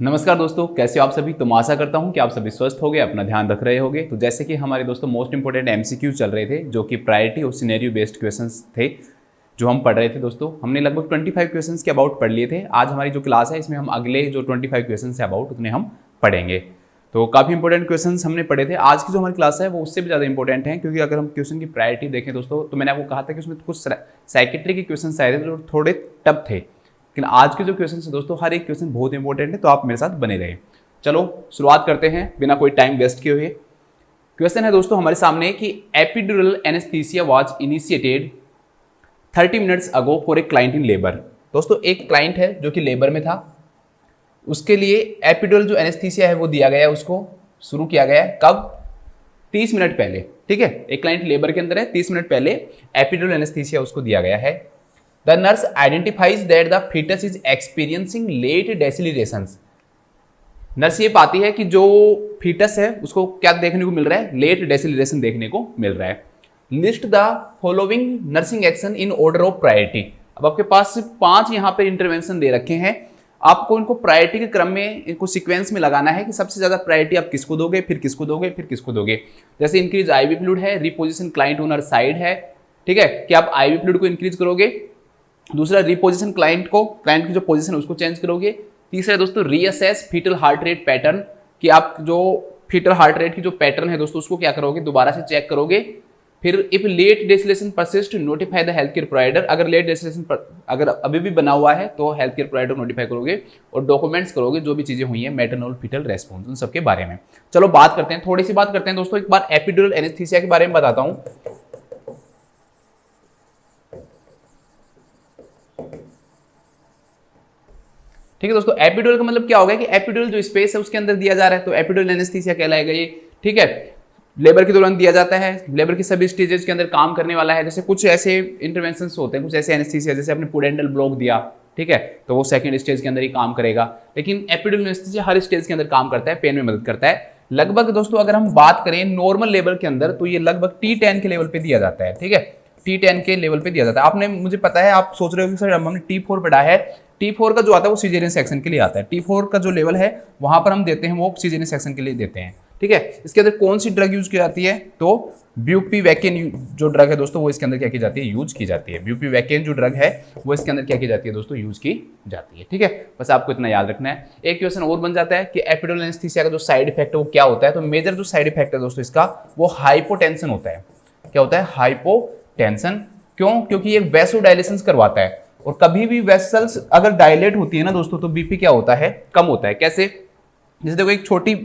नमस्कार दोस्तों, कैसे हो आप सभी। तो मैं आशा करता हूं कि आप सभी स्वस्थ होंगे, अपना ध्यान रख रहे होंगे। तो जैसे कि हमारे दोस्तों मोस्ट इंपोर्टेंट एमसीक्यू चल रहे थे, जो कि प्रायोरिटी और सिनेरियो बेस्ड क्वेश्चंस थे जो हम पढ़ रहे थे दोस्तों। हमने लगभग 25 क्वेश्चंस के अबाउट पढ़ लिए थे। आज हमारी जो क्लास है इसमें हम अगले जो 25 क्वेश्चंस है अबाउट उतने हम पढ़ेंगे। तो काफ़ी इंपॉर्टेंट क्वेश्चंस हमने पढ़े थे। आज की जो हमारी क्लास है वो उससे भी ज़्यादा इंपॉर्टेंट है, क्योंकि अगर हम क्वेश्चन की प्रायोरिटी देखें दोस्तों, तो मैंने आपको कहा था कि उसमें कुछ साइकेट्री के क्वेश्चन आए थे जो थोड़े टफ थे, लेकिन आज के जो क्वेश्चन है दोस्तों, हर एक क्वेश्चन बहुत इंपॉर्टेंट है। तो आप मेरे साथ बने रहें। चलो शुरुआत करते हैं बिना कोई टाइम वेस्ट किए हुए। क्वेश्चन है दोस्तों हमारे सामने कि epidural anaesthesia was initiated 30 minutes ago for a client in labour. दोस्तों एक क्लाइंट है जो कि लेबर में था, उसके लिए एपिड्यूरल जो एनेस्थीसिया है वो दिया गया है, उसको शुरू किया गया है कब? 30 मिनट पहले। ठीक है, एक क्लाइंट लेबर के अंदर है, 30 मिनट पहले एपिड्यूरल एनेस्थीसिया उसको दिया गया है। The nurse identifies that the fetus is experiencing late decelerations. Nurse ये पाती है कि जो फीटस है उसको क्या देखने को मिल रहा है? लेट डेसिलिरेशन देखने को मिल रहा है। List the following nursing action in order of priority. अब आपके पास 5 यहाँ पे इंटरवेंशन दे रखे हैं, आपको इनको प्रायोरिटी के क्रम में, इनको सीक्वेंस में लगाना है कि सबसे ज्यादा प्रायोरिटी आप किसको दोगे, फिर किसको दोगे, फिर किसको दोगे। जैसे इंक्रीज आईवी फ्लूइड है, रिपोजिशन क्लाइंट ओनर साइड है। ठीक है, कि आप आईवी फ्लूइड को इंक्रीज करोगे। दूसरा रिपोजिशन क्लाइंट की जो पोजिशन है उसको चेंज करोगे। तीसरा दोस्तों reassess fetal heart rate pattern, कि आप जो फीटल हार्ट रेट की जो पैटर्न है दोस्तों उसको क्या करोगे? दोबारा से चेक करोगे। फिर if late deceleration persist notify the health care provider. अगर लेट डेसिलेशन अगर अभी भी बना हुआ है तो हेल्थ केयर प्रोवाइडर नोटिफाई करोगे और डॉक्यूमेंट्स करोगे जो भी चीजें हुई है मैटरनल फीटल रेस्पॉन्स, उन सबके बारे में। चलो बात करते हैं, थोड़ी सी बात करते हैं दोस्तों। एक बार एपिड्यूरल एनेस्थीसिया के बारे में बताता हूं। ठीक है दोस्तों, एपिड्यूरल का मतलब क्या होगा कि एपिड्यूरल जो स्पेस है उसके अंदर दिया जा रहा है, तो एपिड्यूरल एनेस्थीसिया कहलाएगा ये। ठीक है, लेबर के दौरान दिया जाता है, लेबर की सभी स्टेजेस के अंदर काम करने वाला है। जैसे कुछ ऐसे इंटरवेंशंस होते हैं, कुछ ऐसे एनेस्थीसिया, जैसे आपने पुडेंटल ब्लॉक दिया, ठीक है, तो वो सेकंड स्टेज के अंदर ही काम करेगा। लेकिन एपिड्यूरल एनेस्थीसिया हर स्टेज के अंदर काम करता है, पेन में मदद करता है। लगभग दोस्तों अगर हम बात करें नॉर्मल लेवल के अंदर, तो ये लगभग T10 के लेवल पे दिया जाता है। ठीक है, T10 के लेवल पे दिया जाता है। आपने, मुझे पता है आप सोच रहे हो कि सर हमने T4 पढ़ा है, T4 का जो आता है वो सीजेरियन सेक्शन के लिए आता है। T4 का जो लेवल है वहां पर हम देते हैं वो सीजेरियन सेक्शन के लिए देते हैं। ठीक है, इसके अंदर कौन सी ड्रग यूज की जाती है? तो ब्यूपीवैकिन जो ड्रग है दोस्तों वो इसके अंदर क्या की जाती है? यूज की जाती है। ब्यूपीवैकिन जो ड्रग है वो इसके अंदर क्या की जाती है दोस्तों? यूज की जाती है। ठीक है, बस आपको इतना याद रखना है। एक क्वेश्चन और बन जाता है कि एपिड्यूरल एनेस्थीसिया का जो साइड इफेक्ट है वो क्या होता है? तो मेजर जो साइड इफेक्ट है दोस्तों इसका वो हाइपोटेंशन होता है। क्या होता है? हाइपोटेंशन। क्यों? क्योंकि ये वैसोडाइलेशन करवाता है, और कभी भी वेसल्स अगर डायलेट होती है ना दोस्तों, तो बीपी क्या होता है? कम होता है। कैसे? जैसे देखो एक छोटी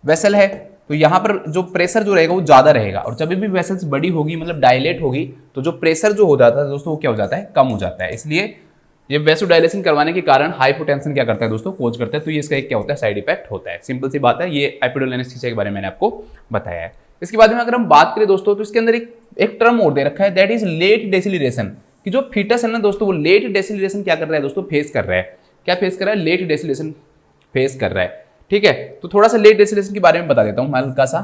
वेसल है, तो यहाँ पर जो प्रेशर जो रहेगा वो ज्यादा रहेगा, और जब भी वेसल्स बड़ी होगी मतलब डायलेट होगी, तो जो प्रेशर जो हो जाता है दोस्तों वो क्या हो जाता है? कम हो जाता है। इसलिए ये वेसोडाइलेशन करवाने के कारण हाइपोटेंशन क्या करता है दोस्तों? कोज करता है। तो ये इसका एक क्या होता है? साइड इफेक्ट होता है। सिंपल सी बात है, ये एपिड्यूरल एनेस्थीसिया के बारे में मैंने आपको बताया है। इसके बाद में अगर हम बात करें दोस्तों, तो इसके अंदर एक टर्म और दे रखा है, दैट इज लेट डेसिलिरेशन। कि जो फीटस है ना दोस्तों, वो लेट डेसिलिरेशन क्या कर रहा है दोस्तों? फेस कर रहा है। क्या फेस कर रहा है? लेट डेसिलिरेशन फेस कर रहा है। ठीक है, तो थोड़ा सा लेट डेसिलेशन के बारे में बता देता हूं हल्का सा।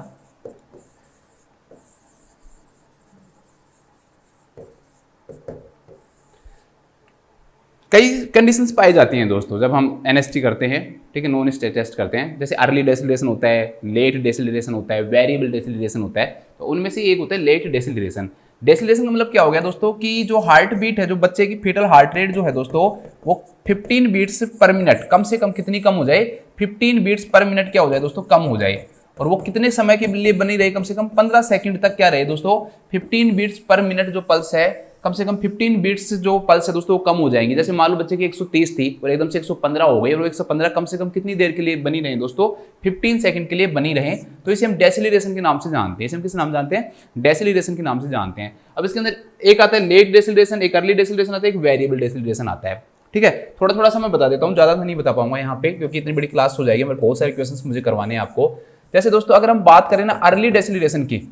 कई कंडीशंस पाई जाती हैं दोस्तों जब हम एनएसटी करते हैं। ठीक है, नॉन स्टेट टेस्ट करते हैं। जैसे अर्ली डेसिलेशन होता है, लेट डेसिलेशन होता है, वेरिएबल डेसिलेशन होता है। तो उनमें से एक होता है लेट डेसिलेशन। डेसिलेशन का मतलब क्या हो गया दोस्तों कि जो हार्ट बीट है, जो बच्चे की फीटल हार्ट रेट जो है दोस्तों, वो 15 बीट्स पर मिनट, कम से कम कितनी कम हो जाए? 15 बीट्स पर मिनट क्या हो जाए दोस्तों? कम हो जाए। और वो कितने समय के लिए बनी रहे? कम से कम 15 सेकंड तक क्या रहे दोस्तों? 15 बीट्स पर मिनट जो पल्स है, कम से कम 15 बीट्स जो पल्स है दोस्तों वो कम हो जाएंगी। जैसे मान लो बच्चे की 130 थी और एकदम से 115 हो गई, और 115 कम से कम कितनी देर के लिए बनी रहे दोस्तों? 15 सेकंड के लिए बनी रहे। तो इसे हम डेसिलिरेशन के नाम से जानते हैं। इसे हम किस नाम जानते हैं? डेसिलिरेशन के नाम से जानते हैं। अब इसके अंदर एक आता है लेट डेसिलिरेशन, एक अर्ली डेसिलिरेशन आता है, एक वेरिएबल डेसिलिरेशन आता है। ठीक है, थोड़ा थोड़ा सा मैं बता देता हूँ, ज्यादा नहीं बता पाऊंगा यहाँ पे क्योंकि इतनी बड़ी क्लास हो जाएगी, बहुत सारे क्वेश्चन मुझे करवाने हैं आपको। जैसे दोस्तों अगर हम बात करें ना अर्ली डेसिलिरेशन की,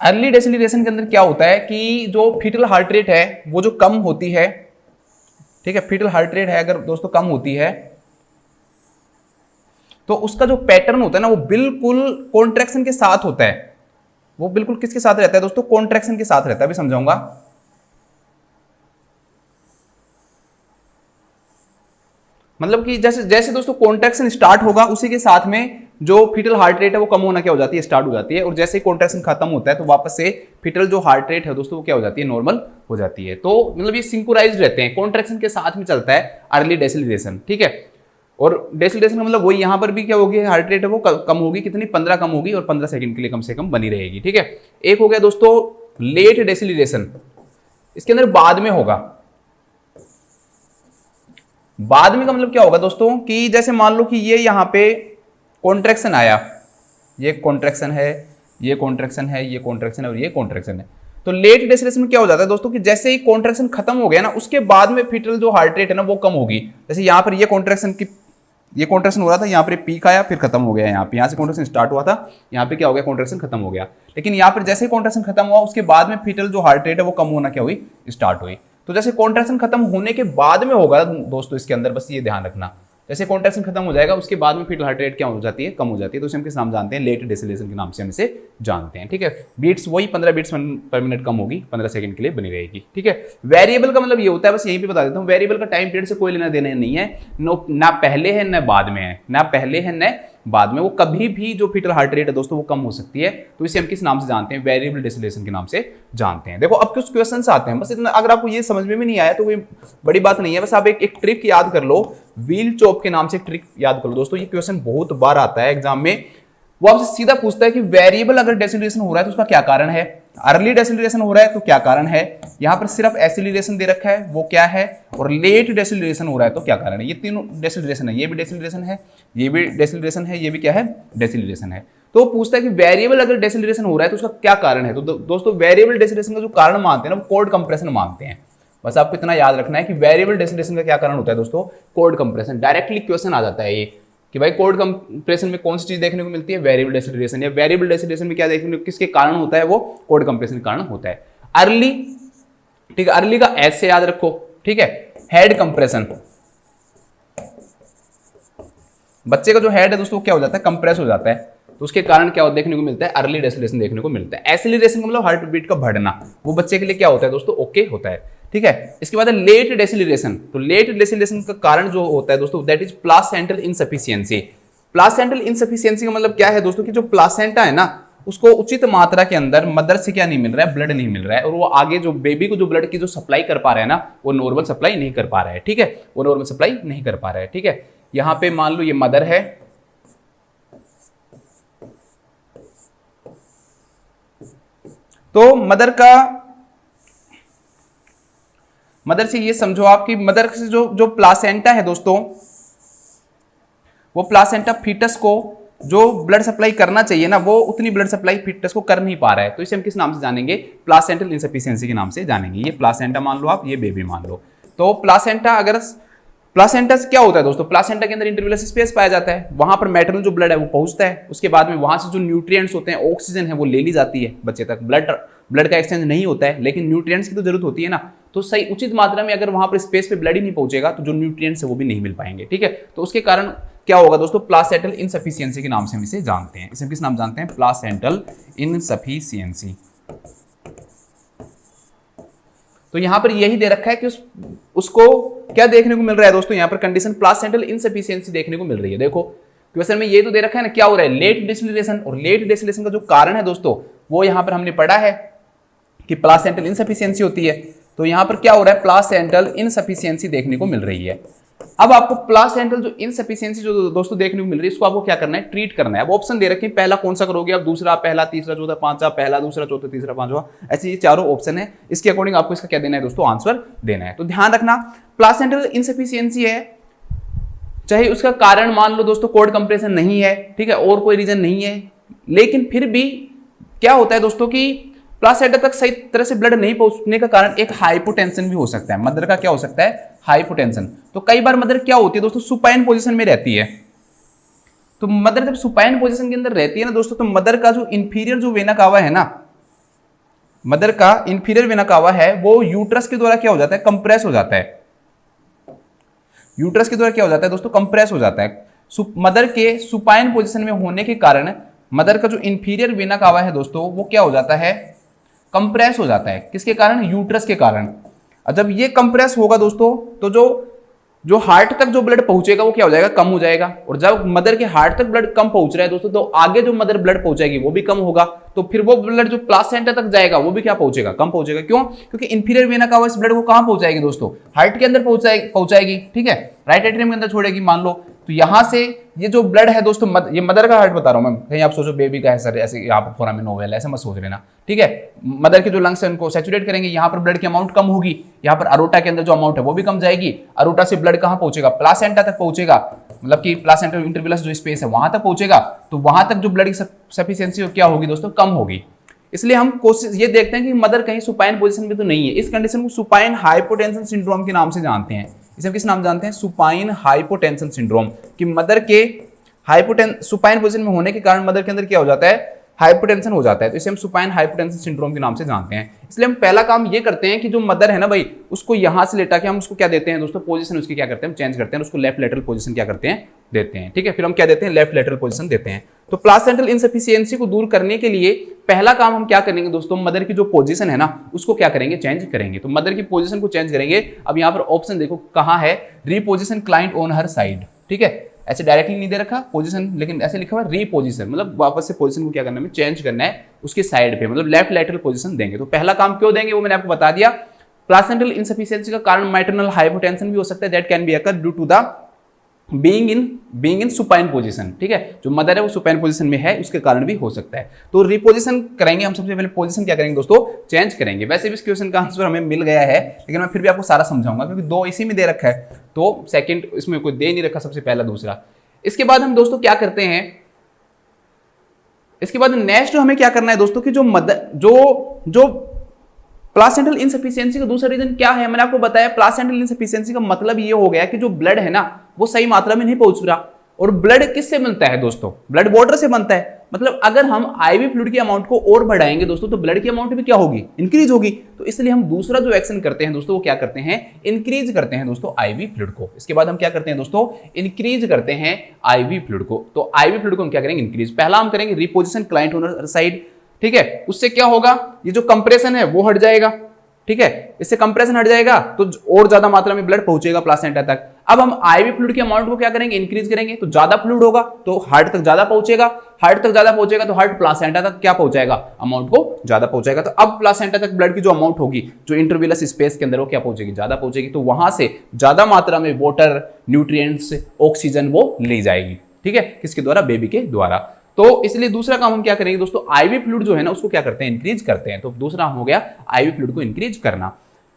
अर्ली डेसिलिरेशन के अंदर क्या होता है कि जो फीटल हार्ट रेट है वो जो कम होती है, ठीक है, फीटल हार्ट रेट है अगर दोस्तों कम होती है, तो उसका जो पैटर्न होता है ना वो बिल्कुल कॉन्ट्रैक्शन के साथ होता है। वो बिल्कुल किसके साथ रहता है दोस्तों? कॉन्ट्रैक्शन के साथ रहता है। अभी समझाऊंगा। मतलब कि जैसे जैसे दोस्तों कॉन्ट्रैक्शन स्टार्ट होगा उसी के साथ में जो फीटल हार्ट रेट है वो कम होना क्या हो जाती है, स्टार्ट हो जाती है। और जैसे ही कॉन्ट्रैक्शन खत्म होता है तो वापस से फीटल जो हार्ट रेट है दोस्तों वो क्या हो जाती है, नॉर्मल हो जाती है। तो मतलब ये सिंक्रोनाइज्ड रहते हैं, कॉन्ट्रैक्शन के साथ में चलता है अर्ली डेसिलरेशन, ठीक है। और डेसिलरेशन का मतलब वही यहाँ पर भी क्या होगी, हार्ट रेट है वो कम होगी, कितनी 15 कम होगी और 15 सेकंड के लिए कम से कम बनी रहेगी, ठीक है। एक हो गया दोस्तों लेट डेसिलरेशन, इसके अंदर बाद में होगा। बाद में का मतलब क्या होगा दोस्तों कि जैसे मान लो कि ये यहाँ पे कॉन्ट्रैक्शन आया, ये कॉन्ट्रैक्शन है, ये कॉन्ट्रैक्शन है, ये कॉन्ट्रैक्शन है और ये कॉन्ट्रैक्शन है। तो लेट डेसिलेशन में क्या हो जाता है दोस्तों कि जैसे ही कॉन्ट्रैक्शन खत्म हो गया ना उसके बाद में फीटल जो हार्ट रेट है ना वो कम होगी। जैसे यहाँ पर ये कॉन्ट्रैक्शन हो रहा था, यहाँ पर पीक आया फिर खत्म हो गया, यहाँ से कॉन्ट्रैक्शन स्टार्ट हुआ था, यहाँ पे क्या हो गया, कॉन्ट्रैक्शन खत्म हो गया। लेकिन यहाँ पर जैसे ही कॉन्ट्रैक्शन खत्म हुआ उसके बाद में फीटल जो हार्ट रेट है वो कम होना क्या हुई, स्टार्ट हुई। तो जैसे कॉन्ट्रैक्शन खत्म होने के बाद में होगा दोस्तों, इसके अंदर बस ये ध्यान रखना, जैसे कॉन्ट्रैक्शन खत्म हो जाएगा उसके बाद में फीटल हार्ट रेट क्या हो जाती है, कम हो जाती है। तो इसे हम किस नाम जानते हैं, लेट डेसिलेशन के नाम से हम इसे जानते हैं, ठीक है। बीट्स वही 15 बीट्स पर मिनट कम होगी, 15 सेकंड के लिए बनी रहेगी, ठीक है। वेरिएबल का मतलब ये होता है, बस यहीं पे बता देता हूँ, वेरिएबल का टाइम पीरियड से कोई लेना देना नहीं है, ना पहले है ना बाद में है, ना पहले है ना बाद में, वो कभी भी जो फीटल हार्ट रेट है दोस्तों वो कम हो सकती है। तो इसे हम किस नाम से जानते हैं, वेरिएबल डेसिलेशन के नाम से जानते हैं। देखो अब कुछ क्वेश्चंस आते हैं, बस इतना, अगर आपको ये समझ में भी नहीं आया तो कोई बड़ी बात नहीं है, बस आप एक ट्रिक याद कर लो, व्हील चॉप के नाम से एक ट्रिक याद कर लो दोस्तों। ये क्वेश्चन बहुत बार आता है एग्जाम में, वो आपसे सीधा पूछता है कि वेरिएबल अगर डेसिलेशन हो रहा है तो उसका क्या कारण है, अर्ली डेसिलेशन हो रहा है तो क्या कारण है, यहाँ पर सिर्फ एसिलरेशन दे रखा है वो क्या है, और लेट डेसिलरेशन हो रहा है तो क्या कारण है। ये तीनों डेसिलरेशन है, ये भी डेसिलरेशन है, ये भी डेसिलरेशन है, ये भी क्या है, डेसिलरेशन है। तो पूछता है कि वेरिएबल अगर डेसिलरेशन हो रहा है तो उसका क्या कारण है। तो दोस्तों वेरिएबल डेसिलरेशन का जो कारण मानते हैं ना वो कोल्ड कंप्रेशन मानते हैं। बस आपको इतना याद रखना है कि वेरिएबल डेसिलेशन का क्या कारण होता है दोस्तों, कोल्ड कंप्रेशन। डायरेक्टली क्वेश्चन आ जाता है ये कि भाई कोल्ड कंप्रेशन में कौन सी चीज देखने को मिलती है, वेरिएबल डेसिलरेशन, या वेरिएबल डेसिलरेशन में क्या देखने को, किसके कारण होता है, वो कोल्ड कंप्रेशन के कारण होता है। अर्ली, ठीक है, अर्ली का एस से याद रखो, ठीक है। हेड कंप्रेशन, बच्चे का जो हेड है दोस्तों क्या हो जाता है, कंप्रेस हो जाता है, तो उसके कारण क्या देखने को मिलता है, अर्ली डेसिलेशन देखने को मिलता है। एसिलरेशन का मतलब हार्ट बीट का बढ़ना, वो बच्चे के लिए क्या होता है दोस्तों, ओके होता है, ठीक है। इसके बाद है लेट डेसिलरेशन। तो लेट डेसिलरेशन का कारण जो होता है दोस्तों that is placental insufficiency. Placental insufficiency का मतलब क्या है दोस्तों कि जो प्लासेंटा है ना उसको उचित मात्रा के अंदर मदर से क्या नहीं मिल रहा है, ब्लड नहीं मिल रहा है, और वो आगे जो बेबी को जो ब्लड की जो सप्लाई कर पा रहा है ना वो नॉर्मल सप्लाई नहीं कर पा रहा है, ठीक है, वो नॉर्मल सप्लाई नहीं कर पा रहा है, ठीक है। यहां पे मान लो ये मदर है, तो मदर से ये समझो आप कि मदर से जो प्लासेंटा है दोस्तों, वो प्लासेंटा फीटस को जो ब्लड सप्लाई करना चाहिए ना वो उतनी ब्लड सप्लाई फीटस को कर नहीं पा रहा है। तो इसे हम किस नाम से जानेंगे, प्लासेंटल इनसफिशिएंसी के नाम से जानेंगे। ये प्लासेंटा मान लो आप, ये बेबी मान लो। तो प्लासेंटा से क्या होता है दोस्तों, प्लासेंटा के अंदर इंटरविलस स्पेस पाया जाता है, वहां पर मैटरनल जो ब्लड है वो पहुंचता है, उसके बाद में वहां से जो न्यूट्रिएंट्स होते हैं, ऑक्सीजन है वो ले ली जाती है बच्चे तक। ब्लड का एक्सचेंज नहीं होता है लेकिन न्यूट्रिएंट्स की तो जरूरत होती है ना, तो सही उचित मात्रा में अगर वहां पर स्पेस पे ब्लड ही नहीं पहुंचेगा तो जो न्यूट्रिएंट्स है वो भी नहीं मिल पाएंगे, ठीक है। तो उसके कारण क्या होगा दोस्तों, प्लासेंटल इनसफिशिएंसी के नाम से हम इसे जानते हैं। इसे किस नाम जानते हैं, प्लासेंटल इनसफिशिएंसी। तो यहां पर यही दे रखा है कि उसको क्या देखने को मिल रहा है दोस्तों, यहां पर कंडीशन प्लासेंटल इनसफिशिएंसी देखने को मिल रही है। देखो क्वेश्चन में ये तो दे रखा है ना, क्या हो रहा है, लेट डिसलिरेशन, और लेट डिसलिरेशन का जो कारण है दोस्तों वो यहां पर हमने पढ़ा है कि प्लासेंटल इनसफिशिएंसी होती है। तो यहां पर क्या हो रहा है, प्लासेंटल इनसफिशिएंसी देखने को मिल रही है। अब आपको प्लासेंटल जो इनसफिशिएंसी जो दोस्तों देखने को मिल रही है इसको आपको क्या करना है, ट्रीट करना है। अब ऑप्शन दे रखे हैं, पहला कौन सा करोगे आप, दूसरा, पहला, तीसरा, चौथा, पांचवा, पहला, दूसरा, चौथा, तीसरा, पांचवा, ऐसे ये चारों ऑप्शन है। इसके अकॉर्डिंग आपको इसका क्या देना है दोस्तों, आंसर देना है। तो ध्यान रखना, प्लासेंटल इनसफिशिएंसी है, चाहे उसका कारण मान लो दोस्तों कोल्ड कंप्रेशन नहीं है, ठीक है, और कोई रीजन नहीं है, लेकिन फिर भी क्या होता है दोस्तों कि प्लासेंटा तक सही तरह से ब्लड नहीं पहुंचने का कारण एक हाइपोटेंशन भी हो सकता है। मदर का क्या हो सकता है, हाइपोटेंशन। तो कई बार मदर क्या होती है दोस्तों, सुपाइन पोजीशन में रहती है। तो मदर जब सुपाइन पोजीशन के अंदर रहती है ना दोस्तों, तो मदर का जो इंफीरियर जो वेना कावा है ना, मदर का इंफीरियर वेना कावा है वो यूट्रस के द्वारा क्या हो जाता है, कंप्रेस हो जाता है। यूट्रस के द्वारा क्या हो जाता है दोस्तों, कंप्रेस हो जाता है। मदर के सुपाइन पोजीशन में होने के कारण मदर का जो इंफीरियर वेना कावा है दोस्तों वो क्या हो जाता है, कंप्रेस हो जाता है। किसके कारण, यूट्रस के कारण। जब ये कंप्रेस होगा दोस्तों तो जो जो हार्ट तक जो ब्लड पहुंचेगा वो क्या हो जाएगा, कम हो जाएगा। और जब मदर के हार्ट तक ब्लड कम पहुंच रहा है दोस्तों, तो आगे जो मदर ब्लड पहुंचाएगी वो भी कम होगा, तो फिर वो ब्लड जो प्लासेंटा तक जाएगा वो भी क्या पहुंचेगा, कम पहुंचेगा। क्यों? क्योंकि इंफीरियर वेना कावा इस ब्लड को कहां पहुंचाएगी दोस्तों, हार्ट के अंदर पहुंचाएगी, ठीक है, राइट एट्रियम के अंदर छोड़ेगी मान लो। तो यहां से ये जो ब्लड है दोस्तों, ये मदर का हार्ट बता रहा हूं मैं, कहीं आप सोचो बेबी का है सर, ऐसे यहाँ पर फोरामिन नोवेल है, ऐसे मत सोच लेना, ठीक है। मदर के जो लंग्स है उनको सैचुरेट करेंगे, यहाँ पर ब्लड की अमाउंट कम होगी, यहाँ पर अरोटा के अंदर जो अमाउंट है वो भी कम जाएगी। अरोटा से ब्लड कहाँ पहुंचेगा, प्लासेंटा तक पहुंचेगा, मतलब कि प्लासेंटा इंटरविलस जो स्पेस है वहां तक पहुंचेगा। तो वहां तक जो ब्लड की सफिशिएंसी क्या होगी दोस्तों, कम होगी। इसलिए हम कोशिश ये देखते हैं कि मदर कहीं सुपाइन पोजीशन में तो नहीं है। इस कंडीशन को सुपाइन हाइपोटेंशन सिंड्रोम के नाम से जानते हैं। इसे किस नाम जानते हैं, सुपाइन हाइपोटेंशन सिंड्रोम, कि मदर के सुपाइन पोजीशन में होने के कारण मदर के अंदर क्या हो जाता है, हाइपोटेंशन हो जाता है। तो इसे हम सुपाइन हाइपोटेंशन सिंड्रोम के नाम से जानते हैं। इसलिए हम पहला काम ये करते हैं कि जो मदर है ना भाई, उसको यहां से लेटा के हम उसको क्या देते हैं दोस्तों, पोजीशन उसकी क्या करते हैं, चेंज करते हैं, उसको लेफ्ट लेटरल पोजीशन क्या करते हैं, देते हैं, ठीक है। फिर हम क्या देते हैं, लेफ्ट लेटरल पोजीशन देते हैं। तो प्लासेंटल इनसफिशिएंसी को दूर करने के लिए पहला काम हम क्या करेंगे दोस्तों, मदर की जो पोजीशन है ना उसको क्या करेंगे, चेंज करेंगे। तो मदर की पोजीशन को चेंज करेंगे। अब यहाँ पर ऑप्शन देखो कहाँ है, reposition client on her side, ठीक है, ऐसे डायरेक्टली नहीं दे रखा पोजीशन, लेकिन ऐसे लिखा हुआ रीपोजिशन, मतलब वापस से पोजीशन को क्या करना है, चेंज करना है उसके साइड पे, मतलब लेफ्ट लैटरल पोजीशन देंगे। तो पहला काम क्यों देंगे वो मैंने आपको बता दिया। प्लासेंटल इनसफिशिएंसी का कारण मैटरनल हाइपोटेंशन भी हो सकता है, that can be occur due to the being in supine position, ठीक है, जो मदर है वो सुपाइन पोजीशन में है, उसके कारण भी हो सकता है। तो रिपोजिशन करेंगे हम, सबसे पहले पोजीशन क्या करेंगे दोस्तों, चेंज करेंगे। वैसे भी इस क्वेश्चन का आंसर हमें मिल गया है, लेकिन मैं फिर भी आपको सारा समझाऊंगा क्योंकि दो इसी में दे रखा है, तो सेकंड इसमें कोई दे नहीं रखा, सबसे पहला दूसरा। इसके बाद हम दोस्तों क्या करते हैं, इसके बाद नेक्स्ट हमें क्या करना है दोस्तों कि जो मदर जो प्लासेंटल इनसफिशिएंसी का दूसरा रीजन क्या है, मैंने आपको बताया। प्लासेंटल इनसफिशिएंसी का मतलब ये हो गया कि जो ब्लड है ना वो सही मात्रा में नहीं पहुंच रहा। और ब्लड किससे बनता है दोस्तों, ब्लड वाटर से बनता है। मतलब अगर हम आईवी फ्लूइड की अमाउंट को और बढ़ाएंगे दोस्तों, तो ब्लड की अमाउंट भी क्या होगी, इंक्रीज होगी। तो इसलिए हम दूसरा जो एक्शन करते हैं दोस्तों, वो क्या करते हैं, इंक्रीज करते हैं दोस्तों आईवी फ्लूइड को। इसके बाद हम क्या करते हैं दोस्तों, इंक्रीज करते हैं आईवी फ्लूइड को। तो आईवी फ्लूइड को हम क्या करेंगे, इंक्रीज। पहला हम करेंगे रिपोजिशन क्लाइंट ओनर साइड, ठीक है। उससे क्या होगा, ये जो कंप्रेशन है वो हट जाएगा, ठीक है, इससे कंप्रेशन हट जाएगा तो और ज्यादा मात्रा में ब्लड पहुंचेगा प्लासेंटा तक। अब हम आईवी फ्लूइड की अमाउंट को क्या करेंगे, इंक्रीज करेंगे। तो ज्यादा फ्लूइड होगा तो हार्ट तक ज्यादा पहुंचेगा, हार्ट तक ज्यादा पहुंचेगा तो हार्ट प्लासेंटा तक क्या पहुंचाएगा, अमाउंट को ज्यादा पहुंचाएगा। तो अब प्लासेंटा तक ब्लड की जो अमाउंट होगी, जो इंटरविलस स्पेस के अंदर, वो क्या पहुंचेगी, ज्यादा पहुंचेगी। तो वहां से ज्यादा मात्रा में वाटर, न्यूट्रिएंट्स, ऑक्सीजन वो ली जाएगी, ठीक है, किसके द्वारा, बेबी के द्वारा। तो इसलिए दूसरा काम हम क्या करेंगे दोस्तों, आईवी फ्लूइड जो है ना उसको क्या करते हैं, इंक्रीज करते हैं। तो दूसरा हम हो गया आईवी फ्लूइड को इंक्रीज करना।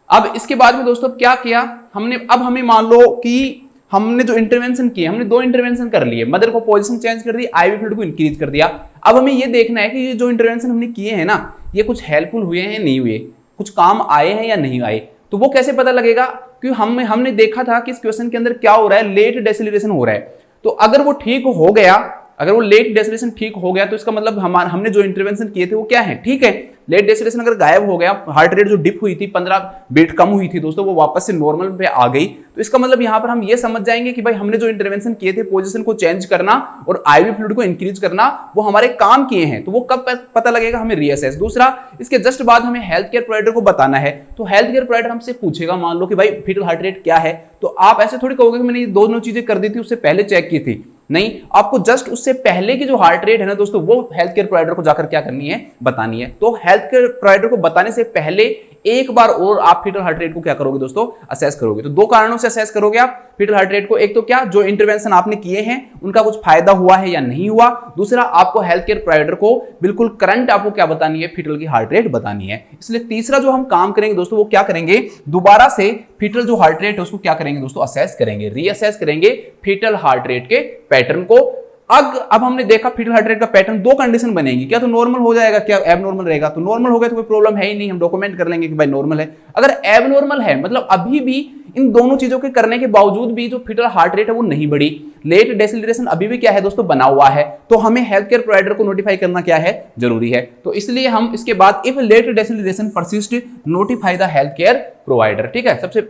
अब इसके बाद में दोस्तों क्या किया हमने, अब हमें मान लो कि हमने जो इंटरवेंशन किए, हमने दो इंटरवेंशन कर लिए, मदर को पोजीशन चेंज कर दी, आईवी फ्लूइड को इंक्रीज कर दिया। अब हमें ये देखना है कि ये जो इंटरवेंशन हमने किए हैं ना, ये कुछ हेल्पफुल हुए हैं, नहीं हुए, कुछ काम आए हैं या नहीं आए। तो वो कैसे पता लगेगा, क्योंकि हमने देखा था कि इस क्वेश्चन के अंदर क्या हो रहा है, लेट डेसिलरेशन हो रहा है। तो अगर वो ठीक हो गया, अगर वो लेट डेसिलेशन ठीक हो गया, तो इसका मतलब हमने जो इंटरवेंशन किए थे वो क्या है, ठीक है। लेट डेसिलेशन अगर गायब हो गया, हार्ट रेट जो डिप हुई थी, 15 बीट कम हुई थी दोस्तों, वो वापस से नॉर्मल पे आ गई। तो इसका मतलब यहाँ पर हम ये समझ जाएंगे कि भाई हमने जो इंटरवेंशन किए थे, पोजीशन को चेंज करना और आईवी फ्लूइड को इंक्रीज करना, वो हमारे काम किए हैं। तो वो कब पता लगेगा, हमें रीअसेस। दूसरा, इसके जस्ट बाद हमें हेल्थ केयर प्रोवाइडर को बताना है। तो हेल्थ केयर प्रोवाइडर हमसे पूछेगा, मान लो कि भाई फीटल हार्ट रेट क्या है, तो आप ऐसे थोड़ी कहोगे कि मैंने ये दोनों चीजें कर दी थी, उससे पहले चेक की थी। नहीं, आपको जस्ट उससे पहले की जो हार्ट रेट है ना दोस्तों, वो हेल्थ केयर प्रोवाइडर को जाकर क्या करनी है, बतानी है। तो हेल्थ केयर प्रोवाइडर को बताने से पहले एक बार और आप फीटल हार्ट रेट को क्या करोगे दोस्तों, असेस करोगे। तो दो कारणों से असेस करोगे आप फीटल हार्ट रेट को। एक तो क्या, जो इंटरवेंशन आपने किए हैं उनका कुछ फायदा हुआ है या नहीं हुआ। दूसरा, आपको हेल्थ केयर प्रोवाइडर को बिल्कुल करंट आपको क्या बतानी है, फीटल की हार्ट रेट बतानी है। इसलिए तीसरा जो हम काम करेंगे दोस्तों, वो क्या करेंगे, दोबारा से फीटल जो हार्ट रेट है उसको क्या करेंगे दोस्तों, असेस करेंगे, रीअसेस करेंगे फीटल हार्ट रेट के पैटर्न को। अब हमने देखा फीटल हार्ट रेट का पैटर्न, दो कंडीशन बनेगी, क्या तो नॉर्मल हो जाएगा, क्या एबनॉर्मल रहेगा। तो नॉर्मल हो गया तो कोई प्रॉब्लम है ही नहीं, हम डॉक्यूमेंट कर लेंगे कि भाई नॉर्मल है। अगर एबनॉर्मल है, मतलब अभी भी इन दोनों चीजों के करने के बावजूद भी जो फीटल हार्ट रेट है वो नहीं बढ़ी, लेट डेसिलरेशन अभी भी क्या है दोस्तों, बना हुआ है, तो हमें हेल्थ केयर प्रोवाइडर को नोटिफाई करना क्या है, जरूरी है। तो इसलिए हम इसके बाद if late deceleration persist notify the health care provider, ठीक है। सबसे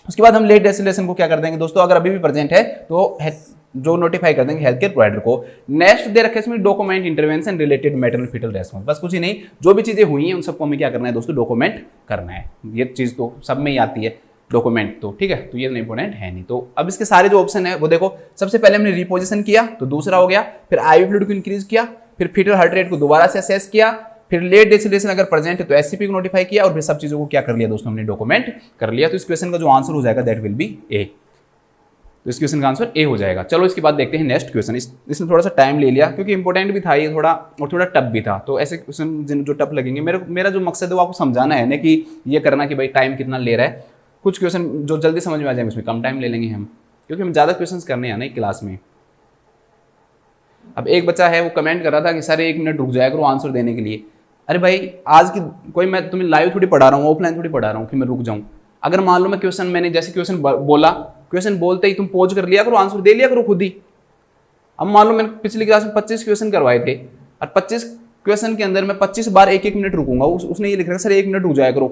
उसके बाद हम लेट डेसिलेशन को क्या कर देंगे दोस्तों, अगर अभी भी प्रेजेंट है तो जो नोटिफाई कर देंगे हेल्थ केयर प्रोवाइडर को। नेक्स्ट दे रखे इसमें document intervention related maternal fetal response, बस कुछ ही नहीं, जो भी चीजें हुई हैं उन सबको हमें क्या करना है दोस्तों, डॉक्यूमेंट करना है। ये चीज तो सब में ही आती है। डॉक्यूमेंट, तो ठीक है, तो ये इंपॉर्टेंट है नहीं। तो अब इसके सारे जो ऑप्शन है वो देखो, सबसे पहले हमने रिपोजिशन किया तो दूसरा हो गया, फिर आईवी फ्लूइड को इंक्रीज किया, फिर फीटल हार्ट रेट को दोबारा से असेस किया, फिर लेट डिसिलेशन अगर प्रेजेंट है तो एससीपी को नोटिफाई किया, और फिर सब चीजों को क्या कर लिया दोस्तों, हमने डॉक्यूमेंट कर लिया। तो इस क्वेश्चन का जो आंसर हो जाएगा दैट विल बी ए। तो इस क्वेश्चन का आंसर ए हो जाएगा। चलो इसके बाद देखते हैं नेक्स्ट क्वेश्चन। इसमें थोड़ा सा टाइम ले लिया क्योंकि इंपॉर्टेंट भी था ये थोड़ा, और थोड़ा टफ भी था। तो ऐसे क्वेश्चन जो टफ लगेंगे, मेरा जो मकसद है वो आपको समझाना है ना, कि ये करना कि भाई टाइम कितना ले रहा है। कुछ क्वेश्चन जो जल्दी समझ में आ जाएंगे उसमें कम टाइम ले लेंगे हम, क्योंकि हम ज़्यादा क्वेश्चन करने हैं ना क्लास में। अब एक बच्चा है वो कमेंट कर रहा था कि सर 1 मिनट रुक जाएगा आंसर देने के लिए। अरे भाई आज की कोई, मैं तुम्हें लाइव थोड़ी पढ़ा रहा हूँ, ऑफलाइन थोड़ी पढ़ा रहा हूँ कि मैं रुक जाऊँ। अगर मान लो मैं क्वेश्चन, मैंने जैसे क्वेश्चन बोला, क्वेश्चन बोलते ही तुम पॉज कर लिया करो, आंसर दे लिया करो खुद ही। अब मान लो मैंने पिछली क्लास में 25 क्वेश्चन करवाए थे, और 25 क्वेश्चन के अंदर मैं 25 बार 1-1 मिनट रुकूंगा। उसने ये लिख रखा सर 1 मिनट रुक जाया करो।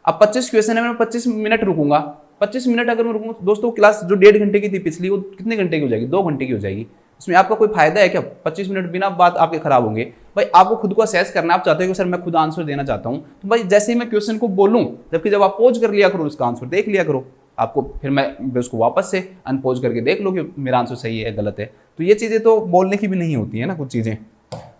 अब 25 क्वेश्चन है, मैं 25 मिनट रुकूंगा। 25 मिनट अगर मैं रुकूंगा दोस्तों, क्लास जो 1.5 घंटे की थी पिछली, वो कितने घंटे की हो जाएगी? 2 घंटे की हो जाएगी। इसमें आपका कोई फायदा है क्या? 25 मिनट बिना बात आपके खराब होंगे। भाई आपको खुद को असेस करना, आप चाहते हो कि सर मैं खुद आंसर देना चाहता हूं, तो भाई जैसे ही मैं क्वेश्चन को बोलूं, जबकि जब आप पॉज कर लिया करो, उसका आंसर देख लिया करो आपको, फिर मैं उसको वापस से अनपॉज करके देख लो कि मेरा आंसर सही है गलत है। तो ये चीजें तो बोलने की भी नहीं होती है ना कुछ चीजें।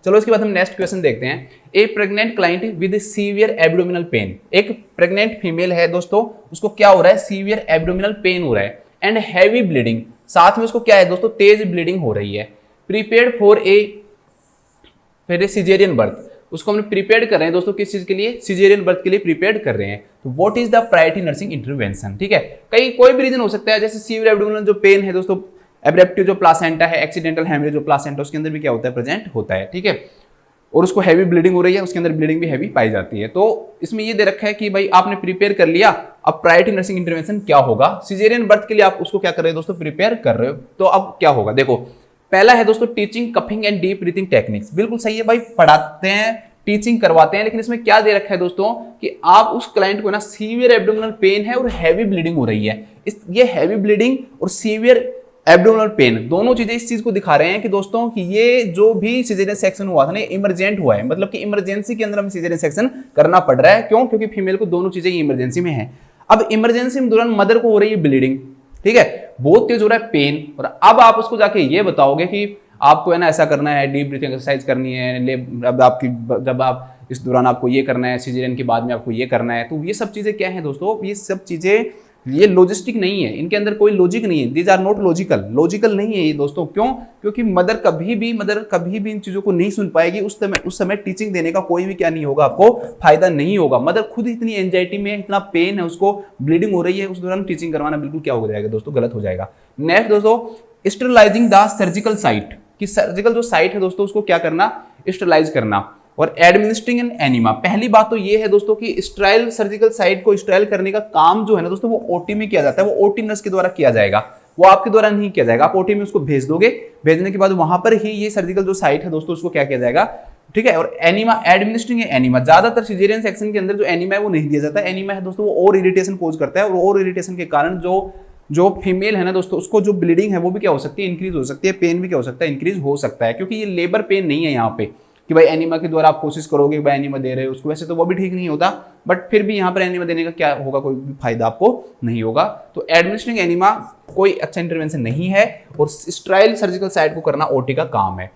चलो इसके बाद हम नेक्स्ट क्वेश्चन देखते हैं। A pregnant client with severe abdominal pain, एक प्रेग्नेंट फीमेल है दोस्तों, उसको क्या हो रहा है? सीवियर एब्डोमिनल पेन हो रहा है एंड हैवी ब्लीडिंग, साथ में उसको क्या है दोस्तों? तेज ब्लीडिंग हो रही है। Prepaid for a caesarean birth, उसको हमने प्रिपेयर कर रहे हैं दोस्तों, किस चीज के लिए? सिजेरियन बर्थ के लिए प्रिपेयर कर रहे हैं। तो what is the priority nursing intervention? ठीक है, कोई भी रीजन हो सकता है, जैसे सीवियर एब्डोमिनल जो पेन है दोस्तों, एब्रेप्टिव जो प्लासेंटा है, एक्सीडेंटल हेमरेज जो प्लासेंटा, उसके अंदर भी क्या होता है? प्रेजेंट होता है। ठीक है, और उसको हैवी ब्लीडिंग हो रही है, उसके अंदर ब्लीडिंग भी हैवी पाई जाती है। तो इसमें ये दे रखा है कि भाई आपने प्रिपेयर कर लिया, अब प्रायोरिटी नर्सिंग इंटरवेंशन क्या होगा? सिजेरियन बर्थ के लिए आप उसको क्या कर रहे हो दोस्तों? प्रिपेयर कर रहे हो। तो अब क्या होगा? देखो, पहला है दोस्तों teaching coughing and deep breathing techniques. बिल्कुल सही है भाई, पढ़ाते हैं, टीचिंग करवाते हैं, लेकिन इसमें क्या दे रखा है दोस्तों कि आप उस क्लाइंट को ना सीवियर एब्डोमिनल पेन है और हैवी ब्लीडिंग हो रही है। ये हैवी ब्लीडिंग और सीवियर एब्डोमिनल पेन दोनों चीजें इस चीज को दिखा रहे हैं कि दोस्तों कि ये जो भी सिजेरियन सेक्शन हुआ था ना, इमरजेंट हुआ है, मतलब कि इमरजेंसी के अंदर हमें सिजेरियन सेक्शन करना पड़ रहा है। क्यों? क्योंकि फीमेल को दोनों चीजें इमरजेंसी में है। अब इमरजेंसी में दौरान मदर को हो रही है ब्लीडिंग, ठीक है, बहुत तेज हो रहा है पेन, और अब आप उसको जाके ये बताओगे कि आपको है ना ऐसा करना है, डीप ब्रीथिंग एक्सरसाइज करनी है, अब आपकी जब आप इस दौरान आपको ये करना है, सिजेरियन के बाद में आपको ये करना है। तो ये सब चीजें क्या है दोस्तों? ये सब चीजें, ये लॉजिस्टिक नहीं है, इनके अंदर कोई लॉजिक नहीं है। दीज आर नॉट लॉजिकल नहीं है ये दोस्तों। क्यों? क्योंकि मदर कभी भी इन चीजों को नहीं सुन पाएगी। उस समय टीचिंग देने का कोई भी क्या नहीं होगा, आपको फायदा नहीं होगा। मदर खुद इतनी एंजाइटी में, इतना पेन है, उसको ब्लीडिंग हो रही है, उस दौरान टीचिंग करवाना बिल्कुल क्या हो जाएगा दोस्तों? गलत हो जाएगा। नेक्स्ट दोस्तों, स्टरलाइजिंग द सर्जिकल साइट, कि सर्जिकल जो साइट है दोस्तों उसको क्या करना? स्टरलाइज करना। और एडमिनिस्ट्रिंग एन एनिमा, पहली बात तो ये है दोस्तों कि स्टराइल सर्जिकल साइट को स्टराइल करने का काम जो है ना दोस्तों, वो ओटी में किया जाता है, वो ओटी नर्स के द्वारा किया जाएगा, वो आपके द्वारा नहीं किया जाएगा। आप ओटी में उसको भेज दोगे, भेजने के बाद वहां पर ही ये सर्जिकल जो साइट है दोस्तों उसको क्या किया जाएगा? ठीक है। और एनिमा, एडमिनिस्ट्रिंग एनिमा, ज्यादातर सिजेरियन सेक्शन के अंदर जो एनिमा है वो नहीं दिया जाता है। एनिमा है दोस्तों वो और इरिटेशन कोज करता है, और इरिटेशन के कारण जो फीमेल है ना दोस्तों, उसको जो ब्लीडिंग है वो भी क्या हो सकती है? इंक्रीज हो सकती है। पेन भी क्या हो सकता है? इंक्रीज हो सकता है, क्योंकि ये लेबर पेन नहीं है यहाँ पे कि भाई एनिमा के द्वारा आप कोशिश करोगे भाई एनिमा दे रहे हो उसको, वैसे तो वो भी ठीक नहीं होता, बट फिर भी यहाँ पर एनिमा देने का क्या होगा? कोई भी फायदा आपको नहीं होगा। तो एडमिनिस्ट्रिंग एनिमा कोई अच्छा इंटरवेंशन नहीं है, और स्टराइल सर्जिकल साइट को करना ओटी का काम है।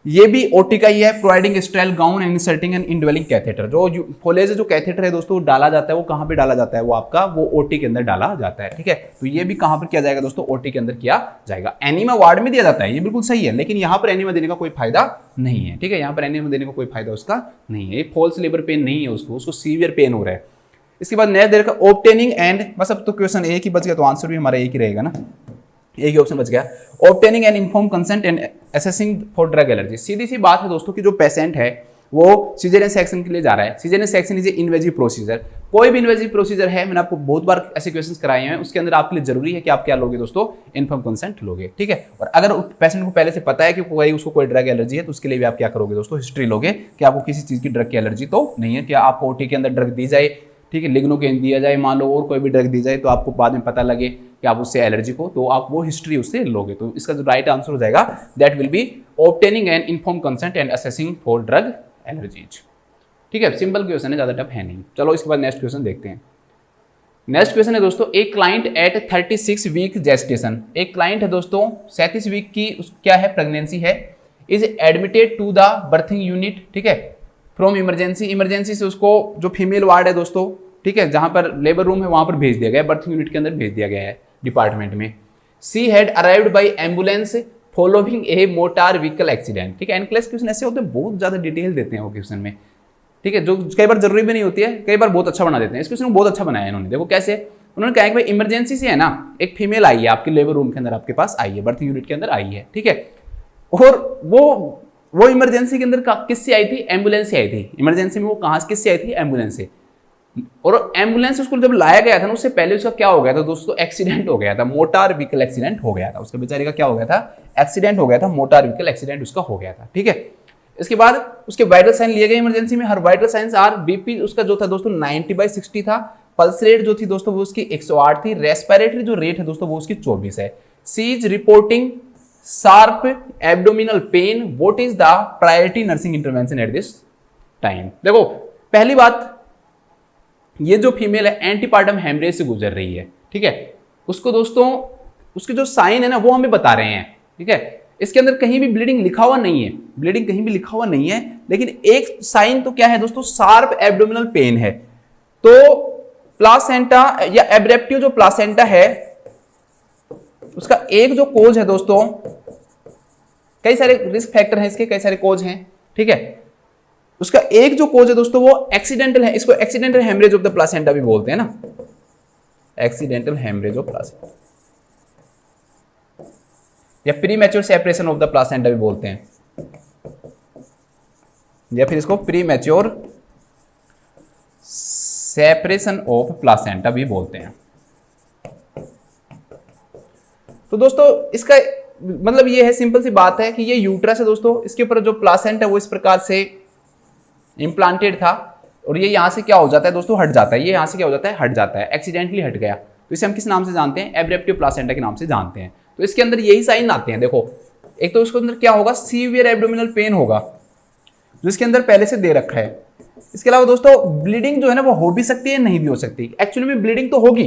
ये भी ओटी का ही है। Providing sterile gown and inserting an indwelling catheter, जो फोलेज जो कैथेटर है दोस्तों डाला जाता है, वो कहाँ पे डाला जाता है? वो आपका वो ओटी के अंदर डाला जाता है। ठीक है, तो ये भी कहाँ पर किया जाएगा दोस्तों? ओटी के अंदर किया जाएगा। एनिमा वार्ड में दिया जाता है, ये बिल्कुल सही है, लेकिन यहाँ पर एनिमा देने का कोई फायदा नहीं है। ठीक है, यहाँ पर एनिमा देने का कोई फायदा उसका नहीं है। फॉल्स लेबर पेन नहीं है उसको सीवियर पेन हो रहा है। इसके बाद नेक्स्ट दे रखा ऑब्टेनिंग एंड, बस अब तो क्वेश्चन एक ही बच गया, तो आंसर भी हमारा एक ही रहेगा ना, एक ही ऑप्शन बच गया। Obtaining and inform consent and assessing for drug allergy. सीधी सी बात है दोस्तों कि जो पेशेंट है वो सिजेरियन सेक्शन के लिए जा रहा है। Caesarean section is invasive procedure, कोई भी इन्वेजिव प्रोसीजर है, मैंने आपको बहुत बार ऐसे क्वेश्चंस कराए हैं, उसके अंदर आपके लिए जरूरी है कि आप क्या लोगे दोस्तों? इन्फॉर्म कंसेंट लोगे। ठीक है, और अगर पेशेंट को पहले से पता है कि कोई उसको कोई ड्रग एलर्जी है, तो उसके लिए भी आप क्या करोगे दोस्तों? हिस्ट्री लोगे कि आपको किसी चीज की ड्रग की एलर्जी तो नहीं है। क्या आपको ओटी के अंदर ड्रग दी जाए, ठीक है, लिग्नोकेन दिया जाए मान लो, और कोई भी ड्रग दी जाए, तो आपको बाद में पता लगे कि आप उससे एलर्जी को, तो आप वो हिस्ट्री उससे लोगे। तो इसका जो राइट आंसर हो जाएगा that will B obtaining and inform consent and assessing for drug allergies. ठीक है, सिंपल क्वेश्चन है, ज्यादा टफ है नहीं। चलो इसके बाद नेक्स्ट क्वेश्चन देखते हैं। नेक्स्ट क्वेश्चन है दोस्तों, एक क्लाइंट एट 36 वीक जेस्टेशन, एक क्लाइंट है दोस्तों 37 वीक की क्या है प्रेगनेंसी है, is admitted to the birthing unit, ठीक है, फ्रॉम इमरजेंसी, इमरजेंसी से उसको जो फीमेल वार्ड है दोस्तों, ठीक है, जहां पर लेबर रूम है वहां पर भेज दिया गया है, बर्थिंग यूनिट के अंदर भेज दिया गया है डिपार्टमेंट में। She had arrived by ambulance following a motor vehicle accident, ठीक है। एनक्लेस क्वेश्चन ऐसे होते हैं, बहुत ज्यादा डिटेल देते हैं वो क्वेश्चन में, ठीक है, जो कई बार जरूरी भी नहीं होती है, कई बार बहुत अच्छा बना देते हैं। इस क्वेश्चन को बहुत अच्छा बनाया इन्होंने, देखो कैसे उन्होंने कहा कि भाई इमरजेंसी से है ना, एक फीमेल आई है आपके लेबर रूम के अंदर, आपके पास आई है, बर्थिंग यूनिट के अंदर आई है, ठीक है, और वो इमरजेंसी के अंदर किससे आई थी, एम्बुलेंस से आई थी। इमरजेंसी में वो कहां से किससे आई थी, एम्बुलेंस से। और एम्बुलेंस उसको जब लाया गया था ना, उससे पहले उसका क्या हो गया था दोस्तों, एक्सीडेंट हो गया था, मोटार व्हीकल एक्सीडेंट हो गया था, उसके बेचारे का क्या हो गया था, एक्सीडेंट हो गया था, मोटार व्हीकल एक्सीडेंट उसका हो गया था, ठीक है। इसके बाद उसके वाइटल साइन लिए गए इमरजेंसी में, हर वाइटल साइंस आर, बीपी उसका जो था दोस्तों 90/60 था, पल्स रेट जो थी दोस्तों वो उसकी 108 थी, रेस्पिरेटरी जो रेट है दोस्तों वो उसकी 24 है। She is reporting sharp abdominal pain, what is the priority nursing intervention at this time. देखो पहली बात, ये जो फीमेल है एंटीपार्टम हेमरेज से गुजर रही है, ठीक है, उसको दोस्तों उसके जो साइन है ना वो हमें बता रहे हैं, ठीक है। इसके अंदर कहीं भी ब्लीडिंग लिखा हुआ नहीं है, ब्लीडिंग कहीं भी लिखा हुआ नहीं है, लेकिन एक साइन तो क्या है दोस्तों, शार्प एब्डोमिनल पेन है। तो प्लासेंटा या एब्रेप्टिव जो प्लासेंटा है उसका एक जो कोज है दोस्तों, कई सारे रिस्क फैक्टर हैं इसके, कई सारे कोज हैं, ठीक है, उसका एक जो कोज है दोस्तों वो एक्सीडेंटल है, इसको accidental haemorrhage of the placenta भी बोलते हैं ना, एक्सीडेंटल हेमरेज ऑफ प्लासेंटा या premature separation of the placenta भी बोलते हैं, या फिर इसको प्रीमैच्योर सेपरेशन ऑफ प्लासेंटा भी बोलते हैं। तो दोस्तों इसका मतलब ये है, सिंपल सी बात है कि ये यूट्रस है दोस्तों, इसके ऊपर जो प्लासेंटा है वो इस प्रकार से इंप्लांटेड था, और ये यहां से क्या हो जाता है दोस्तों, हट जाता है, ये यहां से क्या हो जाता है, हट जाता है, एक्सीडेंटली हट गया। तो इसे हम किस नाम से जानते हैं, एब्रेप्टिव प्लासेंटा के नाम से जानते हैं। तो इसके अंदर यही साइन आते हैं, देखो एक तो इसके अंदर क्या होगा, सीवियर एब्डोमिनल पेन होगा जो इसके अंदर पहले से दे रखा है। इसके अलावा दोस्तों ब्लीडिंग जो है ना वो हो भी सकती है, नहीं भी हो सकती। एक्चुअली में ब्लीडिंग तो होगी,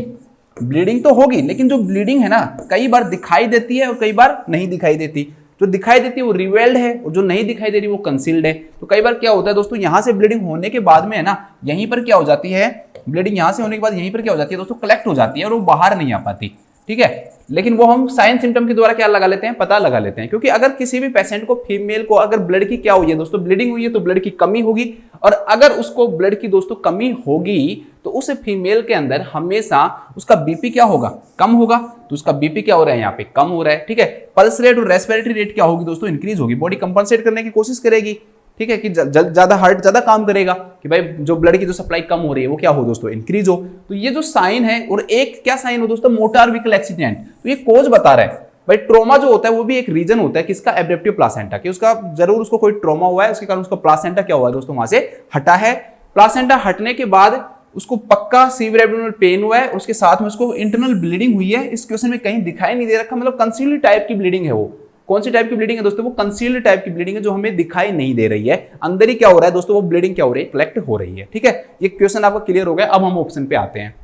ब्लीडिंग तो होगी, लेकिन जो ब्लीडिंग है ना कई बार दिखाई देती है और कई बार नहीं दिखाई देती। जो दिखाई देती है वो रिवेल्ड है, और जो नहीं दिखाई दे रही वो कंसील्ड है। तो कई बार क्या होता है दोस्तों, यहां से ब्लीडिंग होने के बाद में है ना, यहीं पर क्या हो जाती है, ब्लीडिंग यहां से होने के बाद यहीं पर क्या हो जाती है दोस्तों, कलेक्ट हो जाती है और वो बाहर नहीं आ पाती, ठीक है। लेकिन वो हम साइन सिम्टम के द्वारा क्या लगा लेते हैं, पता लगा लेते हैं। क्योंकि अगर किसी भी पेशेंट को, फीमेल को अगर ब्लड की क्या हुई है दोस्तों, ब्लीडिंग हुई है, तो ब्लड की कमी होगी, और अगर उसको ब्लड की दोस्तों कमी होगी तो उस फीमेल के अंदर हमेशा उसका बीपी क्या होगा, कम होगा। तो उसका बीपी क्या हो रहा है, यहाँ पे कम हो रहा है, ठीक है। पल्स रेट और रेस्पिरेटरी रेट क्या होगी दोस्तों, इंक्रीज होगी। बॉडी कंपनसेट करने की कोशिश करेगी, ठीक है, कि ज्यादा हार्ट ज्यादा काम करेगा, कि भाई जो ब्लड की जो सप्लाई कम हो रही है वो क्या हो दोस्तों, इंक्रीज हो। तो ये जो साइन है, और एक क्या साइन हो दोस्तों, मोटार व्हीकल एक्सीडेंट, तो ये कोज बता रहा है। भाई ट्रोमा जो होता है वो भी एक रीजन होता है किसका, एब्रेप्टिव प्लासेंटा, कि उसका जरूर उसको कोई ट्रोमा हुआ है, उसके कारण उसका प्लासेंटा क्या हुआ है दोस्तों, वहां से हटा है। प्लासेंटा हटने के बाद उसको पक्का सीवियर एब्डोमिनल पेन हुआ है, उसके साथ में उसको इंटरनल ब्लीडिंग हुई है। इस क्वेश्चन में कहीं दिखाई नहीं दे रखा, मतलब कंसील्ड टाइप की ब्लीडिंग है। वो कौन सी टाइप की ब्लीडिंग है दोस्तों, वो कंसील्ड टाइप की ब्लीडिंग है, जो हमें दिखाई नहीं दे रही है। अंदर ही क्या हो रहा है दोस्तों, वो ब्लीडिंग क्या हो रही है, कलेक्ट हो रही है, ठीक है। ये क्वेश्चन आपका क्लियर हो गया। अब हम ऑप्शन पे आते हैं।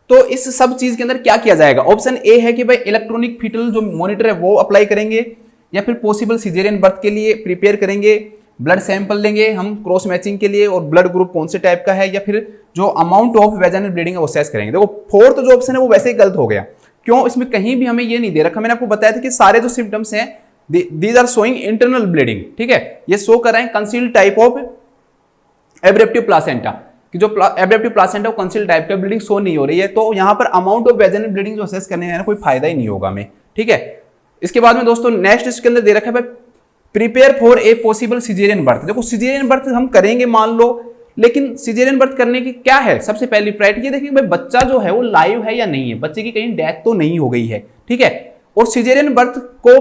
तो इस सब चीज के अंदर क्या किया जाएगा, ऑप्शन ए है कि भाई इलेक्ट्रॉनिक फीटल जो मॉनिटर है वो अप्लाई करेंगे, या फिर पॉसिबल सिजेरियन बर्थ के लिए प्रिपेयर करेंगे, ब्लड सैंपल लेंगे हम क्रॉस मैचिंग के लिए, और ब्लड ग्रुप कौन से टाइप का है, या फिर जो अमाउंट ऑफ वेजाइनल ब्लीडिंग है वो असेस करेंगे। देखो फोर्थ जो ऑप्शन है वो वैसे ही गलत हो गया। क्यों, इसमें कहीं भी हमें ये नहीं दे रखा। मैंने आपको बताया था कि सारे जो सिम्टम्स हैं these are showing internal bleeding, ठीक है, ये शो कर रहे हैं concealed type of abruptive placenta, कि जो एब्रेप्टिव प्लासेंटा कंसील्ड टाइप का ब्लीडिंग शो नहीं हो रही है। तो यहां पर अमाउंट ऑफ वेजाइनल ब्लीडिंग जो असेस करने है कोई फायदा ही नहीं होगा हमें, ठीक है। इसके बाद में दोस्तों नेक्स्ट इसके अंदर दे रखा है prepare for a possible caesarean birth. देखो सिजेरियन बर्थ हम करेंगे मान लो, लेकिन सिजेरियन बर्थ करने की क्या है सबसे पहली प्रायोरिटी, ये देखिए भाई बच्चा जो है वो लाइव है या नहीं है, बच्चे की कहीं डेथ तो नहीं हो गई है, ठीक है। और सिजेरियन बर्थ को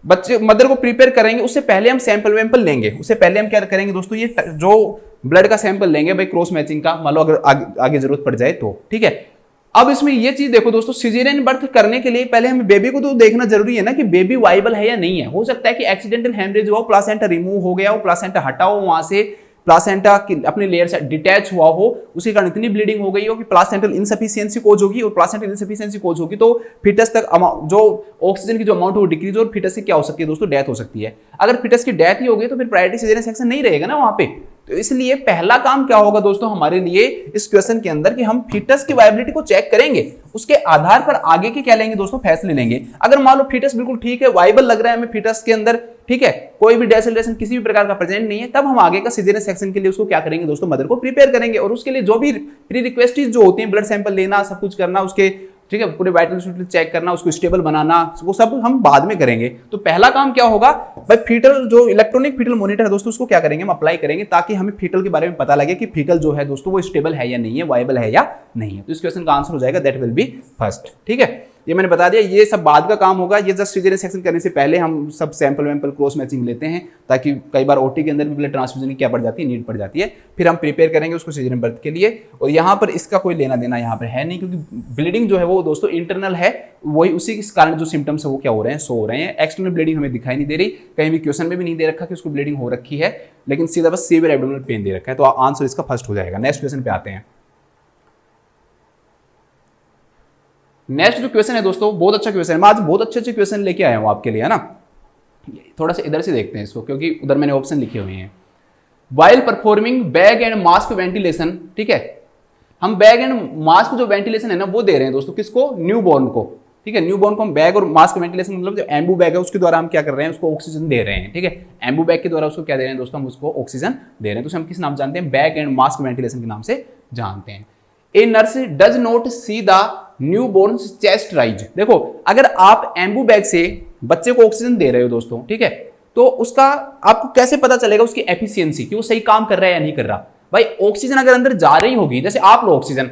बच्चे मदर को प्रिपेयर करेंगे, उससे पहले हम सैंपल वैंपल लेंगे। उससे पहले हम क्या करेंगे दोस्तों, ये जो ब्लड का सैंपल लेंगे भाई क्रॉस मैचिंग का, मान लो अगर आगे जरूरत पड़ जाए तो, ठीक है। अब इसमें ये चीज देखो दोस्तों, सिजेरियन बर्थ करने के लिए पहले हमें बेबी को तो देखना जरूरी है ना, कि बेबी वाइबल है या नहीं है। हो सकता है कि एक्सीडेंटल हेमरेज हुआ, प्लासेंटा रिमूव हो गया हो, प्लासेंटा हटा हो वहां से, प्लासेंटा अपने लेयर से डिटैच हुआ हो, उसके कारण इतनी ब्लीडिंग हो गई हो कि प्लासेंटल इनसफिशियंसी कोज होगी, और प्लासेंटल इनसफिशियंसी कोज होगी तो फिटस तक जो ऑक्सीजन की जो अमाउंट है वो डिक्रीज, और फिटस की क्या हो सकती है दोस्तों, डेथ हो सकती है। अगर फिटस की डेथ ही होगी तो फिर प्रायोरिटी सिजेरियन सेक्शन नहीं रहेगा ना वहां पे। तो इसलिए पहला काम क्या होगा दोस्तों हमारे लिए इस क्वेश्चन के अंदर कि हम फीटस की वायबिलिटी को चेक करेंगे, उसके आधार पर आगे के क्या लेंगे दोस्तों, फैसले लेंगे। अगर मान लो फीटस बिल्कुल ठीक है, वाइबल लग रहा है हमें फीटस के अंदर, ठीक है, कोई भी डेसिलेशन किसी भी प्रकार का प्रेजेंट नहीं है, तब हम आगे का सिजेरियन सेक्शन के लिए उसको क्या करेंगे दोस्तों, मदर को प्रिपेयर करेंगे। और उसके लिए जो भी प्री रिक्वेस्ट जो होती है, ब्लड सैंपल लेना, सब कुछ करना उसके, ठीक है, पूरे वाइटल चेक करना, उसको स्टेबल बनाना, वो सब हम बाद में करेंगे। तो पहला काम क्या होगा भाई, फीटल जो इलेक्ट्रॉनिक फीटल मॉनिटर है दोस्तों, उसको क्या करेंगे, हम अप्लाई करेंगे, ताकि हमें फीटल के बारे में पता लगे कि फीटल जो है दोस्तों वो स्टेबल है या नहीं है, वायबल है या नहीं है। तो इस क्वेश्चन का आंसर हो जाएगा दैट विल बी फर्स्ट। ठीक है, ये मैंने बता दिया, ये सब बाद का काम होगा। ये जस्ट सिजेरियन सेक्शन करने से पहले हम सब सैंपल वैम्पल क्रॉस मैचिंग लेते हैं, ताकि कई बार ओटी के अंदर भी ब्लड ट्रांसफ्यूजन की क्या पड़ जाती है, नीड पड़ जाती है। फिर हम प्रिपेयर करेंगे उसको सिजेरियन बर्थ के लिए। और यहाँ पर इसका कोई लेना देना यहाँ पर है नहीं, क्योंकि ब्लीडिंग जो है वो दोस्तों इंटरनल है, वही उसी के कारण जो सिम्टम्स है वो क्या हो रहे हैं, शो हो रहे हैं। एक्सटर्नल ब्लीडिंग हमें दिखाई नहीं दे रही, कहीं भी क्वेश्चन में भी नहीं दे रखा कि उसको ब्लीडिंग हो रखी है, लेकिन सीधा बस सीवियर एब्डोमिनल पेन दे रखा है। तो आंसर इसका फर्स्ट हो जाएगा। नेक्स्ट क्वेश्चन पे आते हैं। नेक्स्ट जो क्वेश्चन है दोस्तों, बहुत अच्छा क्वेश्चन है। मैं आज बहुत अच्छे क्वेश्चन लेके आया हूं आपके लिए, है ना। थोड़ा सा इधर से देखते हैं इसको, क्योंकि उधर मैंने ऑप्शन लिखे हुए हैं। While performing bag and mask ventilation, ठीक है, हम बैग एंड मास्क जो वेंटिलेशन है ना वो दे रहे हैं दोस्तों, किसको, न्यूबॉर्न को। ठीक है, न्यूबॉर्न को हम बैग और मास्क वेंटिलेशन, मतलब जो एम्बू बैग है उसके द्वारा हम क्या कर रहे हैं, उसको ऑक्सीजन दे रहे हैं। ठीक है, एम्बू बैग के द्वारा उसको क्या दे रहे हैं दोस्तों, हम उसको ऑक्सीजन दे रहे हैं। तो हम किस नाम जानते हैं, बैग एंड मास्क वेंटिलेशन के नाम से जानते हैं। A nurse does not see the newborn chest rise. देखो, अगर आप एम्बू बैग से बच्चे को ऑक्सीजन दे रहे हो दोस्तों, ठीक है, तो उसका आपको कैसे पता चलेगा उसकी एफिशिएंसी कि वो सही काम कर रहा है या नहीं कर रहा। भाई ऑक्सीजन अगर अंदर जा रही होगी, जैसे आप लो ऑक्सीजन,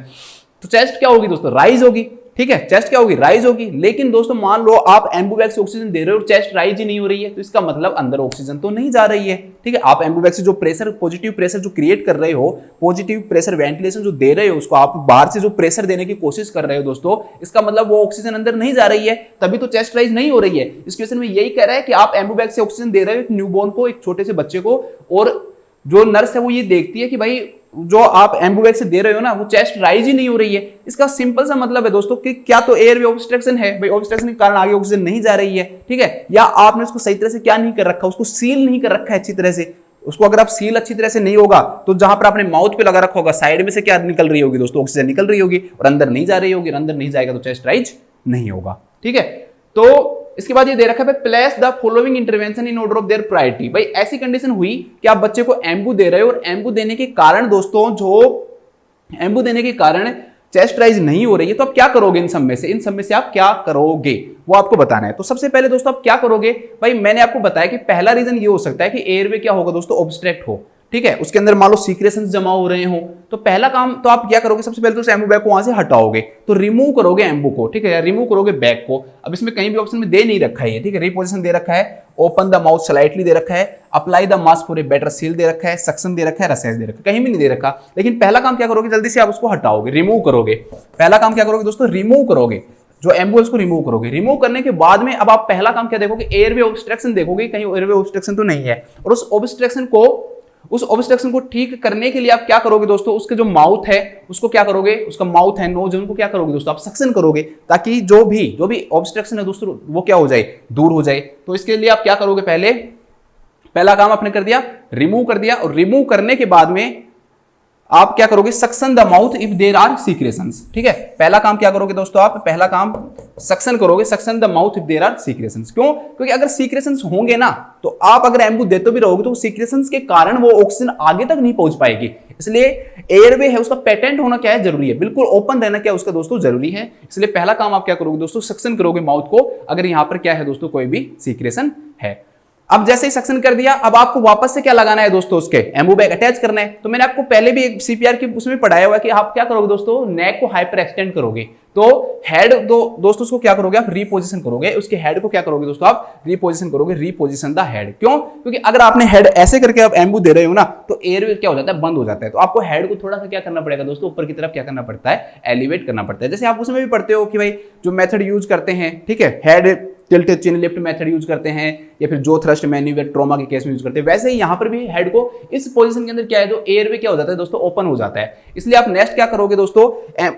तो चेस्ट क्या होगी दोस्तों, राइज होगी। ठीक है, चेस्ट क्या होगी, राइज होगी। लेकिन दोस्तों मान लो आप एम्बू बैग से ऑक्सीजन दे रहे हो और चेस्ट राइज ही नहीं हो रही है, तो इसका मतलब अंदर ऑक्सीजन तो नहीं जा रही है। ठीक है, आप एम्बू बैग से जो प्रेशर, पॉजिटिव प्रेशर जो क्रिएट कर रहे हो, पॉजिटिव प्रेशर वेंटिलेशन जो दे रहे हो, उसको आप बाहर से जो प्रेशर देने की कोशिश कर रहे हो दोस्तों, इसका मतलब वो ऑक्सीजन अंदर नहीं जा रही है, तभी तो चेस्ट राइज नहीं हो रही है। इस क्वेश्चन में यही कह रहा है कि आप एम्बू बैग से ऑक्सीजन दे रहे हो एक न्यूबॉर्न को, एक छोटे से बच्चे को, और जो नर्स है वो ये देखती है कि भाई जो आप एम्बू बैग से दे रहे हो ना वो चेस्ट राइज ही नहीं हो रही है। इसका सिंपल सा मतलब है दोस्तों कि क्या तो एयरवे ऑब्स्ट्रक्शन है, भाई ऑब्स्ट्रक्शन के कारण आगे ऑक्सीजन नहीं जा रही है। ठीक है, या आपने उसको सही तरह से क्या नहीं कर रखा, उसको सील नहीं कर रखा है अच्छी तरह से। उसको अगर आप सील अच्छी तरह से नहीं होगा तो जहां पर आपने माउथ पे लगा रखा होगा, साइड में से क्या निकल रही होगी दोस्तों, ऑक्सीजन निकल रही होगी, और अंदर नहीं जा रही होगी। अंदर नहीं जाएगा तो चेस्ट राइज नहीं होगा। ठीक है, तो इसके बाद ये दे रखा है place the following intervention in order of their priority. भाई ऐसी कंडीशन हुई कि आप बच्चे को एम्बू दे रहे हो, और एम्बू देने के कारण दोस्तों, जो एम्बू देने के कारण चेस्ट राइज नहीं हो रही है, तो आप क्या करोगे, इन सब में से आप क्या करोगे वो आपको बताना है। तो सबसे पहले दोस्तों आप क्या करोगे, भाई मैंने आपको बताया कि पहला रीजन ये हो सकता है कि एयरवे क्या होगा दोस्तों, ऑब्स्ट्रक्ट हो। ठीक है, उसके अंदर मान लो सीक्रेशंस जमा हो रहे हो, तो पहला काम तो आप क्या करोगे, सबसे पहले तो एम्बू बैग को वहां से हटाओगे, तो रिमूव करोगे एम्बू को। ठीक है, रिमूव करोगे बैग को। अब इसमें कहीं भी ऑप्शन में दे नहीं रखा है, ठीक है, रिपोजिशन दे रखा है, ओपन द माउथ स्लाइटली दे रखा है, apply the mask for a better seal दे रखा है, सक्शन दे रखा है, रसेस दे रखा है, कहीं भी नहीं दे रखा। लेकिन पहला काम क्या करोगे, जल्दी से आप उसको हटाओगे, रिमूव करोगे। पहला काम क्या करोगे दोस्तों, रिमूव करोगे, जो एम्बुलेंस को रिमूव करोगे। रिमूव करने के बाद में अब आप पहला काम क्या देखोगे, एयरवे ऑब्स्ट्रक्शन देखोगे, कहीं एयरवे ऑब्स्ट्रक्शन तो नहीं है। और उस ऑब्स्ट्रक्शन को ठीक करने के लिए आप क्या करोगे दोस्तों, उसके जो माउथ है उसको क्या करोगे, उसका माउथ है, नोज है, उनको क्या करोगे दोस्तों, आप सक्शन करोगे, ताकि जो भी ऑब्स्ट्रक्शन है दोस्तों वो क्या हो जाए, दूर हो जाए। तो इसके लिए आप क्या करोगे, पहला काम आपने कर दिया, रिमूव कर दिया। और रिमूव करने के बाद में आप क्या करोगे, suction the mouth if there are secretions. ठीक है, पहला काम क्या करोगे दोस्तों, आप पहला काम सक्शन करोगे, suction the mouth if there are secretions. क्यों, क्योंकि अगर सीक्रेशंस होंगे ना, तो आप अगर एम्बू देते भी रहोगे तो सीक्रेशंस के कारण वो ऑक्सीजन आगे तक नहीं पहुंच पाएगी। इसलिए एयरवे है उसका पेटेंट होना क्या है, जरूरी है, बिल्कुल ओपन रहना क्या उसका दोस्तों जरूरी है। इसलिए पहला काम आप क्या करोगे दोस्तों, सक्शन करोगे माउथ को, अगर यहां पर क्या है दोस्तों, कोई भी सीक्रेशन है। अब जैसे ही सक्शन कर दिया, अब आपको वापस से क्या लगाना है दोस्तों, उसके एम्बू बैग अटैच करना है। तो मैंने आपको पहले भी एक सीपीआर की उसमें पढ़ाया हुआ है कि आप क्या करोगे दोस्तों, नेक को हाइपर एक्सटेंड करोगे। तो हेड दोस्तों उसको क्या करोगे, आप रीपोजिशन करोगे, उसके हेड को क्या करोगे दोस्तों, आप रीपोजिशन करोगे, रीपोजिशन द हेड। क्यों, क्योंकि अगर आपने हेड ऐसे करके आप एम्बू दे रहे हो ना, तो एयरवे क्या हो जाता है, बंद हो जाता है। तो आपको हेड को थोड़ा सा क्या करना पड़ेगा दोस्तों, ऊपर की तरफ क्या करना पड़ता है, एलिवेट करना पड़ता है। जैसे आप उसमें भी पढ़ते हो कि भाई जो मेथड यूज करते हैं, ठीक है, हेड टिल्ट चिन लिफ्ट मेथड यूज करते हैं या फिर जो थ्रस्ट मैन्यूवर ट्रॉमा के केस में यूज करते हैं, वैसे ही यहाँ पर भी हेड को इस पोजीशन के अंदर क्या है, जो एयरवे क्या हो जाता है दोस्तों, ओपन हो जाता है। इसलिए आप नेक्स्ट क्या करोगे दोस्तों,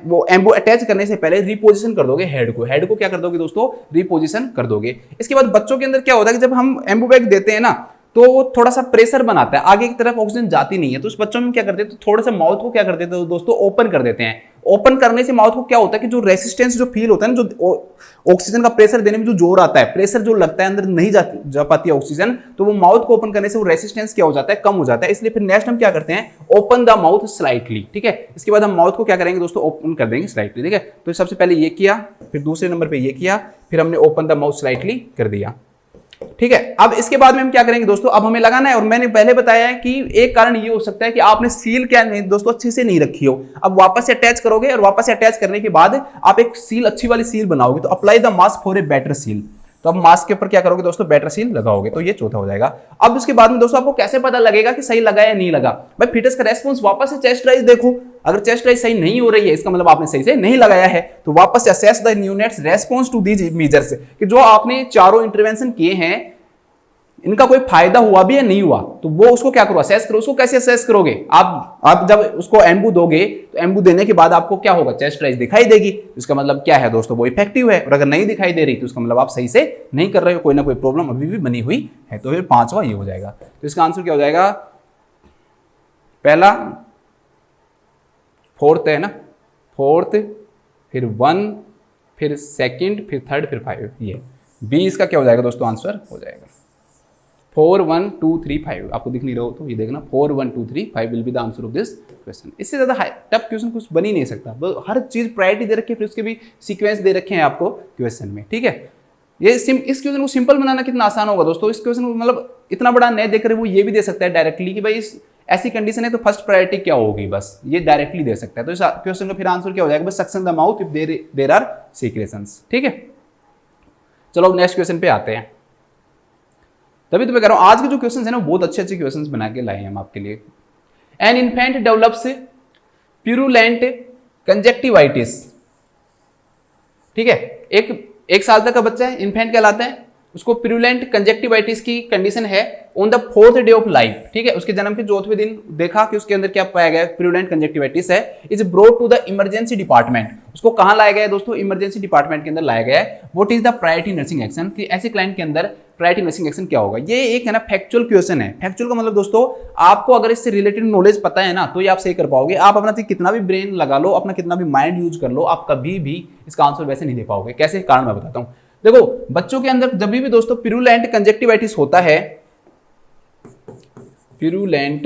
वो एम्बू अटैच करने से पहले रिपोजिशन कर दोगे हेड को क्या कर दोगे दोस्तों, रिपोजिशन कर दोगे। इसके बाद बच्चों के अंदर क्या होता है कि जब हम एम्बू बैग देते हैं ना, तो वो थोड़ा सा प्रेशर बनाता है, आगे की तरफ ऑक्सीजन जाती नहीं है, तो उस बच्चों में क्या करते हैं, तो थोड़ा सा माउथ को क्या कर देते हैं दोस्तों, ओपन कर देते हैं। ओपन करने से माउथ को क्या होता है कि जो रेसिस्टेंस जो फील होता है ना, जो ऑक्सीजन का प्रेशर देने में जो जोर आता है, प्रेशर जो लगता है अंदर नहीं जा पाती है ऑक्सीजन, तो वो माउथ को ओपन करने से वो रेसिस्टेंस क्या हो जाता है, कम हो जाता है। इसलिए फिर नेक्स्ट हम क्या करते हैं, ओपन द माउथ स्लाइटली, ठीक है। इसके बाद हम माउथ को क्या करेंगे दोस्तों, ओपन कर देंगे स्लाइटली, ठीक है। तो सबसे पहले ये किया, फिर दूसरे नंबर पे ये किया, फिर हमने ओपन द माउथ स्लाइटली कर दिया, ठीक है। अब इसके बाद में हम क्या करेंगे दोस्तों, अब हमें लगाना है, और मैंने पहले बताया है कि एक कारण ये हो सकता है कि आपने सील क्या नहीं दोस्तों अच्छे से नहीं रखी हो। अब वापस से अटैच करोगे, और वापस से अटैच करने के बाद आप एक सील, अच्छी वाली सील बनाओगे, तो apply the mask for a better seal. तो अब मास्क के ऊपर क्या करोगे दोस्तों, बेटर सील लगाओगे, तो ये चौथा हो जाएगा। अब उसके बाद में दोस्तों आपको कैसे पता लगेगा कि सही लगा या नहीं लगा, भाई फिटस का रेस्पॉन्स, वापस से चेस्ट राइज देखो, अगर चेस्ट राइज सही नहीं हो रही है, इसका मतलब आपने सही से नहीं लगाया है। तो वापस से assess the neonates response to these measures, कि जो आपने चारों इंटरवेंशन किए हैं इनका कोई फायदा हुआ भी या नहीं हुआ, तो वो उसको क्या करो, असेस करो। उसको कैसे असेस करोगे, आप जब उसको एम्बू दोगे, तो एम्बू देने के बाद आपको क्या होगा, चेस्ट राइज दिखाई देगी, इसका मतलब क्या है दोस्तों, वो इफेक्टिव है। और अगर नहीं दिखाई दे रही तो इसका मतलब आप सही से नहीं कर रहे हो, कोई ना कोई प्रॉब्लम अभी भी बनी हुई है। तो फिर पांचवा ये हो जाएगा। तो इसका आंसर क्या हो जाएगा, पहला फोर्थ है ना, फोर्थ, फिर 1, फिर सेकंड, फिर थर्ड, फिर 5, ये बी इसका क्या हो जाएगा दोस्तों, आंसर हो जाएगा 4 1 2 3 5। आपको दिख नहीं रहा हो तो ये देखना, 4 1 2 3 5 will be the answer of this question. इससे ज्यादा टफ क्वेश्चन कुछ बन ही नहीं सकता, हर चीज प्रायोरिटी दे रखी है, फिर उसके भी सीक्वेंस दे रखे हैं आपको क्वेश्चन में, ठीक है। इस क्वेश्चन को सिंपल बनाना कितना आसान होगा दोस्तों। इस क्वेश्चन को मतलब इतना बड़ा नहीं देकर वो ये भी दे सकता है डायरेक्टली कि भाई इस ऐसी कंडीशन है तो फर्स्ट प्रायोरिटी क्या होगी, बस ये डायरेक्टली दे सकता है। तो इस क्वेश्चन का फिर आंसर क्या हो जाएगा, बस suction the mouth if there are secretions, ठीक है। चलो नेक्स्ट क्वेश्चन पे आते हैं। तभी तो मैं कह रहा हूं आज के जो क्वेश्चंस है ना, बहुत अच्छे अच्छे क्वेश्चंस बना के लाए हैं हम आपके लिए। An infant develops purulent conjunctivitis, ठीक है। एक साल तक का बच्चा है, इन्फेंट कहलाता है, उसको प्यूरुलेंट कंजक्टिवाइटिस की कंडीशन है on the 4th day of life, ठीक है। उसके जन्म के 4वें दिन देखा कि उसके अंदर क्या पाया गया, प्यूरुलेंट कंजक्टिवाइटिस है। Is brought to the emergency department, उसको कहां लाया गया है दोस्तों, इमरजेंसी डिपार्टमेंट के अंदर लाया गया है। What is the priority nursing action, कि ऐसे क्लाइंट के अंदर प्रायोरिटी नर्सिंग एक्शन क्या होगा। ये एक है ना फैक्चुअल क्वेश्चन है। फैक्चुअल का मतलब दोस्तों आपको अगर इससे रिलेटेड नॉलेज पता है ना, तो ये आप सही कर पाओगे। आप अपना कितना भी ब्रेन लगा लो, अपना कितना भी माइंड यूज कर लो, आप कभी भी इसका आंसर वैसे नहीं दे पाओगे। कैसे, कारण मैं बताता हूं। देखो बच्चों के अंदर जब भी दोस्तों प्यूरुलेंट कंजक्टिवाइटिस होता है, प्यूरुलेंट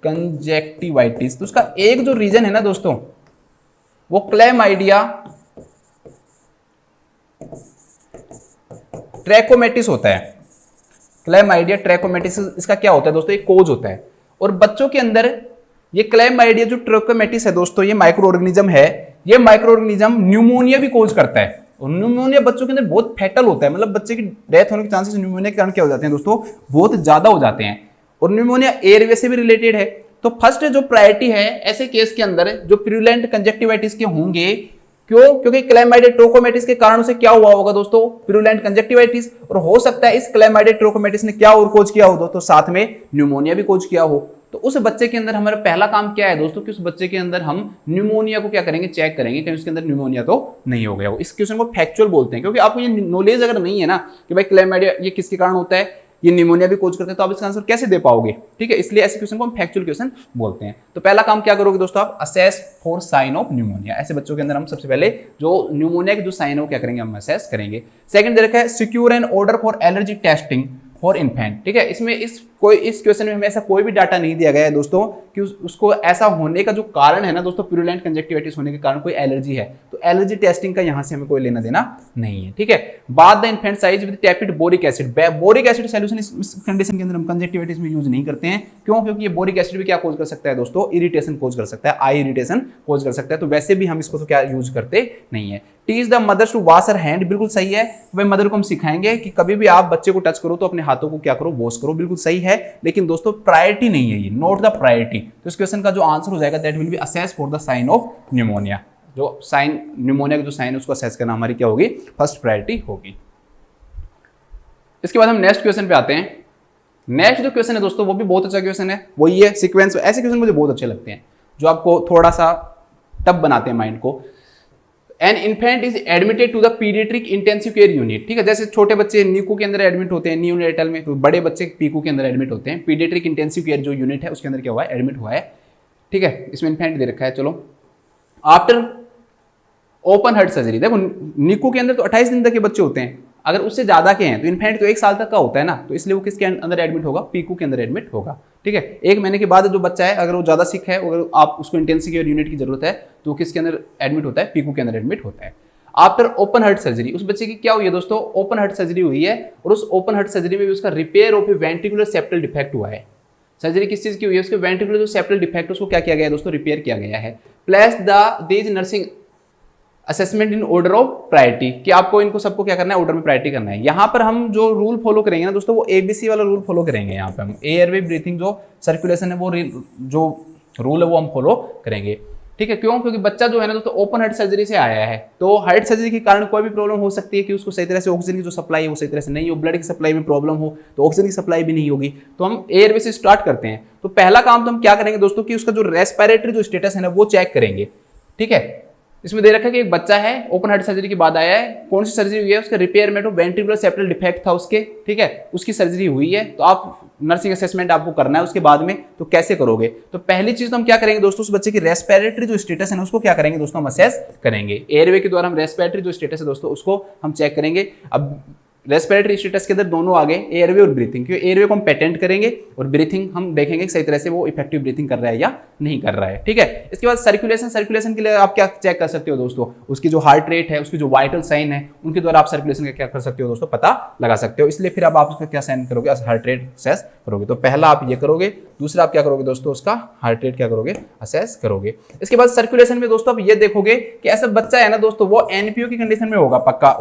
कंजक्टिवाइटिस, तो उसका एक जो रीजन है ना दोस्तों, वो क्लैमाइडिया ट्रैकोमेटिस होता है। क्लैमाइडिया ट्रैकोमेटिस इसका क्या होता है दोस्तों, एक कोज होता है। और बच्चों के अंदर ये क्लैमाइडिया जो ट्रैकोमेटिस है दोस्तों, ये माइक्रो ऑर्गेनिज्म है। ये माइक्रो ऑर्गेनिज्म न्यूमोनिया भी कोज करता है। और न्यूमोनिया बच्चों के अंदर बहुत फैटल होता है, मतलब बच्चे की डेथ होने के चांसेस न्यूमोनिया के कारण क्या हो जाते हैं दोस्तों, बहुत ज्यादा हो जाते हैं। और न्यूमोनिया एयरवे से भी रिलेटेड है। तो फर्स्ट जो प्रायोरिटी है ऐसे केस के अंदर जो प्यूरुलेंट कंजक्टिवाइटिस के होंगे, क्यों, क्योंकि क्लैमाइडिया ट्रोकोमेटिस के कारण उसे क्या हुआ होगा दोस्तों, प्यूरुलेंट कंजक्टिवाइटिस। और हो सकता है इस क्लैमाइडिया ट्रोकोमेटिस ने क्या और कोज किया हो दोस्तों, साथ में न्यूमोनिया भी कोज किया हो। तो उस बच्चे के अंदर हमारा पहला काम क्या है दोस्तों, कि उस बच्चे के अंदर हम न्यूमोनिया को क्या करेंगे, चेक करेंगे कहीं उसके अंदर न्यूमोनिया तो नहीं हो गया हो। इस क्वेश्चन को फैक्चुअल बोलते हैं, क्योंकि आपको ये नॉलेज अगर नहीं है ना कि भाई क्लैमाइडिया ये किसके कारण होता है, ये न्यूमोनिया भी कोज करते हैं, तो आप इसका आंसर कैसे दे पाओगे, ठीक है। इसलिए ऐसे क्वेश्चन को हम फैक्चुअल क्वेश्चन बोलते हैं। तो पहला काम क्या करोगे दोस्तों, आप assess for sign of pneumonia. ऐसे बच्चों के अंदर हम सबसे पहले जो न्यूमोनिया के जो साइन हो क्या करेंगे, हम असेस करेंगे। सेकंड दे रखा है secure an order for allergy testing for infant, ठीक है। इसमें इस क्वेश्चन में हमें ऐसा कोई भी डाटा नहीं दिया गया है दोस्तों कि उसको ऐसा होने का जो कारण है ना दोस्तों, प्यूरुलेंट कंजक्टिवाइटिस होने के कारण कोई एलर्जी है, तो एलर्जी टेस्टिंग का यहां से हमें कोई लेना देना नहीं है, ठीक है। बाद the infant size with टैपिड boric acid, boric acid solution इस कंडीशन के अंदर हम कंजक्टिवाइटिस में यूज नहीं करते हैं। क्यों, क्योंकि ये बोरिक एसिड भी क्या कोज कर सकता है दोस्तों, इरिटेशन कोज कर सकता है, आई इरिटेशन कोज कर सकता है। तो वैसे भी हम इसको तो क्या यूज करते नहीं है। Teach the mothers to wash her hand, बिल्कुल सही है। भाई मदर को हम सिखाएंगे कि कभी भी आप बच्चे को टच करो तो अपने हाथों को क्या करो, वॉश करो, बिल्कुल सही है। लेकिन दोस्तों प्रायोरिटी नहीं है ये, नोट द प्रायोरिटी। तो इस क्वेश्चन का जो आंसर हो जाएगा that will be assess for the sign of pneumonia. जो साइन न्यूमोनिया की जो साइन है उसको असेस करना हमारी क्या होगी, फर्स्ट प्रायोरिटी होगी। इसके बाद हम नेक्स्ट क्वेश्चन पे आते हैं। नेक्स्ट जो क्वेश्चन है दोस्तों वो भी बहुत अच्छा क्वेश्चन है, वो ये सीक्वेंस। ऐसे क्वेश्चन मुझे बहुत अच्छे लगते हैं जो आपको थोड़ा सा टफ बनाते हैं माइंड को। An infant is admitted to the paediatric intensive care unit, ठीक है। जैसे छोटे बच्चे नीकू के अंदर एडमिट होते हैं न्यूनेटल में, तो बड़े बच्चे पीकू के अंदर एडमिट होते हैं। पीडियाट्रिक इंटेंसिव केयर जो यूनिट है उसके अंदर क्या हुआ है, एडमिट हुआ है, ठीक है। इसमें इन्फेंट दे रखा है। चलो, आफ्टर ओपन हार्ट सर्जरी, देखो नीकू के अंदर तो 28 दिन तक के बच्चे होते हैं, अगर उससे ज्यादा के हैं तो इन्फेंट तो 1 साल तक का होता है ना, तो इसलिए वो किसके अंदर एडमिट होगा, पीकू के अंदर एडमिट होगा, ठीक है। 1 महीने के बाद जो बच्चा है अगर वो ज्यादा सिक है, अगर आप उसको इंटेंसिव केयर यूनिट की जरूरत है तो वो किसके अंदर एडमिट होता है, पीकू के अंदर एडमिट होता है। आफ्टर ओपन हार्ट सर्जरी, उस बच्चे की क्या हुई है दोस्तों, ओपन हार्ट सर्जरी हुई है, और उस ओपन हार्ट सर्जरी में भी उसका repair of A ventricular septal defect हुआ है। सर्जरी किस चीज की हुई है, उसके वेंट्रिकुलर जो सेप्टल डिफेक्ट उसको क्या किया गया है दोस्तों, रिपेयर किया गया है। Place these nursing assessment in order of priority, कि आपको इनको सबको क्या करना है, ऑर्डर में प्रायोरिटी करना है। यहाँ पर हम जो रूल फॉलो करेंगे ना दोस्तों, वो एबीसी वाला रूल फॉलो करेंगे। यहाँ पे हम एयरवे ब्रीथिंग जो सर्कुलेशन है वो जो रूल है वो हम फॉलो करेंगे, ठीक है। क्यों, क्योंकि बच्चा जो है ना दोस्तों ओपन हार्ट सर्जरी से आया है, तो हार्ट सर्जरी के कारण कोई भी प्रॉब्लम हो सकती है कि उसको सही तरह से ऑक्सीजन की जो सप्लाई है वो सही तरह से नहीं हो, ब्लड की सप्लाई में प्रॉब्लम हो तो ऑक्सीजन की सप्लाई भी नहीं होगी। तो हम एयरवे से स्टार्ट करते हैं। तो पहला काम तो हम क्या करेंगे दोस्तों कि उसका जो रेस्पिरेटरी जो स्टेटस है ना वो चेक करेंगे, ठीक है। इसमें दे रखा है कि एक बच्चा है ओपन हार्ट सर्जरी के बाद आया है, कौन सी सर्जरी हुई है, उसका रिपेयर में तो वेंट्रिकुलर सेप्टल डिफेक्ट था उसके, ठीक है, उसकी सर्जरी हुई है। तो आप नर्सिंग असेसमेंट आपको करना है उसके बाद में, तो कैसे करोगे, तो पहली चीज तो हम क्या करेंगे दोस्तों, उस बच्चे की रेस्पिरेटरी जो स्टेटस है ना उसको क्या करेंगे दोस्तों, हम असेस करेंगे। एयरवे के द्वारा हम रेस्पिरेटरी जो स्टेटस है दोस्तों उसको हम चेक करेंगे। अब रेस्पिरेटरी स्टेटस के अंदर दोनों आगे एयरवे और ब्रीथिंग, क्योंकि एयरवे को हम पेटेंट करेंगे और ब्रीथिंग हम देखेंगे सही तरह से वो इफेक्टिव ब्रीथिंग कर रहा है या नहीं कर रहा है, ठीक है। इसके बाद सर्कुलेशन के लिए आप क्या चेक कर सकते हो दोस्तों, उसकी जो हार्ट रेट है, उसकी जो वाइटल साइन है, उनके द्वारा आप सर्कुलेशन का क्या कर सकते हो दोस्तों, पता लगा सकते हो। इसलिए फिर अब आप उसका क्या साइन करोगे, हार्ट रेट असेस करोगे। तो पहला आप ये करोगे, दूसरा आप क्या करोगे दोस्तों, उसका हार्ट रेट क्या करोगे, असेस करोगे। इसके बाद सर्कुलेशन में दोस्तों आप ये देखोगे कि ऐसा बच्चा है ना दोस्तों वो एनपीओ की कंडीशन में होगा पक्का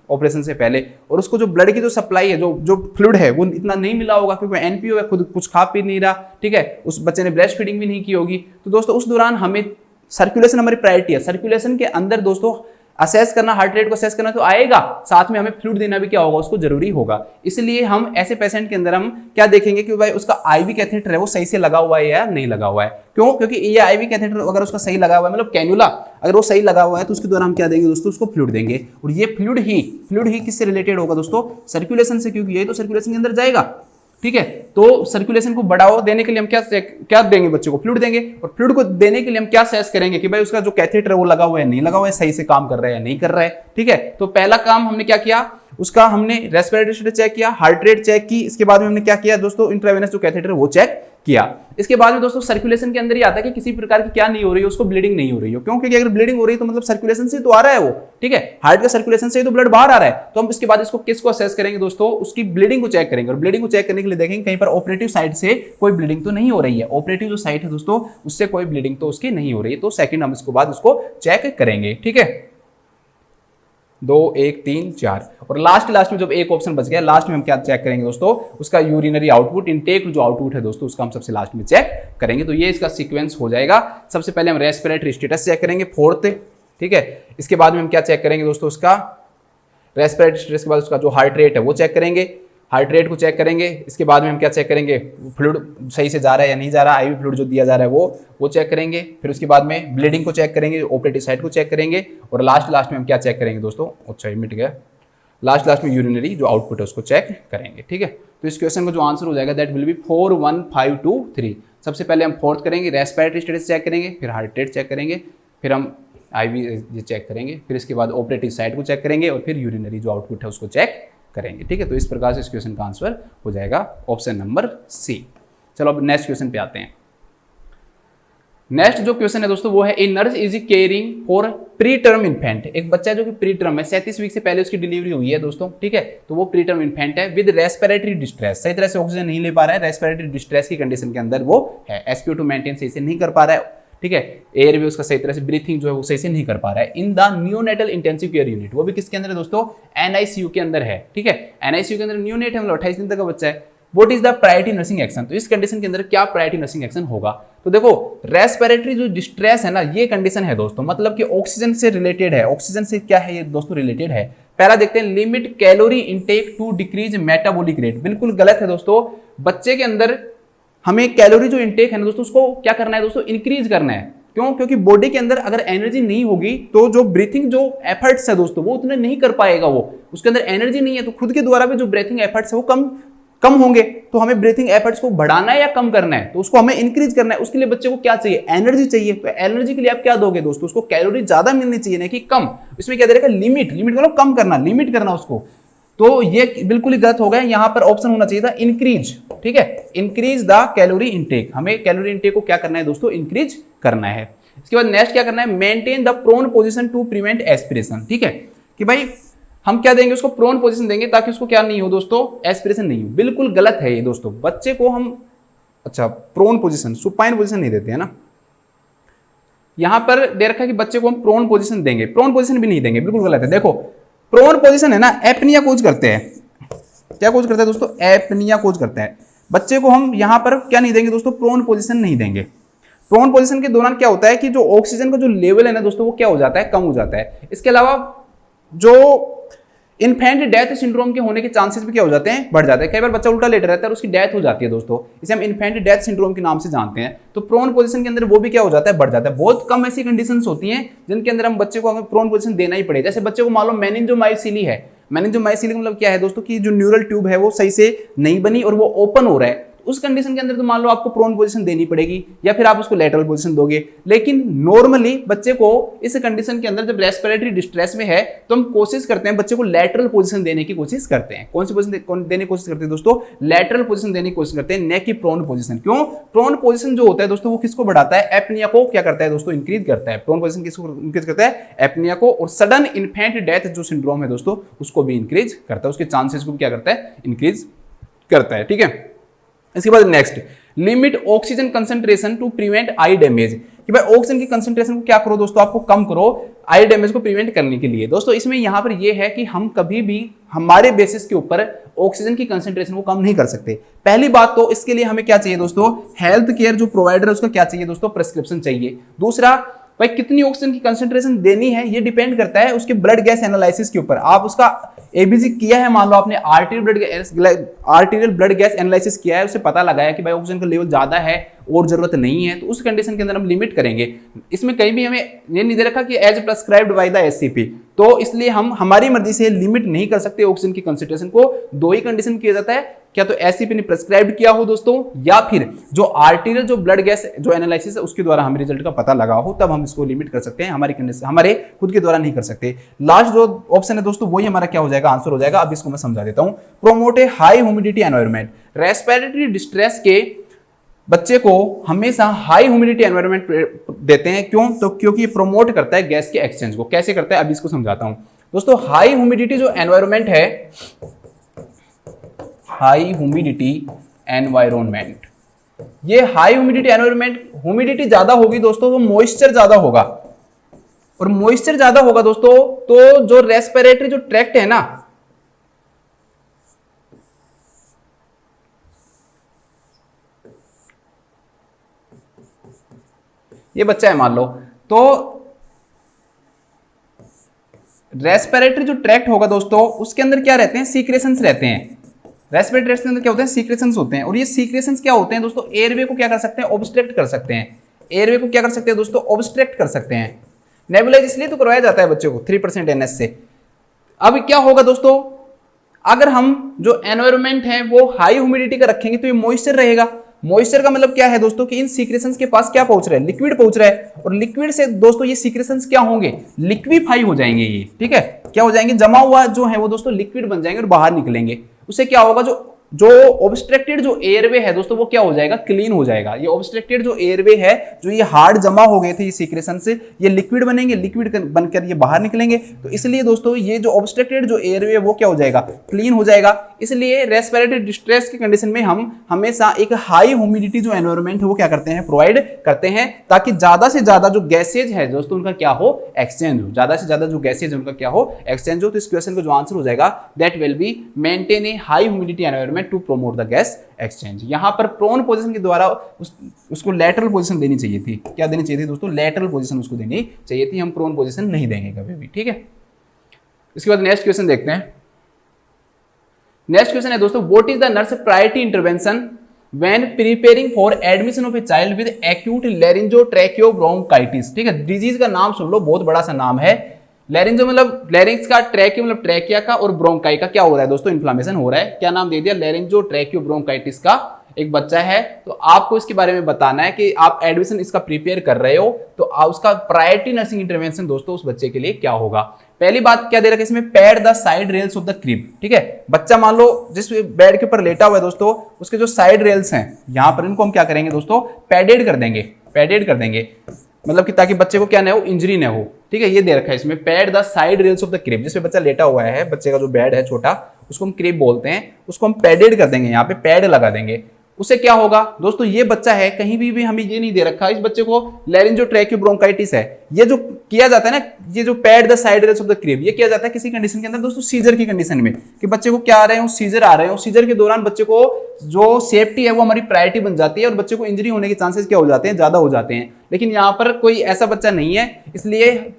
ऑपरेशन से पहले, और उसको जो ब्लड की जो सप्लाई है, जो फ्लूइड है वो इतना नहीं मिला होगा क्योंकि एनपीओ है, खुद कुछ खा पी नहीं रहा, ठीक है। उस बच्चे ने ब्रेस्ट फीडिंग भी नहीं की होगी। तो दोस्तों उस दौरान हमें सर्कुलेशन हमारी प्रायोरिटी है। सर्कुलेशन के अंदर दोस्तों असेस करना, हार्ट रेट को असेस करना तो आएगा, साथ में हमें फ्लूइड देना भी क्या होगा, उसको जरूरी होगा। इसलिए हम ऐसे पेशेंट के अंदर हम क्या देखेंगे कि भाई उसका आईवी कैथेटर है वो सही से लगा हुआ है या नहीं लगा हुआ है। क्यों, क्योंकि ये आईवी कैथेटर अगर उसका सही लगा हुआ है, मतलब कैन्युला अगर वो सही लगा हुआ है, तो उसके द्वारा हम क्या देंगे दोस्तों, उसको फ्लूइड देंगे। और ये फ्लूइड ही किससे रिलेटेड होगा दोस्तों, सर्कुलेशन से, क्योंकि ये तो सर्कुलेशन के अंदर जाएगा, ठीक है। तो सर्कुलेशन को बढ़ावा देने के लिए हम क्या देंगे बच्चे को, फ्लूइड देंगे। और फ्लूइड को देने के लिए हम क्या असेस करेंगे कि भाई उसका जो कैथेटर है वो लगा हुआ है नहीं लगा हुआ है, सही से काम कर रहा है या नहीं कर रहा है, ठीक है। तो पहला काम हमने क्या किया, उसका हमने रेस्पिरेटरी स्टेटस चेक किया, हार्ट रेट चेक की। इसके बाद में हमने क्या किया दोस्तों, इंट्रावेनस जो कैथेटर है वो चेक किया। इसके बाद में दोस्तों सर्कुलेशन के अंदर ही आता है कि किसी प्रकार की क्या नहीं हो रही है, उसको ब्लीडिंग नहीं हो रही हो। क्यों, क्योंकि अगर ब्लीडिंग हो रही है तो मतलब सर्कुलेशन से तो आ रहा है वो, ठीक है, हार्ट का सर्कुलेशन से ही तो ब्लड बाहर आ रहा है। तो हम इसके बाद इसको किसको असेस करेंगे दोस्तों, उसकी ब्लीडिंग को चेक करेंगे। और ब्लीडिंग को चेक करने के लिए देखेंगे कहीं पर ऑपरेटिव साइड से कोई ब्लीडिंग तो नहीं हो रही है। ऑपरेटिव जो साइड है दोस्तों उससे कोई ब्लीडिंग तो उसकी नहीं हो रही है। तो सेकंड हम इसको बाद उसको चेक करेंगे, ठीक है। 2 1 3 4 और लास्ट में जब एक ऑप्शन बच गया, लास्ट में हम क्या चेक करेंगे दोस्तों, उसका यूरिनरी आउटपुट, इनटेक जो आउटपुट है दोस्तों उसका हम सबसे लास्ट में चेक करेंगे। तो ये इसका सीक्वेंस हो जाएगा। सबसे पहले हम रेस्पिरेटरी स्टेटस चेक करेंगे, फोर्थ, ठीक है। इसके बाद में हम क्या चेक करेंगे दोस्तों, उसका रेस्पिरेटरी स्टेटस के बाद उसका जो हार्ट रेट है वो चेक करेंगे, हार्ट रेट को चेक करेंगे। इसके बाद में हम क्या चेक करेंगे, फ्लूइड सही से जा रहा है या नहीं जा रहा, आईवी फ्लूइड जो दिया जा रहा है वो चेक करेंगे। फिर उसके बाद में ब्लीडिंग को चेक करेंगे, ऑपरेटिव साइड को चेक करेंगे। और लास्ट में हम क्या चेक करेंगे दोस्तों, अच्छा मिट गया, लास्ट में यूरिनरी जो आउटपुट है उसको चेक करेंगे, ठीक है। तो इस क्वेश्चन का जो आंसर हो जाएगा दैट विल बी 4 1 5 2 3। सबसे पहले हम फोर्थ करेंगे, रेस्पिरेटरी स्टेटस चेक करेंगे, फिर हार्ट रेट चेक करेंगे, फिर हम आईवी चेक करेंगे, फिर इसके बाद ऑपरेटिव साइड को चेक करेंगे और फिर यूरिनरी जो आउटपुट है उसको चेक करेंगे, ठीक है। तो इस प्रकार से इस क्वेश्चन का आंसर हो जाएगा ऑप्शन नंबर सी। चलो अब नेक्स्ट क्वेश्चन पे आते हैं। नेक्स्ट जो क्वेश्चन है दोस्तों वो है, a nurse is caring for pre term infant. एक बच्चा जो कि प्री टर्म है, 37 वीक से पहले उसकी डिलीवरी हुई है दोस्तों, ठीक है। तो वो प्री टर्म इन्फेंट है विद रेस्पिरेटरी डिस्ट्रेस, सही तरह से ऑक्सीजन नहीं ले पा रहा है, रेस्पिरेटरी डिस्ट्रेस की कंडीशन के अंदर वो है। SpO2 मेंटेन सही से नहीं कर पा रहा है, ठीक है। एयर भी उसका सही तरह से ब्रीथिंग जो है वो सही से नहीं कर पा रहा है। In the neonatal intensive care unit, वो भी किसके अंदर है दोस्तों, NICU के अंदर है, ठीक है। NICU के अंदर न्यूनेट है, मतलब 28 दिन तक का बच्चा है। What is the priority nursing action, तो इस कंडीशन के अंदर क्या प्रायोरिटी नर्सिंग एक्शन होगा। तो देखो रेस्पिरेटरी जो डिस्ट्रेस है ना, ये कंडीशन है दोस्तों, मतलब कि ऑक्सीजन से रिलेटेड है, ऑक्सीजन से क्या है ये दोस्तों रिलेटेड है। पहला देखते हैं, limit calorie intake to decrease metabolic rate, बिल्कुल गलत है दोस्तों। बच्चे के अंदर हमें कैलोरी जो इनटेक है ना दोस्तों, उसको क्या करना है दोस्तों, इंक्रीज करना है। क्यों? क्योंकि बॉडी के अंदर अगर एनर्जी नहीं होगी तो जो ब्रीथिंग जो एफर्ट्स है दोस्तों वो उतने नहीं कर पाएगा, वो उसके अंदर एनर्जी नहीं है, तो खुद के द्वारा भी जो ब्रीथिंग एफर्ट्स है वो कम होंगे। तो हमें ब्रीथिंग एफर्ट्स को बढ़ाना है या कम करना है, तो उसको हमें इंक्रीज करना है। उसके लिए बच्चे को क्या चाहिए, एनर्जी चाहिए। तो एनर्जी के लिए आप क्या दोगे दोस्तों, उसको कैलोरी ज्यादा मिलनी चाहिए ना कि कम। इसमें क्या दे रखा है, लिमिट मतलब कम करना, लिमिट करना उसको। तो ये बिल्कुल ही गलत हो गया, यहां पर ऑप्शन होना चाहिए था इंक्रीज। ठीक है, इंक्रीज द कैलोरी इनटेक, हमें कैलोरी इनटेक को क्या करना है दोस्तों, इंक्रीज करना है। इसके बाद नेक्स्ट क्या करना है, maintain the prone position to prevent aspiration. ठीक है, कि भाई हम क्या देंगे उसको, प्रोन पोजीशन देंगे ताकि उसको क्या नहीं हो दोस्तों, एस्पिरेशन नहीं हो। बिल्कुल गलत है ये दोस्तों, बच्चे को हम अच्छा प्रोन पोजीशन, सुपाइन पोजीशन नहीं देते हैं ना, यहां पर दे रखा है कि बच्चे को हम प्रोन पोजीशन देंगे, प्रोन पोजीशन भी नहीं देंगे, बिल्कुल गलत है। देखो प्रोन पोजीशन है ना, एपनिया कोज करते हैं, क्या कोज करता है दोस्तों, एपनिया कोज करता है। बच्चे को हम यहां पर क्या नहीं देंगे दोस्तों, प्रोन पोजीशन नहीं देंगे। प्रोन पोजीशन के दौरान क्या होता है कि जो ऑक्सीजन का जो लेवल है ना दोस्तों, वो क्या हो जाता है, कम हो जाता है। इसके अलावा जो इन्फेंट डेथ सिंड्रोम के होने के चांसेस भी क्या हो जाते हैं, बढ़ जाते हैं। कई बार बच्चा उल्टा लेटा रहता है और उसकी डेथ हो जाती है दोस्तों, इसे हम इन्फेंट डेथ सिंड्रोम के नाम से जानते हैं। तो प्रोन पोजीशन के अंदर वो भी क्या हो जाता है, बढ़ जाता है। बहुत कम ऐसी कंडीशंस होती हैं जिनके अंदर हम बच्चे को हमें प्रोन पोजीशन देना ही पड़े। जैसे बच्चे को मान लो मेनिंजोमाइसिली है, मेनिंजोमाइसिली मतलब क्या है दोस्तों कि जो न्यूरल ट्यूब है वो सही से नहीं बनी और वो ओपन हो रहा है, उस कंडीशन के अंदर तो मान लो आपको प्रोन पोजीशन देनी पड़ेगी या फिर आप उसको लेटरल पोजीशन दोगे। लेकिन नॉर्मली बच्चे को इस कंडीशन के अंदर जब रेस्पिरेटरी डिस्ट्रेस में है तो हम कोशिश करते हैं बच्चे को लेटरल पोजीशन देने की कोशिश करते हैं। कौन सी पोजीशन देने की कोशिश करते हैं दोस्तों, लेटरल पोजीशन देने की कोशिश करते हैं, न कि प्रोन पोजीशन। क्यों? प्रोन पोजीशन जो होता है दोस्तों वो किसको बढ़ाता है, एपनिया को क्या करता है दोस्तों, इंक्रीज करता है। प्रोन पोजीशन किसको इंक्रीज करता है, एपनिया को। और सडन इन्फेंट डेथ जो सिंड्रोम है दोस्तों उसको भी इंक्रीज करता है, उसके चांसेस को भी क्या करता है, इंक्रीज करता है। ठीक है, इसके बाद next, limit oxygen concentration to prevent eye damage, कि भाई ऑक्सीजन की कंसंट्रेशन को क्या करो दोस्तों, आपको कम करो आई डैमेज को प्रिवेंट करने के लिए। दोस्तों इसमें यहां पर यह है कि हम कभी भी हमारे बेसिस के ऊपर ऑक्सीजन की कंसंट्रेशन को कम नहीं कर सकते। पहली बात तो इसके लिए हमें क्या चाहिए दोस्तों, हेल्थ केयर जो प्रोवाइडर है उसका क्या चाहिए दोस्तों, प्रिस्क्रिप्शन चाहिए। दूसरा, भाई कितनी ऑक्सीजन की कंसंट्रेशन देनी है ये डिपेंड करता है उसके ब्लड गैस एनालिसिस के ऊपर। आप उसका एबीजी किया है, मान लो आपने आर्टीरियल ब्लड गैस एनालिसिस किया है, उससे पता लगाया कि भाई ऑक्सीजन का लेवल ज्यादा है और जरूरत नहीं है, तो उस कंडीशन के अंदर हम लिमिट करेंगे। इसमें कहीं भी हमें ये नहीं दे रखा कि as prescribed by the SCP, तो इसलिए हम हमारी मर्जी से लिमिट नहीं कर सकते ऑक्सीजन की कंसंट्रेशन को। दो ही कंडीशन किया जाता है, क्या तो एससीपी ने प्रेस्क्राइब किया हो दोस्तों, या फिर जो आर्टीरियल जो ब्लड गैस जो एनालिसिस है उसके द्वारा हमें रिजल्ट का पता लगा हो, तब हम इसको लिमिट कर सकते हैं। हमारी कंडीशन हमारे खुद के द्वारा नहीं कर सकते। लास्ट जो ऑप्शन है दोस्तों वही हमारा क्या हो जाएगा, आंसर हो जाएगा। अब इसको मैं समझा देता हूं, promote a high humidity environment. Respiratory distress के बच्चे को हमेशा हाई ह्यूमिडिटी एनवायरनमेंट देते हैं। क्यों? तो क्योंकि प्रमोट करता है गैस के एक्सचेंज को। कैसे करता है अभी इसको समझाता हूं दोस्तों। हाई ह्यूमिडिटी जो एनवायरनमेंट है, हाई ह्यूमिडिटी एनवायरनमेंट, ये हाई ह्यूमिडिटी एनवायरनमेंट, ह्यूमिडिटी ज्यादा होगी दोस्तों तो मॉइस्चर ज्यादा होगा, और मॉइस्चर ज्यादा होगा दोस्तों तो जो रेस्पिरेटरी जो ट्रैक्ट है ना, ये बच्चा है मान लो, तो रेस्पिरेटरी जो ट्रैक्ट होगा दोस्तों उसके अंदर क्या रहते हैं, सीक्रेशंस रहते हैं। रेस्पिरेटरी ट्रैक्ट के अंदर क्या होते हैं, सीक्रेशंस होते हैं। और ये सीक्रेशंस क्या होते हैं दोस्तों, एयरवे को क्या कर सकते हैं, ऑब्स्ट्रक्ट कर सकते हैं। एयरवे को क्या कर सकते हैं दोस्तों, ऑब्स्ट्रक्ट कर सकते हैं। नेबुलाइज इसलिए तो करवाया जाता है बच्चों को 3% NS से। अब क्या होगा दोस्तों, अगर हम जो एनवायरनमेंट है वो हाई ह्यूमिडिटी का रखेंगे तो ये मॉइस्चर रहेगा। मॉइस्चर का मतलब क्या है दोस्तों कि इन सीक्रेशंस के पास क्या पहुंच रहा है, लिक्विड पहुंच रहा है, और लिक्विड से दोस्तों ये सीक्रेशंस क्या होंगे, लिक्विफाई हो जाएंगे। ये ठीक है, क्या हो जाएंगे, जमा हुआ जो है वो दोस्तों लिक्विड बन जाएंगे और बाहर निकलेंगे। उससे क्या होगा, जो ऑब्स्ट्रक्टेड जो एयरवे है दोस्तों वो क्या हो जाएगा, क्लीन हो जाएगा। ये ऑब्स्ट्रक्टेड जो एयरवे है, जो ये हार्ड जमा हो गए थे ये सीक्रेशन से, ये लिक्विड बनेंगे, लिक्विड बनकर ये बाहर निकलेंगे। तो इसलिए दोस्तों ये जो ऑब्स्ट्रक्टेड जो एयरवे है वो क्या हो जाएगा, क्लीन हो जाएगा। इसलिए रेस्पिरेटरी डिस्ट्रेस की कंडीशन में हम हमेशा एक हाई ह्यूमिडिटी जो एनवायरनमेंट है वो क्या करते हैं, प्रोवाइड करते हैं, ताकि ज्यादा से ज्यादा जो गैसेज है दोस्तों उनका क्या हो, एक्सचेंज हो। ज्यादा से ज्यादा जो गैसेज है उनका क्या हो, एक्सचेंज हो। तो इस क्वेश्चन का जो आंसर हो जाएगा that will be maintain a high humidity environment stomach to promote the gas exchange. यहाँ पर प्रोन पोजीशन के द्वारा उसको लैटरल पोजीशन देनी चाहिए थी। क्या देनी चाहिए थी दोस्तों? लैटरल पोजीशन उसको देनी चाहिए थी। हम प्रोन पोजीशन नहीं देंगे कभी भी, ठीक है। इसके बाद नेक्स्ट क्वेश्चन देखते हैं। नेक्स्ट क्वेश्चन है दोस्तों, what is the nurse priority intervention when preparing for admission of a child with acute laryngotracheobronchitis. ठीक है, डिजीज का नाम सुन लो, बहुत बड़ा सा नाम है। लैरिंजो मतलब लैरिंग्स का, ट्रैकियो मतलब ट्रैकिया का, और ब्रोंकाई का क्या हो रहा है दोस्तों? इन्फ्लामेशन हो रहा है। क्या नाम दे दिया? लैरिंजोट्रैकियोब्रोंकाइटिस का एक बच्चा है। तो आपको इसके बारे में बताना है कि आप एडमिशन इसका प्रिपेयर कर रहे हो तो उसका प्रायोरिटी नर्सिंग इंटरवेंशन दोस्तों उस बच्चे के लिए क्या होगा। पहली बात क्या दे रखा है इसमें? Pad the side rails of the crib. ठीक है, बच्चा मान लो जिस बेड के ऊपर लेटा हुआ है दोस्तों, उसके जो साइड रेल्स हैं यहां पर, इनको हम क्या करेंगे दोस्तों? पैडेड कर देंगे, पैडेड कर देंगे, मतलब कि ताकि बच्चे को क्या ना हो, इंजरी ना हो। ठीक है, ये दे रखा है इसमें, pad the side rails of the crib. जिसमें बच्चा लेटा हुआ है, बच्चे का जो बेड है छोटा, उसको हम क्रिब बोलते हैं, उसको हम पैडेड कर देंगे, यहाँ पे पैड लगा देंगे। उससे क्या होगा दोस्तों? ये बच्चा है, कहीं भी हमें ये नहीं दे रखा इस बच्चे को लैरिंजोट्रैकियोब्रोंकाइटिस है। ये जो किया जाता है ना, ये जो pad the side rails of the crib, ये किया जाता है किसी कंडीशन के अंदर दोस्तों, सीजर की कंडीशन में, कि बच्चे को क्या आ रहे हो, सीजर आ रहे हो। सीजर के दौरान बच्चे को जो सेफ्टी है वो हमारी प्रायोरिटी बन जाती है और बच्चे को इंजरी होने के चांसेस क्या हो जाते हैं? ज्यादा हो जाते हैं। लेकिन यहाँ पर कोई ऐसा बच्चा नहीं है, इसलिए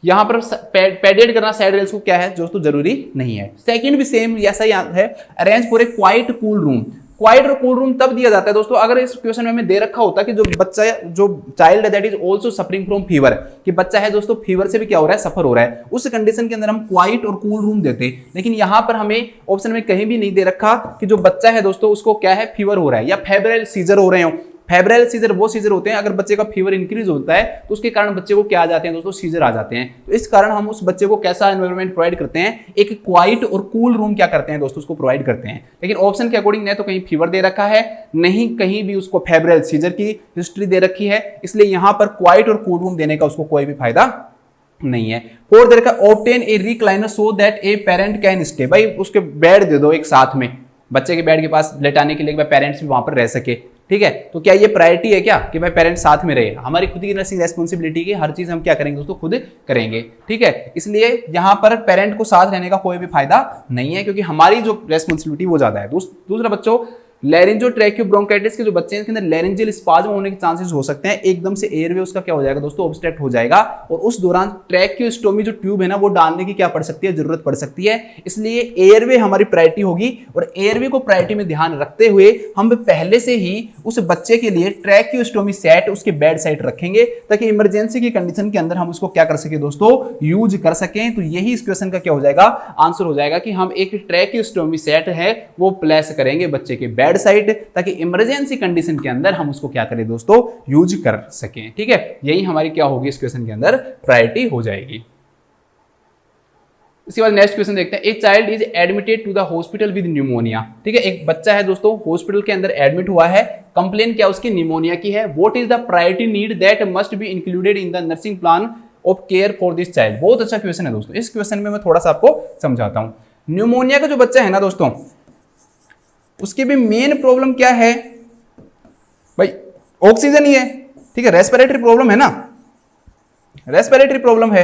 यहां पर पैडेड करना साइड रेल्स को क्या है दोस्तों? जरूरी नहीं है। सेकंड भी सेम ऐसा ही है, arrange for a quite cool room. Quite और कूल रूम तब दिया जाता है दोस्तों अगर इस क्वेश्चन में हमें दे रखा होता कि जो बच्चा, जो child that is also suffering from fever, कि बच्चा है दोस्तों फीवर से भी क्या हो रहा है? सफर हो रहा है। उस कंडीशन के अंदर हम क्वाइट और कूल रूम देते। लेकिन यहां पर हमें ऑप्शन में कहीं भी नहीं दे रखा कि जो बच्चा है दोस्तों उसको क्या है? फीवर हो रहा है या फेब्राइल सीजर हो रहे हो। फेब्राइल सीजर वो सीजर होते हैं अगर बच्चे का फीवर इंक्रीज होता है तो उसके कारण बच्चे को क्या आ जाते हैं दोस्तों? सीजर आ जाते हैं। तो इस कारण हम उस बच्चे को कैसा एनवायरनमेंट प्रोवाइड करते हैं? एक क्वाइट और कूल रूम क्या करते हैं दोस्तों? उसको प्रोवाइड करते हैं। लेकिन ऑप्शन के अकॉर्डिंग नहीं तो कहीं फीवर दे रखा है, नहीं कहीं भी उसको फेब्राइल सीजर की हिस्ट्री दे रखी है, इसलिए यहां पर क्वाइट और कूल रूम देने का उसको कोई भी फायदा नहीं है। फोर्थ दे रखा obtain a recliner so that a parent can stay. भाई उसके बेड दे दो एक साथ में, बच्चे के बेड के पास लेटाने के लिए पेरेंट्स भी वहां पर रह सके। ठीक है, तो क्या ये प्रायोरिटी है क्या कि भाई पेरेंट्स साथ में रहे? हमारी खुद की नर्सिंग रेस्पॉन्सिबिलिटी की हर चीज हम क्या करेंगे दोस्तों? खुद करेंगे। ठीक है, इसलिए यहां पर पेरेंट को साथ रहने का कोई भी फायदा नहीं है क्योंकि हमारी जो रेस्पॉन्सिबिलिटी वो ज्यादा है। दूसरा बच्चों, लैरिंजोट्रैकियोब्रोंकाइटिस के जो बच्चे हैं इसके अंदर लैरिंजियल स्पाज्म होने के चांसेस हो सकते हैं। एकदम से एयरवे उसका क्या हो जाएगा दोस्तों? ऑब्स्ट्रक्ट हो जाएगा और उस दौरान ट्रैकियोस्टोमी जो ट्यूब है ना वो डालने की क्या पड़ सकती है? जरूरत पड़ सकती है। इसलिए एयरवे हमारी प्रायोरिटी होगी और एयरवे को प्रायोरिटी में ध्यान रखते हुए हम पहले से ही उस बच्चे के लिए ट्रैकियोस्टोमी सेट उसके बेड साइड रखेंगे ताकि इमरजेंसी की कंडीशन के अंदर हम उसको क्या कर सके दोस्तों? यूज कर सकें। तो यही इस क्वेश्चन का क्या हो जाएगा? आंसर हो जाएगा कि हम एक ट्रैकियोस्टोमी सेट है वो प्लेस करेंगे बच्चे के बेड साइड ताकि इमरजेंसी कंडीशन के अंदर हम उसको क्या करें दोस्तों? यूज कर सकें। ठीक है, यही हमारी क्या होगी इस क्वेश्चन के अंदर? प्रायोरिटी हो जाएगी। इसके बाद नेक्स्ट क्वेश्चन देखते हैं। A child is admitted to the hospital with pneumonia. ठीक है, एक बच्चा है दोस्तों हॉस्पिटल के अंदर एडमिट हुआ है, कंप्लेन क्या उसकी? निमोनिया की है। What is the priority need that must be included in the nursing plan of care for this child. बहुत अच्छा क्वेश्चन है दोस्तों। इस क्वेश्चन में मैं थोड़ा सा आपको समझाता हूं। न्यूमोनिया का जो बच्चा है ना दोस्तों, उसकी भी मेन प्रॉब्लम क्या है भाई? ऑक्सीजन ही है। ठीक है, रेस्पिरेटरी प्रॉब्लम है ना, रेस्पिरेटरी प्रॉब्लम है।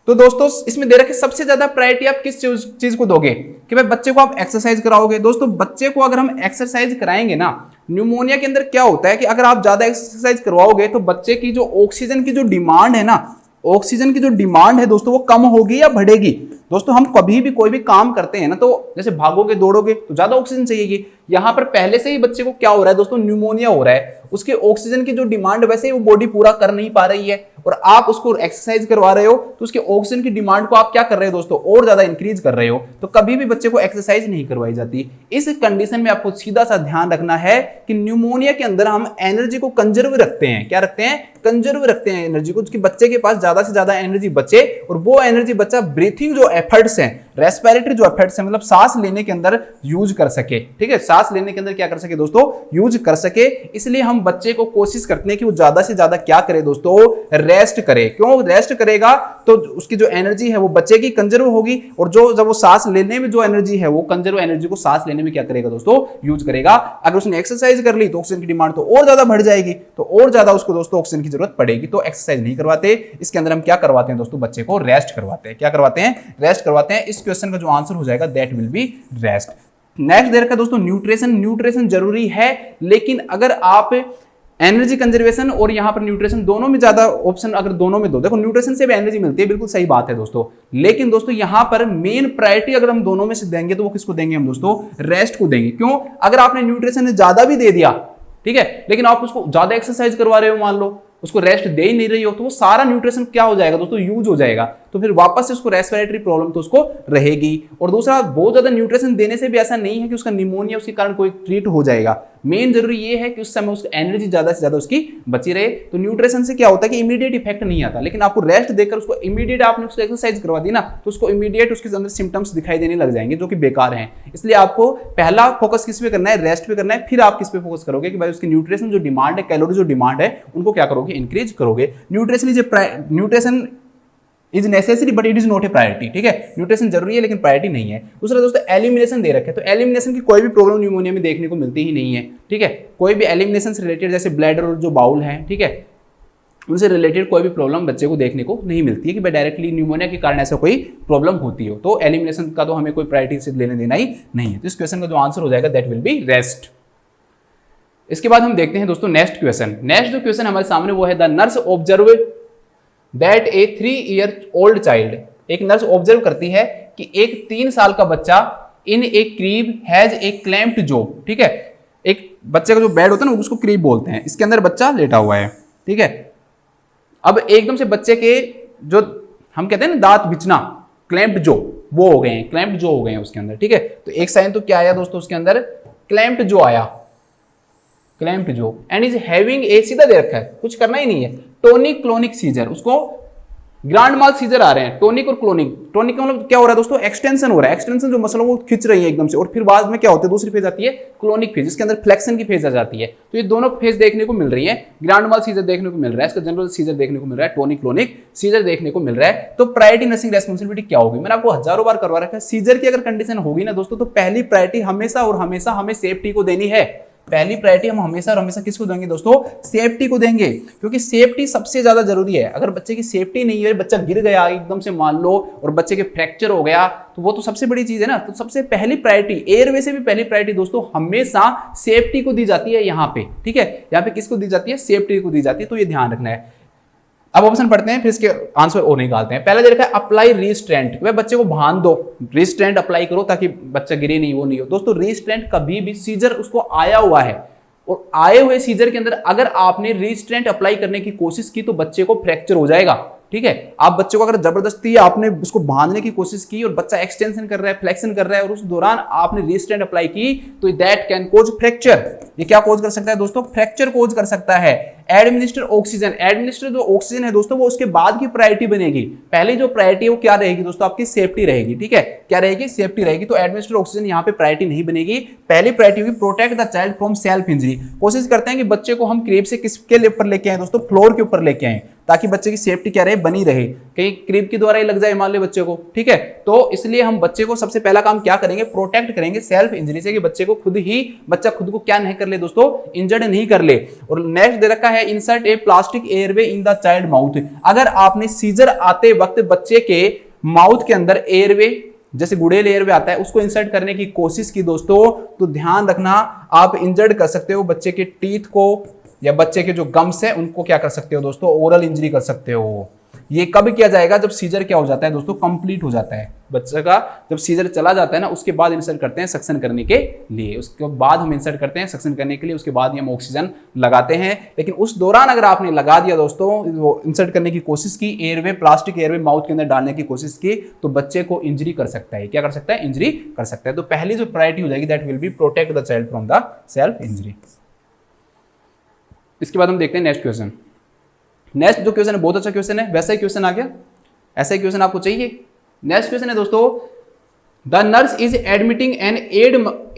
तो दोस्तों इसमें दे रखा है सबसे ज्यादा प्रायोरिटी आप किस चीज को दोगे कि भाई बच्चे को आप एक्सरसाइज कराओगे। दोस्तों बच्चे को अगर हम एक्सरसाइज कराएंगे ना, न्यूमोनिया के अंदर क्या होता है कि अगर आप ज्यादा एक्सरसाइज करवाओगे तो बच्चे की जो ऑक्सीजन की जो डिमांड है ना, ऑक्सीजन की जो डिमांड है दोस्तों वो कम होगी या बढ़ेगी? दोस्तों हम कभी भी कोई भी काम करते हैं ना, तो जैसे भागोगे दौड़ोगे तो ज्यादा ऑक्सीजन चाहिएगी। यहां पर पहले से ही बच्चे को क्या हो रहा है दोस्तों? न्यूमोनिया हो रहा है। उसके ऑक्सीजन की जो डिमांड वैसे ही वो बॉडी पूरा कर नहीं पा रही है और आप उसको एक्सरसाइज करवा रहे हो तो उसके ऑक्सीजन की डिमांड को आप क्या कर रहे हो दोस्तों? और ज्यादा इंक्रीज कर रहे हो। तो कभी भी बच्चे को एक्सरसाइज नहीं करवाई जाती। इस कंडीशन में आपको सीधा सा ध्यान रखना है कि न्यूमोनिया के अंदर हम एनर्जी को कंजर्व रखते हैं। क्या रखते हैं? कंजर्व रखते हैं एनर्जी को, कि बच्चे के पास ज्यादा से ज्यादा एनर्जी बचे और वो एनर्जी बच्चा ब्रीथिंग जो एफर्ट्स हैं, रेस्पिरेटरी जो एफर्ट्स हैं, मतलब सांस लेने के अंदर यूज कर सके। ठीक है, सांस लेने के अंदर क्या कर सके दोस्तों? यूज कर सके। इसलिए हम बच्चे को कोशिश करते हैं कि वो ज्यादा से ज्यादा क्या करे दोस्तों? रेस्ट करे। क्यों रेस्ट करेगा? तो उसकी जो एनर्जी है वो बच्चे की कंजर्व होगी और जो जब वो सांस लेने में जो एनर्जी है वो कंजर्व एनर्जी को सांस लेने में क्या करेगा दोस्तों? यूज करेगा। अगर उसने एक्सरसाइज कर ली तो ऑक्सीजन की डिमांड तो और ज्यादा बढ़ जाएगी, तो और ज्यादा उसको दोस्तों ऑक्सीजन की जरूरत पड़ेगी। तो एक्सरसाइज नहीं करवाते, इसके अंदर हम क्या करवाते हैं दोस्तों? बच्चे को रेस्ट करवाते हैं। क्या करवाते हैं? रेस्ट करवाते हैं, इस क्वेश्चन का जो आंसर हो जाएगा that will be rest. Next दे रखा है दोस्तों न्यूट्रिशन। न्यूट्रिशन जरूरी है, लेकिन अगर आप एनर्जी कंजर्वेशन और यहाँ पर न्यूट्रिशन दोनों में ज्यादा ऑप्शन अगर दोनों में दो, देखो न्यूट्रिशन से भी एनर्जी मिलती है, बिल्कुल सही बात है दोस्तों, लेकिन दोस्तों यहाँ पर मेन प्रायोरिटी अगर हम दोनों में से देंगे तो वो किसको देंगे हम दोस्तों? रेस्ट को देंगे। क्यों? अगर आपने न्यूट्रिशन ज्यादा भी दे दिया, ठीक है, लेकिन आप उसको ज्यादा एक्सरसाइज करवा रहे हो, मान लो उसको रेस्ट दे ही नहीं रही हो, तो वो सारा न्यूट्रिशन क्या हो जाएगा दोस्तों? यूज हो जाएगा, तो फिर वापस से उसको रेस्पिरेटरी प्रॉब्लम तो उसको रहेगी। और दूसरा, बहुत ज्यादा न्यूट्रिशन देने से भी ऐसा नहीं है कि उसका निमोनिया उसके कारण कोई ट्रीट हो जाएगा। मेन जरूरी ये है कि उस समय उसकी एनर्जी ज्यादा से ज्यादा उसकी बची रहे। तो न्यूट्रिशन से क्या होता है कि इमीडिएट इफेक्ट नहीं आता, लेकिन आपको रेस्ट देकर उसको इमीडिएट आपने उसको एक्सरसाइज करवा दी ना, तो उसको इमीडिएट उसके अंदर सिम्टम्स दिखाई देने लग जाएंगे जो कि बेकार हैं। इसलिए आपको पहला फोकस किस पे करना है? रेस्ट पे करना है। फिर आप किस पे फोकस करोगे कि भाई उसकी न्यूट्रिशन जो डिमांड है, कैलोरी जो डिमांड है, उनको क्या करोगे? इंक्रीज करोगे। Nutrition is necessary but it is not a priority. ठीक है, न्यूट्रिशन जरूरी है लेकिन प्रायोरिटी नहीं है। दूसरा दोस्तों, एलिमिनेशन दे रखे, तो एलिमिनेशन की कोई भी प्रॉब्लम न्यूमोनिया में देखने को मिलती ही नहीं है। ठीक है, कोई भी एलिमिनेशन से रिलेटेड, जैसे ब्लैडर और जो बाउल है, ठीक है, उनसे रिलेटेड कोई भी प्रॉब्लम बच्चे को देखने को नहीं मिलती है कि भाई डायरेक्टली न्यूमोनिया के कारण ऐसा कोई प्रॉब्लम होती हो। तो एलिमिनेशन का तो हमें कोई प्रायोरिटी से लेने देना ही नहीं है। तो इस क्वेश्चन का जो आंसर हो जाएगा दैट विल बी रेस्ट। इसके बाद हम देखते हैं दोस्तों नेक्स्ट क्वेश्चन। नेक्स्ट जो क्वेश्चन हमारे सामने वो है, the nurse observe that a 3 year old child. एक नर्स ऑब्जर्व करती है कि एक 3 साल का बच्चा in a crib has a clamped jaw. ठीक है, एक बच्चे का जो बेड होता है ना उसको क्रीब बोलते हैं, इसके अंदर बच्चा लेटा हुआ है। ठीक है, अब एकदम से बच्चे के जो हम कहते हैं ना दांत बिचना, क्लैम्प्ड जॉ, वो हो गए हैं, क्लैम्प्ड जॉ हो गए हैं उसके अंदर। ठीक है, तो एक साइन तो क्या आया दोस्तों उसके अंदर? क्लैम्प्ड जॉ आया, clamped jaw, and is having a, सीधा दे रखा है, कुछ करना ही नहीं है, टोनिक क्लोनिक सीजर। उसको ग्रांड माल सीजर आ रहे हैं, टोनिक और क्लोनिक। टोनिक का मतलब क्या हो रहा है दोस्तों? एक्सटेंशन हो रहा है, एक्सटेंशन जो मसलों को खींच रही है एकदम से, और फिर बाद में क्या होता है? दूसरी फेज आती है क्लोनिक फेज, इसके अंदर फ्लेक्शन की फेज आ जाती है। तो ये दोनों फेज देखने को मिल रही है। ग्रांड माल सीजर देखने को मिल रहा है, इसका जनरल सीजर देखने को मिल रहा है, टोनिक क्लोनिक सीजर देखने को मिल रहा है। तो प्रायोरिटी नर्सिंग रेस्पॉन्सिबिलिटी क्या होगी? मैंने आपको हजारों बार करवा रखा है। सीजर की अगर कंडीशन होगी ना दोस्तों, तो पहली प्रायोरिटी हमेशा और हमेशा हमें सेफ्टी को देनी है। पहली प्रायोरिटी हम हमेशा और हमेशा किसको देंगे दोस्तों? सेफ्टी को देंगे, क्योंकि सेफ्टी सबसे ज्यादा जरूरी है। अगर बच्चे की सेफ्टी नहीं है, बच्चा गिर गया एकदम से मान लो और बच्चे के फ्रैक्चर हो गया, तो वो तो सबसे बड़ी चीज है ना। तो सबसे पहली प्रायोरिटी, एयरवे से भी पहली प्रायोरिटी दोस्तों हमेशा सेफ्टी को दी जाती है यहाँ पे। ठीक है, यहाँ पे किसको दी जाती है? सेफ्टी को दी जाती है, तो ये ध्यान रखना है। अब ऑप्शन पढ़ते हैं, फिर इसके आंसर और निकालते हैं। पहले दे रखा है अप्लाई रिस्ट्रेंट, वह बच्चे को बांध दो, रिस्ट्रेंट अप्लाई करो ताकि बच्चा गिरे नहीं, वो नहीं हो। दोस्तों रिस्ट्रेंट कभी भी, सीजर उसको आया हुआ है और आए हुए सीजर के अंदर अगर आपने रिस्ट्रेंट अप्लाई करने की कोशिश की तो बच्चे को फ्रैक्चर हो जाएगा। ठीक है, आप बच्चे को अगर जबरदस्ती आपने उसको बांधने की कोशिश की और बच्चा एक्सटेंशन कर रहा है, फ्लेक्शन कर रहा है, और उस दौरान आपने रिस्ट्रेंट अप्लाई की, तो दैट कैन कोज फ्रैक्चर। ये क्या कोज कर सकता है दोस्तों? फ्रैक्चर कोज कर सकता है। एडमिनिस्टर ऑक्सीजन, एडमिनिस्टर जो ऑक्सीजन है दोस्तों वो उसके बाद की प्रायोरिटी बनेगी। पहली जो प्रायोरिटी है वो क्या रहेगी दोस्तों? आपकी सेफ्टी रहेगी। ठीक है, क्या रहेगी? सेफ्टी रहेगी। तो एडमिनिस्टर ऑक्सीजन यहाँ पे प्रायोरिटी नहीं बनेगी। पहली प्रायोरिटी होगी protect the child from self injury. कोशिश करते हैं कि बच्चे को हम क्रीब से किसके ऊपर लेके आए दोस्तों? फ्लोर के ऊपर लेके आए, ताकि बच्चे की सेफ्टी क्या रहे? बनी रहे, कहीं क्रीब के द्वारा ही लग जाए मान ले बच्चे को। ठीक है, तो इसलिए हम बच्चे को सबसे पहला काम क्या करेंगे? प्रोटेक्ट करेंगे सेल्फ इंजरी से, कि बच्चे को बच्चा खुद को क्या नहीं कर ले दोस्तों? इंजर्ड नहीं कर ले। और नेक्स्ट दे रखा है insert A plastic airway in the child mouth. अगर आपने सीजर आते वक्त बच्चे के माउथ के अंदर एयरवे, जैसे गुड़ेल एयरवे आता है, उसको इंसर्ट करने की कोशिश की दोस्तों, तो ध्यान रखना आप इंजर्ड कर सकते हो बच्चे के टीथ को, या बच्चे के जो गम्स है उनको क्या कर सकते हो दोस्तों? ओरल इंजरी कर सकते हो। ये कब किया जाएगा? जब सीजर क्या हो जाता है दोस्तों? कंप्लीट हो जाता है बच्चे का। जब सीजर चला जाता है ना, उसके बाद इंसर्ट करते हैं सक्शन करने के लिए। उसके बाद हम इंसर्ट करते हैं सक्शन करने के लिए, उसके बाद हम ऑक्सीजन लगाते हैं। लेकिन उस दौरान अगर आपने लगा दिया दोस्तों, वो इंसर्ट करने की कोशिश की, एयरवे, प्लास्टिक एयरवे माउथ के अंदर डालने की कोशिश की, तो बच्चे को इंजरी कर सकता है। क्या कर सकता है? इंजरी कर सकता है। तो पहली जो प्रायोरिटी हो जाएगी that will B protect the child from the self injury. इसके बाद हम देखते हैं नेक्स्ट क्वेश्चन। नेक्स्ट जो क्वेश्चन है बहुत अच्छा क्वेश्चन है, वैसा ही क्वेश्चन आ गया, ऐसा ही क्वेश्चन आपको चाहिए। नेक्स्ट क्वेश्चन है दोस्तों, the nurse is admitting an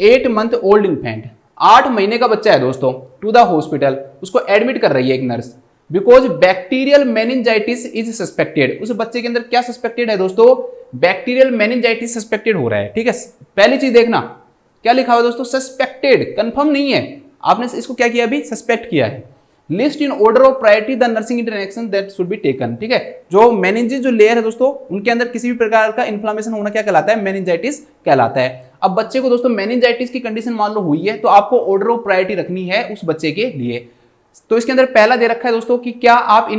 8 month old infant. 8 महीने का बच्चा है दोस्तों, टू द हॉस्पिटल। उसको एडमिट कर रही है एक nurse, because bacterial meningitis is suspected. उस बच्चे के अंदर क्या सस्पेक्टेड है दोस्तों? बैक्टीरियल मेनिंजाइटिस सस्पेक्टेड हो रहा है। ठीक है, पहली चीज देखना क्या लिखा हुआ है दोस्तों? सस्पेक्टेड, कंफर्म नहीं है। आपने इसको क्या किया? अभी सस्पेक्ट किया है। List in order of priority the nursing intervention that should be taken. ठीक है, जो मेनिंजेस जो लेयर है दोस्तों, उनके अंदर किसी भी प्रकार का इन्फ्लामेशन होना क्या कहलाता है? मेनिंजाइटिस कहलाता है। अब बच्चे को दोस्तों मेनिंजाइटिस की कंडीशन मान लो हुई है, तो आपको ऑर्डर ऑफ प्रायोरिटी रखनी है उस बच्चे के लिए। तो इसके अंदर पहला दे रखा है दोस्तों कि क्या आप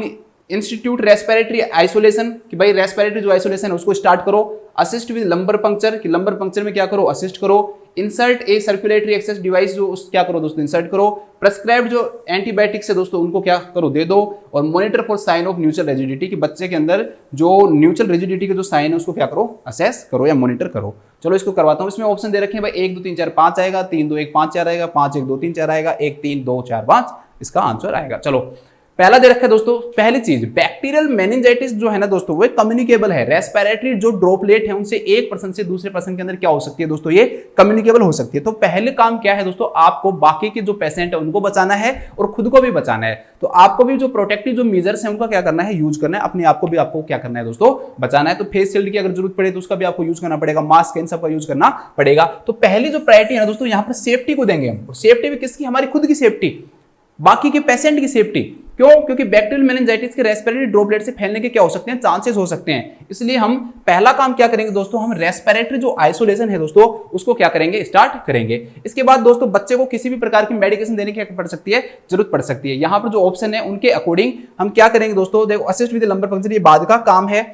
इंस्टीट्यूट रेस्पिरेटरी आइसोलेशन, कि भाई रेस्पिरेटरी जो आइसोलेशन है उसको स्टार्ट करो। असिस्ट विद लंबर पंक्चर, कि लंबर पंक्चर में क्या करो? असिस्ट करो। इंसर्ट ए सर्कुलेटरी एक्सेस डिवाइस, जो उस क्या करो दोस्तों? इंसर्ट करो। प्रेस्क्राइब जो एंटीबायोटिक्स है दोस्तों, उनको क्या करो? दे दो। और monitor for sign of neutral rigidity, कि बच्चे के अंदर जो न्यूट्रल रिजिडिटी के जो साइन है उसको क्या करो? असेस करो या मॉनिटर करो। चलो इसको करवाता हूँ। इसमें ऑप्शन दे रखे हैं भाई 1 2 3 4 5 आएगा, 3 2 1 5 4 आएगा, 5 1 2 3 4 आएगा, 1 3 2 4 5 इसका आंसर आएगा। चलो पहला दे रखा है दोस्तों, पहली चीज बैक्टीरियल मेनिंजाइटिस जो है ना दोस्तों, वो कम्युनिकेबल है। रेस्पिरेटरी जो ड्रॉपलेट है उनसे एक पर्सन से दूसरे पर्सन के अंदर क्या हो सकती है दोस्तों? ये कम्युनिकेबल हो सकती है। तो पहले काम क्या है दोस्तों? आपको बाकी के जो पेशेंट है उनको बचाना है और खुद को भी बचाना है। तो आपको भी जो प्रोटेक्टिव जो मेजर्स है उनका क्या करना है? यूज करना है। अपने आप को भी आपको क्या करना है दोस्तों? बचाना है। तो फेस शील्ड की अगर जरूरत पड़े तो उसका भी आपको यूज करना पड़ेगा, मास्क इन सब का यूज करना पड़ेगा। तो पहली जो प्रायोरिटी है दोस्तों, यहाँ पर सेफ्टी को देंगे हम। सेफ्टी भी किसकी? हमारी खुद की सेफ्टी, बाकी के पेशेंट की सेफ्टी। क्यों? क्योंकि बैक्टीरियल मेनिंजाइटिस के रेस्पिरेटरी ड्रॉपलेट से फैलने के क्या हो सकते हैं? चांसेस हो सकते हैं। इसलिए हम पहला काम क्या करेंगे दोस्तों? हम रेस्पिरेटरी जो आइसोलेशन है दोस्तों, उसको क्या करेंगे? स्टार्ट करेंगे। इसके बाद दोस्तों बच्चे को किसी भी प्रकार की मेडिकेशन देने की पड़ सकती है, जरूरत पड़ सकती है। यहां पर जो ऑप्शन है उनके अकॉर्डिंग हम क्या करेंगे दोस्तों? देखो, असिस्ट विद लंबर पंक्चर ये बाद का काम है।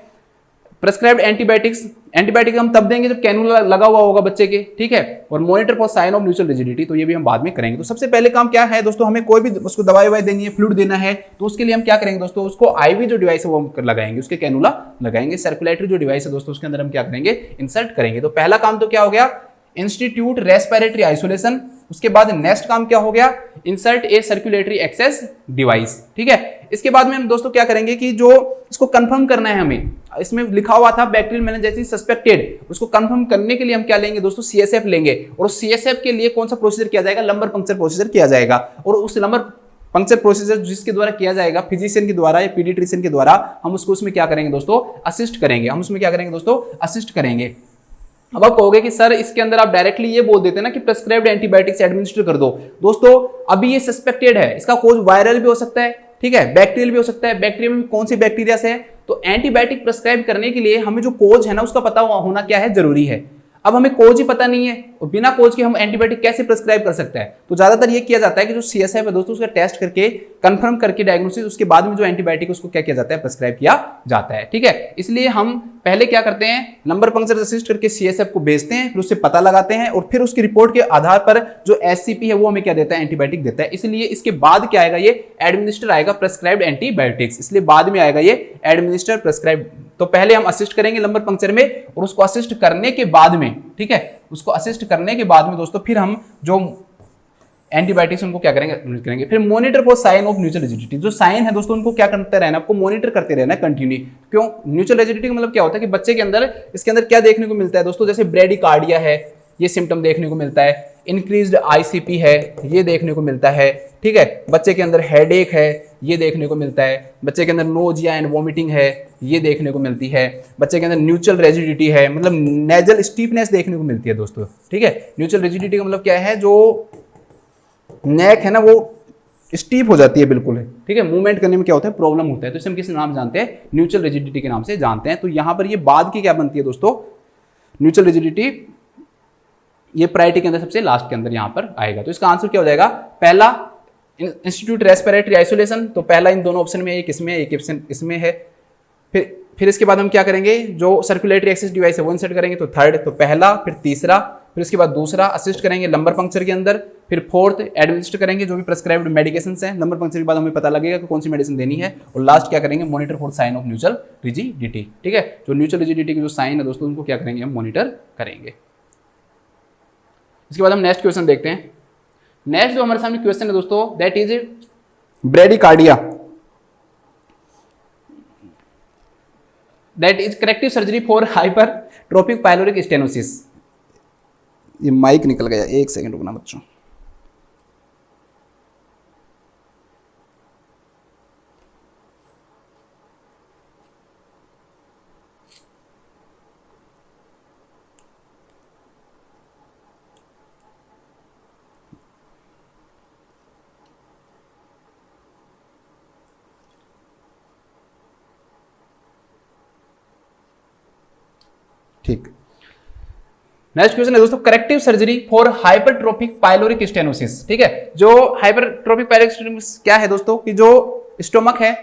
प्रेस्क्राइब्ड एंटीबायोटिक्स, एंटीबायोटिक हम तब देंगे जब कैनुला लगा हुआ होगा बच्चे के। ठीक है, और monitor for sign of neutral rigidity, तो ये भी हम बाद में करेंगे। तो सबसे पहले काम क्या है दोस्तों? हमें कोई भी उसको दवाई ववाई देनी है, फ्लूइड देना है, तो उसके लिए हम क्या करेंगे दोस्तों? उसको आईवी जो डिवाइस है वो हम लगाएंगे, उसके कैनुला लगाएंगे। सर्कुलेटरी जो डिवाइस है दोस्तों, उसके अंदर हम क्या करेंगे? इंसर्ट करेंगे। तो पहला काम तो क्या हो गया? Institute respiratory isolation. उसके बाद नेक्स्ट काम क्या हो गया? इंसर्ट ए सर्कुलेटरी एक्सेस डिवाइस। ठीक है, इसके बाद में हम दोस्तों क्या करेंगे कि जो इसको कंफर्म करना है हमें, इसमें लिखा हुआ था बैक्टीरियल मेनिंजाइटिस सस्पेक्टेड, उसको कंफर्म करने के लिए हम क्या लेंगे दोस्तों? सीएसएफ लेंगे। और सीएसएफ के लिए कौन सा प्रोसीजर किया जाएगा? लंबर पंक्चर प्रोसीजर किया जाएगा। और उस लंबर पंक्चर प्रोसीजर जिसके द्वारा किया जाएगा, फिजिशियन के द्वारा या पीडियाट्रिशियन के द्वारा, हम उसको उसमें क्या करेंगे दोस्तों? असिस्ट करेंगे। हम उसमें क्या करेंगे दोस्तों? असिस्ट करेंगे। अब आप कहोगे कि सर इसके अंदर आप डायरेक्टली ये बोल देते ना कि प्रेस्क्राइब्ड एंटीबायोटिक्स एडमिनिस्टर कर दो। दोस्तों अभी ये सस्पेक्टेड है, इसका कोज वायरल भी हो सकता है, ठीक है, बैक्टीरियल भी हो सकता है। बैक्टीरिया में कौन सी बैक्टीरिया से है? तो एंटीबायोटिक प्रेस्क्राइब करने के लिए हमें जो कोज है ना उसका पता होना क्या है? जरूरी है। अब हमें कोज ही पता नहीं है और बिना कोज के हम एंटीबायोटिक कैसे प्रेस्क्राइब कर सकते हैं? तो ज्यादातर ये किया जाता है कि जो सीएसएफ है दोस्तों, उसका टेस्ट करके कंफर्म करके डायग्नोसिस, उसके बाद में जो एंटीबायोटिक उसको क्या किया जाता है? प्रेस्क्राइब किया जाता है। ठीक है, इसलिए हम पहले क्या करते हैं? नंबर पंक्चर असिस्ट करके सीएसएफ को भेजते हैं, फिर उससे पता लगाते हैं और फिर उसकी रिपोर्ट के आधार पर जो एससीपी है वो हमें क्या देता है? एंटीबायोटिक देता है। इसलिए इसके बाद क्या आएगा? ये एडमिनिस्टर आएगा प्रेस्क्राइब्ड एंटीबायोटिक्स, इसलिए बाद में आएगा ये एडमिनिस्टर प्रेस्क्राइब। तो पहले हम असिस्ट करेंगे लंबर पंक्चर में और उसको असिस्ट करने के बाद में, ठीक है, उसको असिस्ट करने के बाद में दोस्तों फिर हम जो एंटीबायोटिक्स उनको क्या करेंगे? फिर monitor for sign of neutral rigidity, जो साइन है दोस्तों उनको क्या करते रहना? आपको मॉनिटर करते रहना कंटिन्यू। क्यों? न्यूट्रल रिजिडिटी का मतलब क्या होता है कि बच्चे के अंदर, इसके अंदर क्या देखने को मिलता है दोस्तों? जैसे ब्रेडिकार्डिया है, ये सिम्टम देखने को मिलता है। इंक्रीज्ड आईसीपी है, ये देखने को मिलता है। ठीक है, बच्चे के अंदर हेडेक है, ये देखने को मिलता है। बच्चे के अंदर नोजिया एंड वोमिटिंग है, ये देखने को मिलती है। बच्चे के अंदर न्यूट्रल रिजिडिटी है, मतलब नेजल स्टीफनेस देखने को मिलती है दोस्तों। ठीक है, न्यूट्रल रिजिडिटी का मतलब क्या है? जो नेक है ना वो स्टीप हो जाती है बिल्कुल है। ठीक है, मूवमेंट करने में क्या होता है? प्रॉब्लम होता है। तो इसे हम किस नाम जानते हैं? न्यूट्रल रिजिडिटी के नाम से जानते हैं। तो यहां पर ये बाद की क्या बनती है दोस्तों? न्यूट्रल रिजिडिटी, ये प्रायोरिटी के अंदर सबसे लास्ट के अंदर यहां पर आएगा। तो इसका आंसर क्या हो जाएगा? पहला इंस्टीट्यूट रेस्पिरेटरी आइसोलेशन, तो पहला इन दोनों ऑप्शन में, एक इसमें एक ऑप्शन इसमें है। फिर इसके बाद हम क्या करेंगे? जो सर्कुलेटरी एक्सेस डिवाइस है वो इंसर्ट करेंगे, तो थर्ड, तो पहला, फिर तीसरा, फिर उसके बाद दूसरा असिस्ट करेंगे लंबर पंक्चर के अंदर, फिर फोर्थ एडमिनिस्टर करेंगे जो भी प्रेस्क्राइब्ड मेडिकेशन हैं। लंबर पंक्चर के बाद हमें पता लगेगा कि कौन सी मेडिसिन देनी है। और लास्ट क्या करेंगे? Monitor for sign of neutral rigidity. ठीक है, जो न्यूट्रल रिजिडिटी के जो साइन है दोस्तों उनको क्या करेंगे? हम मॉनिटर करेंगे। इसके बाद हम नेक्स्ट क्वेश्चन देखते हैं। नेक्स्ट जो हमारे सामने क्वेश्चन है दोस्तों, that is bradycardia, that is corrective surgery for hypertrophic pyloric stenosis. ये माइक निकल गया, एक सेकंड रुकना बच्चों। ठीक। नेक्स्ट क्वेश्चन है दोस्तों, corrective surgery for hypertrophic pyloric stenosis. ठीक है, जो हाइपरट्रोफिक पाइलोरिक स्टेनोसिस क्या है दोस्तों, कि जो स्टोमक है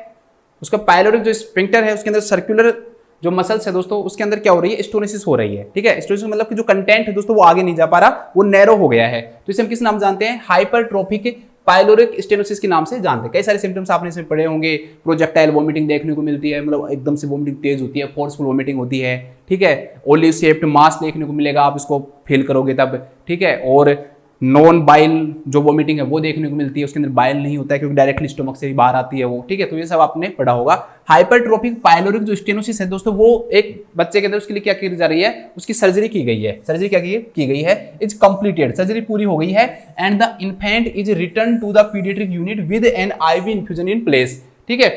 उसका पाइलोरिक जो स्फिंक्टर है उसके अंदर सर्कुलर जो मसल्स है दोस्तों उसके अंदर क्या हो रही है, स्टोनिसिस हो रही है। ठीक है, स्टोनिसिस मतलब कि जो कंटेंट है दोस्तों वो आगे नहीं जा पा रहा, वो नैरो हो गया है। तो इसे हम किस नाम जानते हैं, हाइपरट्रोफिक पाइलोरिक स्टेनोसिस के नाम से जानते हैं। कई सारे सिम्टम्स आपने इसमें पढ़े होंगे, प्रोजेक्टाइल वोमिटिंग देखने को मिलती है, मतलब एकदम से वोमिटिंग तेज होती है, फोर्सफुल वोमिटिंग होती है। ठीक है, ओलिव शेप्ड मास देखने को मिलेगा, आप इसको फील करोगे तब। ठीक है, और नॉन बाइल जो वोमिटिंग है वो देखने को मिलती है, उसके अंदर बाइल नहीं होता है क्योंकि डायरेक्टली स्टोमक से ही बाहर आती है वो। ठीक है, तो ये सब आपने पढ़ा होगा। हाइपरट्रोफिक पाइलोरिक जो स्टेनोसिस है दोस्तों, वो एक बच्चे के अंदर उसके लिए क्या की जा रही है, उसकी सर्जरी की गई है। सर्जरी क्या की गई है, इज कंप्लीटेड, सर्जरी पूरी हो गई है। And the infant is return to the paediatric unit with an IV infusion in place. ठीक है,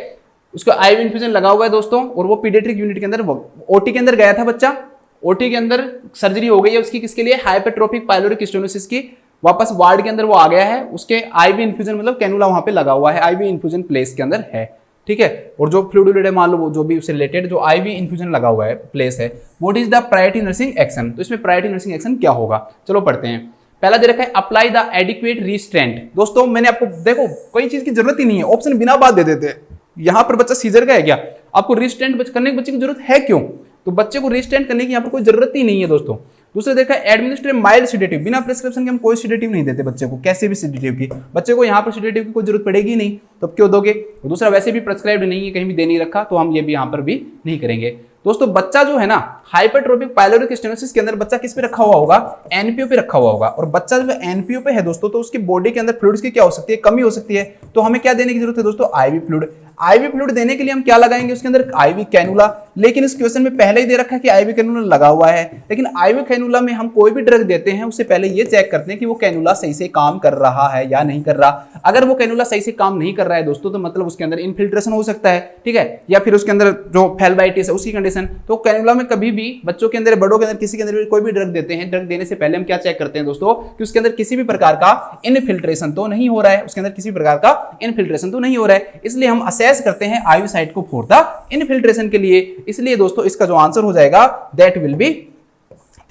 उसको आईवी इन्फ्यूजन लगा हुआ है दोस्तों, और वो पीडियाट्रिक यूनिट के अंदर, ओटी के अंदर गया था बच्चा, ओटी के अंदर सर्जरी हो गई है उसकी, किसके लिए, हाइपरट्रोफिक पाइलोरिक स्टेनोसिस की। वापस वार्ड के अंदर वो आ गया है, उसके आईवी इन्फ्यूजन मतलब कैनुला वहां पे लगा हुआ है, आईवी इन्फ्यूजन प्लेस के अंदर है। ठीक है, और जो फ्लूइड है मान लो जो भी उससे रिलेटेड जो आईवी इन्फ्यूजन लगा हुआ है प्लेस है, what is the priority nursing action. तो इसमें प्रायोरिटी नर्सिंग एक्शन क्या होगा, चलो पढ़ते हैं। पहला दे रखा है अप्लाई द एडिक्वेट रिस्ट्रेंट। दोस्तों मैंने आपको देखो कोई चीज की जरूरत ही नहीं है, ऑप्शन बिना बात दे देते हैं। यहां पर बच्चा सीजर का है क्या, आपको रिस्ट्रेंट करने की बच्चे की जरूरत है क्यों, तो बच्चे को रिस्ट्रेंट करने की यहाँ पर कोई जरूरत ही नहीं है दोस्तों। दूसरा देखा एडमिनिस्ट्रेट माइल्ड सिडेटिव, बिना प्रिस्क्रिप्शन के हम कोई सिडेटिव नहीं देते बच्चे को, कैसे भी सिडेटिव की, बच्चे को यहाँ पर सिडेटिव की कोई जरूरत पड़ेगी नहीं, तो क्यों दोगे। दूसरा वैसे भी प्रिस्क्राइब्ड नहीं है, कहीं भी दे नहीं रखा, तो हम ये भी यहाँ पर भी नहीं करेंगे। दोस्तों बच्चा जो है ना हाइपरट्रोफिक पाइलोरिक स्टेनोसिस के अंदर बच्चा किस पे रखा हुआ होगा, एनपीओ पे रखा हुआ होगा। और बच्चा जब एनपीओ पे है दोस्तों, तो उसकी बॉडी के अंदर फ्लूइड्स की क्या हो सकती है, कमी हो सकती है। तो हमें क्या देने की जरूरत है दोस्तों, आईवी फ्लूइड। आईवी फ्लूइड देने के लिए हम क्या लगाएंगे उसके अंदर, आईवी कैनुला। लेकिन इस क्वेश्चन में पहले ही दे रखा है कि आईवी कैनुला लगा हुआ है, लेकिन आईवी कैनुला में हम कोई भी ड्रग देते हैं उससे पहले ये चेक करते हैं कि वो कैनुला सही से काम कर रहा है या नहीं कर रहा। अगर वो कैनुला सही से काम नहीं कर रहा है दोस्तों, तो मतलब उसके अंदर इनफिल्ट्रेशन हो सकता है। ठीक है, या फिर उसके अंदर जो फेल्बाइटिस है उसकी कंडीशन। तो कैनुला में कभी भी बच्चों के अंदर, बड़ों के अंदर, किसी के अंदर भी कोई भी ड्रग देते हैं, ड्रग देने से पहले हम क्या चेक करते हैं दोस्तों, कि उसके अंदर किसी भी प्रकार का इनफिल्ट्रेशन तो नहीं हो रहा है, उसके अंदर किसी प्रकार का इनफिल्ट्रेशन तो नहीं हो रहा है। इसलिए हम असेस करते हैं आईवी साइट को फॉर द इनफिल्ट्रेशन के लिए। इसलिए दोस्तों इसका जो आंसर हो जाएगा दैट विल बी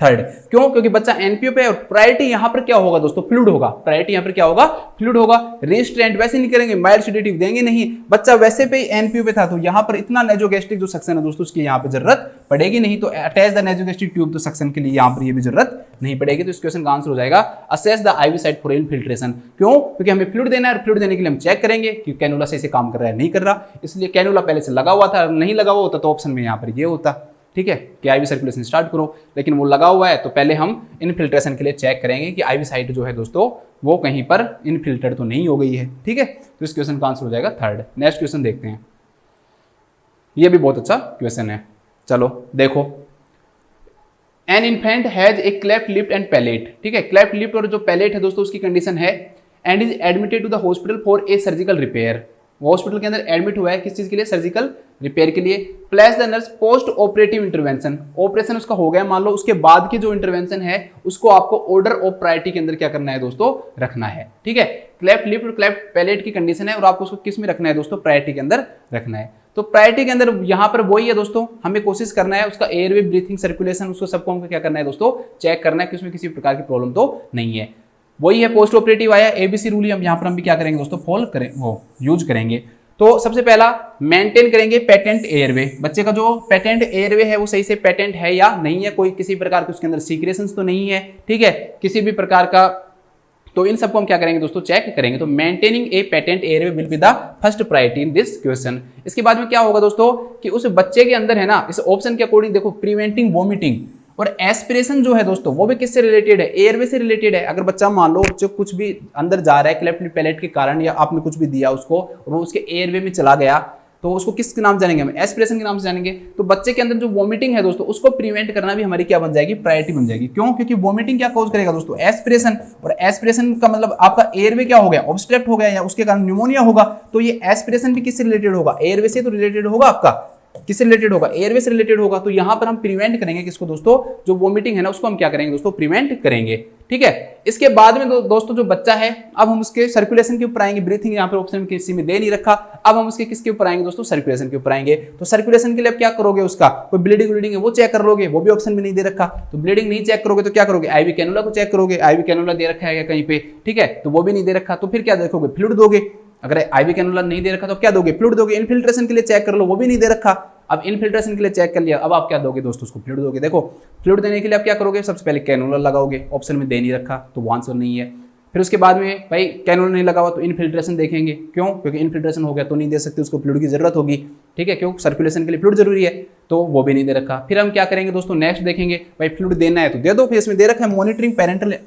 थर्ड। क्यों, क्योंकि बच्चा एनपीओ पे, और प्रायोरिटी यहां पर क्या होगा दोस्तों, फ्लूइड होगा। प्रायोरिटी यहां पर क्या होगा, फ्लूइड होगा। रिस्ट्रेंट वैसे नहीं करेंगे, माइल्ड सिडेटिव देंगे नहीं, बच्चा वैसे पे एनपीओ पे था, तो यहां पर इतना नेजोगैस्ट्रिक जो सक्शन है दोस्तों उसकी यहां पे जरूरत पड़ेगी नहीं। तो अटैच द नेजोगैस्ट्रिक ट्यूब, तो सक्शन के लिए यहां पर ये भी जरूरत नहीं पड़ेगी। तो इस क्वेश्चन का आंसर हो जाएगा assess the IV site for infiltration. क्यों, क्योंकि हमें फ्लूइड देना है, फ्लूइड देने के लिए हम चेक करेंगे कि कैनुला सही से काम कर रहा है नहीं कर रहा। इसलिए कैनुला पहले से लगा हुआ था, नहीं लगा हुआ होता तो ऑप्शन में यहां पर ये होता। ठीक है, कि आईवी सर्कुलेशन स्टार्ट करो, लेकिन वो लगा हुआ है, तो पहले हम इनफिल्ट्रेशन के लिए चेक करेंगे कि आईवी साइट जो है दोस्तों वो कहीं पर इनफिल्ट्रेट तो नहीं हो गई है। ठीक है, तो इस क्वेश्चन का आंसर हो जाएगा थर्ड। नेक्स्ट क्वेश्चन देखते हैं, ये भी बहुत अच्छा क्वेश्चन है। चलो देखो, an infant has a cleft lip and palate. ठीक है, क्लेफ्ट लिप और जो पैलेट है दोस्तों उसकी कंडीशन है, and is admitted to the hospital for a surgical repair. वो हॉस्पिटल के अंदर एडमिट हुआ है किस चीज के लिए, सर्जिकल रिपेयर के लिए। Place the nurse post operative intervention, operation उसका हो गया मान लो, उसके बाद की जो इंटरवेंशन है उसको आपको ऑर्डर ऑफ प्रायोरिटी के अंदर क्या करना है दोस्तों, रखना है। ठीक है, क्लेफ्ट लिप और क्लेफ्ट पैलेट की कंडीशन है, और आपको उसको किस में रखना है दोस्तों, प्रायोरिटी के अंदर रखना है। तो प्रायोरिटी के अंदर यहां पर वही है दोस्तों, हमें कोशिश करना है उसका एयरवे, ब्रीथिंग, सर्कुलेशन, उसको सबको हमको क्या करना है दोस्तों, चेक करना है कि उसमें किसी प्रकार की प्रॉब्लम तो नहीं है। वही है पोस्ट ऑपरेटिव आया, एबीसी रूल हम यहाँ पर हम भी क्या करेंगे दोस्तों, फॉलो करें, वो यूज करेंगे। तो सबसे पहला मेंटेन करेंगे पेटेंट एयरवे, बच्चे का जो पेटेंट एयरवे है वो सही से पेटेंट है या नहीं है, कोई किसी प्रकार के उसके अंदर सीक्रेशंस तो नहीं है। ठीक है, किसी भी प्रकार का, तो इन सबको हम क्या करेंगे दोस्तों, चेक करेंगे। तो maintaining A patent airway will be the first priority in this question. इसके बाद में क्या होगा दोस्तों, कि उस बच्चे के अंदर है ना, इस ऑप्शन के अकॉर्डिंग देखो, प्रिवेंटिंग वोमिटिंग और एस्पिरेशन जो है दोस्तों वो भी किससे रिलेटेड है, एयरवे से रिलेटेड है। अगर बच्चा मान लो जो कुछ भी अंदर जा रहा है क्लेफ्ट पैलेट के कारण, या आपने कुछ भी दिया उसको और वो उसके एयरवे में चला गया, तो उसको किस नाम जानेंगे हम, एस्पिरेशन के नाम से जानेंगे। तो बच्चे के अंदर जो वोमिटिंग है दोस्तों उसको प्रिवेंट करना भी हमारी क्या बन जाएगी, प्रायोरिटी बन जाएगी। क्यों, क्योंकि वोमिटिंग क्या कॉज करेगा दोस्तों, एस्पिरेशन, और एस्पिरेशन का मतलब आपका एयरवे क्या हो गया, ऑब्स्ट्रक्ट हो गया, या उसके कारण न्यूमोनिया होगा। तो ये एस्पिरेशन भी किससे रिलेटेड होगा, एयरवे से तो रिलेटेड होगा आपका। किससे रिलेटेड होगा, एयरवे से रिलेटेड होगा। तो यहाँ पर हम प्रिवेंट करेंगे किसको दोस्तों, जो वोमिटिंग है ना उसको हम क्या करेंगे दोस्तों, प्रिवेंट करेंगे। ठीक है, इसके बाद में दोस्तों जो बच्चा है, अब हम उसके सर्कुलेशन के ऊपर आएंगे। ब्रीथिंग यहाँ पर ऑप्शन किसी में दे नहीं रखा, अब हम उसके किसके ऊपर आएंगे दोस्तों, सर्कुलेशन के ऊपर आएंगे। तो सर्कुलेशन के लिए अब क्या करोगे, उसका कोई ब्लीडिंग है वो चेक कर लोगे, वो भी ऑप्शन में नहीं दे रखा। तो ब्लीडिंग नहीं चेक करोगे तो क्या करोगे, आईवी कैनुला को चेक करोगे। आईवी कैनुला दे रखा है कहीं पे, ठीक है, तो वो भी नहीं दे रखा। तो फिर क्या देखोगे, फ्लूइड दोगे। अगर आईवी कैनुला नहीं दे रखा तो क्या दोगे, फ्लूइड दोगे। इनफिल्ट्रेशन के लिए चेक कर लो, वो भी नहीं दे रखा। अब इनफिल्ट्रेशन के लिए चेक कर लिया, अब आप क्या दोगे दोस्तों, उसको फ्लूइड दोगे। देखो फ्लूइड देने के लिए आप क्या करोगे, सबसे पहले कैनुला लगाओगे, ऑप्शन में दे नहीं रखा तो वो आंसर नहीं है। फिर उसके बाद में भाई कैनुला नहीं लगा हुआ तो इनफिल्ट्रेशन देखेंगे, क्यों, क्योंकि इनफिल्ट्रेशन हो गया तो नहीं दे सकते, उसको फ्लूइड की जरूरत होगी। ठीक है, क्यों, सर्कुलेशन के लिए फ्लूइड जरूरी है, तो वो भी नहीं दे रखा। फिर हम क्या करेंगे दोस्तों, नेक्स्ट देखेंगे, भाई फ्लूइड देना है तो दे दो। फिर इसमें दे रखा है मॉनिटरिंग पेरेंटल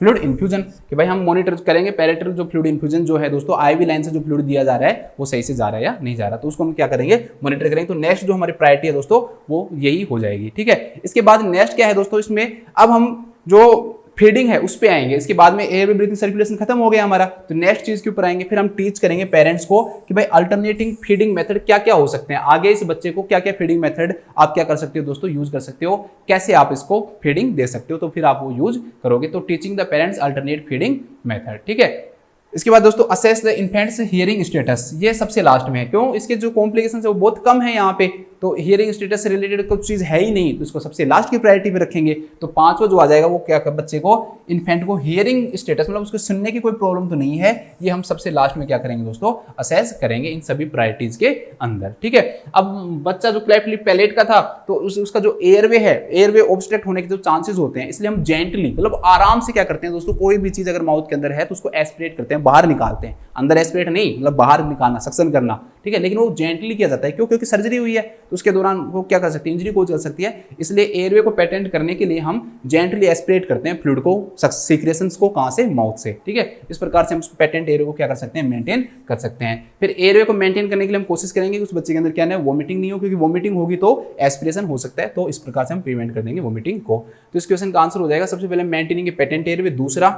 फ्लूइड इन्फ्यूजन, कि भाई हम मॉनिटर करेंगे पेरेंटल जो फ्लूइड इन्फ्यूजन जो है दोस्तों, आईवी लाइन से जो फ्लूइड दिया जा रहा है वो सही से जा रहा है या नहीं जा रहा, तो उसको हम क्या करेंगे, मॉनिटर करेंगे। तो नेक्स्ट जो हमारी प्रायोरिटी है दोस्तों वो यही हो जाएगी। ठीक है, इसके बाद नेक्स्ट क्या है दोस्तों, इसमें अब हम जो फीडिंग है उस पे आएंगे। इसके बाद में एयर ब्रीथिंग सर्कुलेशन खत्म हो गया हमारा, तो नेक्स्ट चीज के ऊपर आएंगे। फिर हम टीच करेंगे पेरेंट्स को कि भाई अल्टरनेटिंग फीडिंग मेथड क्या क्या हो सकते हैं, आगे इस बच्चे को क्या क्या फीडिंग मेथड आप क्या कर सकते हो दोस्तों, यूज कर सकते हो, कैसे आप इसको फीडिंग दे सकते हो, तो फिर आप वो यूज करोगे। तो teaching the parents alternate feeding method. ठीक है, इसके बाद दोस्तों assess the infants hearing status, ये सबसे लास्ट में है, क्यों, इसके जो कॉम्प्लिकेशन है वो बहुत कम है यहाँ पे, तो हियरिंग स्टेटस से रिलेटेड कुछ चीज है ही नहीं, तो इसको सबसे लास्ट की प्रायोरिटी पे रखेंगे। तो पांचवा जो आ जाएगा वो क्या, बच्चे को इन्फेंट को हियरिंग स्टेटस मतलब उसको सुनने की कोई प्रॉब्लम तो नहीं है, ये हम सबसे लास्ट में क्या करेंगे दोस्तों, असेस करेंगे इन सभी प्रायोरिटीज के अंदर। ठीक है, अब बच्चा जो क्लेफ्ट लिप पैलेट का था तो उसका जो एयरवे है, एयरवे ऑब्स्ट्रक्ट होने के जो चांसेस होते हैं, इसलिए हम जेंटली मतलब आराम से क्या करते हैं दोस्तों, कोई भी चीज अगर माउथ के अंदर है तो उसको एस्पिरेट करते हैं, बाहर निकालते हैं, अंदर एस्पिरेट नहीं मतलब बाहर निकालना, सक्शन करना। ठीक है, लेकिन वो जेंटली किया जाता है, क्यों, क्योंकि सर्जरी हुई है तो उसके दौरान वो क्या कर सकती है, इंजरी कोज कर सकती है, इसलिए एयरवे को पेटेंट करने के लिए हम जेंटली एस्पिरेट करते हैं फ्लूइड को, सीक्रेशंस को, कहां से, माउथ से। ठीक है, इस प्रकार से हम उसको पेटेंट एयरवे को क्या कर सकते हैं, मेंटेन कर सकते हैं। फिर एयरवे को मेंटेन करने के लिए हम कोशिश करेंगे कि उस बच्चे के अंदर क्या है, वोमिटिंग नहीं हो, क्योंकि वोमिटिंग होगी तो एस्पिरेशन हो सकता है, तो इस प्रकार से हम प्रिवेंट कर देंगे वोमिटिंग को। तो इस क्वेश्चन का आंसर हो जाएगा सबसे पहले मेंटेनिंग पेटेंट एयरवे, दूसरा।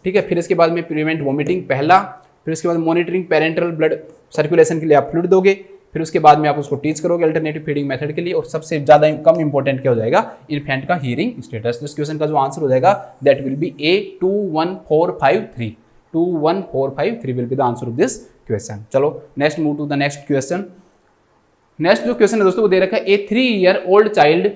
ठीक है, फिर इसके बाद में प्रिवेंट वोमिटिंग, पहला। फिर उसके बाद मॉनिटरिंग पेरेंटल ब्लड सर्कुलेशन के लिए आप फ्लूइड दोगे। फिर उसके बाद में आप उसको टीच करोगे अल्टरनेटिव फीडिंग मेथड के लिए, और सबसे ज्यादा कम इंपॉर्टेंट क्या हो जाएगा, इन्फेंट का हियरिंग स्टेटस। तो इस क्वेश्चन का जो आंसर हो जाएगा that will be a 21453, 21453 will be the answer of this question. चलो next move to the next question. Next जो क्वेश्चन है दोस्तों वो दे रखा है, a 3 year old child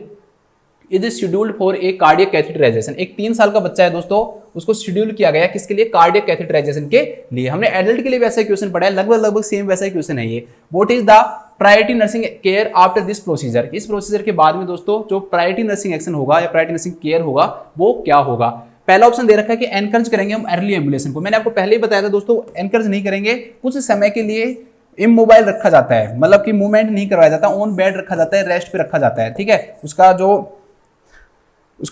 is scheduled for a cardiac catheterisation. एक 3 साल का बच्चा है दोस्तों, उसको शेड्यूल किया गया किसके लिए, कार्डियक कैथेटराइजेशन के लिए। हमने एडल्ट के लिए वैसा क्वेश्चन पढ़ा है, लगभग सेम वैसा क्वेश्चन है ये। What is the priority nursing care after this procedure, इस प्रोसीजर के बाद में दोस्तों जो प्रायोरिटी नर्सिंग एक्शन होगा या प्रायोरिटी नर्सिंग केयर होगा वो क्या होगा। पहला ऑप्शन दे रखा है कि एनकरेज करेंगे हम अर्ली एम्बुलेशन को। मैंने आपको पहले ही बताया था दोस्तों, एनकरेज नहीं करेंगे, कुछ समय के लिए इमोबाइल रखा जाता है, मतलब कि मूवमेंट नहीं करवाया जाता, ऑन बेड रखा जाता है, रेस्ट पे रखा जाता है। ठीक है, उसका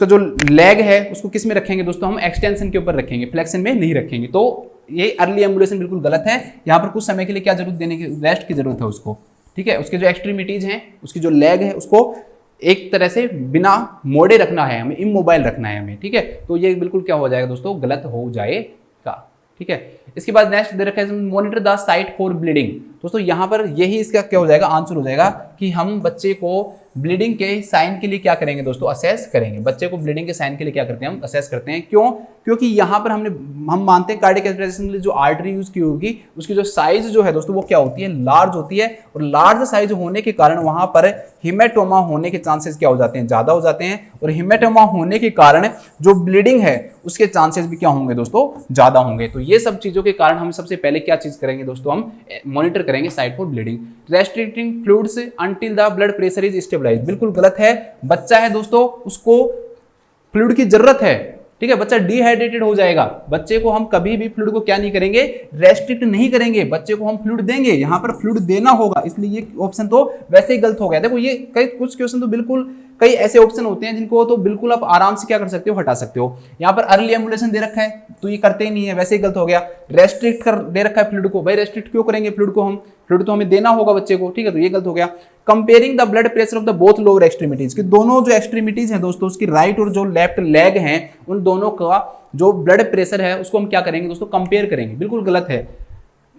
जो लेग है उसको किस में रखेंगे दोस्तों, हम एक्सटेंशन के ऊपर रखेंगे, फ्लेक्शन में नहीं रखेंगे। तो ये अर्ली एम्बुलेशन बिल्कुल गलत है। यहाँ पर कुछ समय के लिए क्या जरूरत देने की, रेस्ट की जरूरत है उसको। ठीक है, उसके जो एक्सट्रीमिटीज हैं, उसकी जो लेग है उसको एक तरह से बिना मोड़े रखना है हमें, इमोबाइल रखना है हमें। ठीक है, तो ये बिल्कुल क्या हो जाएगा दोस्तों, गलत हो जाएगा। ठीक है, इसके बाद नेक्स्ट दे रखा है monitor the site for bleeding. दोस्तों यहाँ पर यही इसका क्या हो जाएगा, आंसर हो जाएगा कि हम बच्चे को ब्लीडिंग के साइन के लिए क्या करेंगे दोस्तों, असेस करेंगे। बच्चे को ब्लीडिंग के साइन के लिए क्या करते हैं, हम असेस करते हैं। क्यों, क्योंकि यहाँ पर हम मानते हैं कार्डियक कैथेटराइजेशन के लिए जो आर्टरी यूज की होगी उसकी जो साइज जो है दोस्तों वो क्या होती है, लार्ज होती है, और लार्ज साइज होने के कारण वहां पर हिमेटोमा होने के चांसेस क्या हो जाते हैं, ज्यादा हो जाते हैं, और हिमेटोमा होने के कारण जो ब्लीडिंग है उसके चांसेस भी क्या होंगे दोस्तों, ज्यादा होंगे। तो ये सब चीजों के कारण हम सबसे पहले क्या चीज करेंगे दोस्तों, हम मॉनिटर करेंगे site for bleeding. Restricting fluids until the blood pressure is stabilised, बिल्कुल गलत है। बच्चा है दोस्तों, उसको फ्लूइड की जरूरत है। ठीक है, बच्चा डिहाइड्रेटेड हो जाएगा। बच्चे को हम कभी भी फ्लूइड को क्या नहीं करेंगे, रेस्ट्रिक्ट नहीं करेंगे, बच्चे को हम फ्लूइड देंगे, यहाँ पर फ्लूइड देना होगा, इसलिए ये ऑप्शन तो वैसे ही गलत हो गया। देखो ये कुछ क्वेश्चन तो बिल्कुल कई ऐसे ऑप्शन होते हैं जिनको तो बिल्कुल आप आराम से क्या कर सकते हो, हटा सकते हो। यहाँ पर अर्ली एम्बुलेशन दे रखा है तो ये करते ही नहीं है, वैसे ही गलत हो गया। रेस्ट्रिक्ट कर दे रखा है फ्लूइड को, भाई रेस्ट्रिक्ट क्यों करेंगे फ्लूइड को, हम फ्लूइड तो हमें देना होगा बच्चे को। ठीक है, तो ये गलत हो गया। Comparing the blood pressure of the both lower extremities, कि दोनों जो एक्सट्रीमिटीज हैं दोस्तों, उसकी राइट और जो लेफ्ट लेग हैं, उन दोनों का जो ब्लड प्रेशर है उसको हम क्या करेंगे दोस्तों, कंपेयर करेंगे, बिल्कुल गलत है।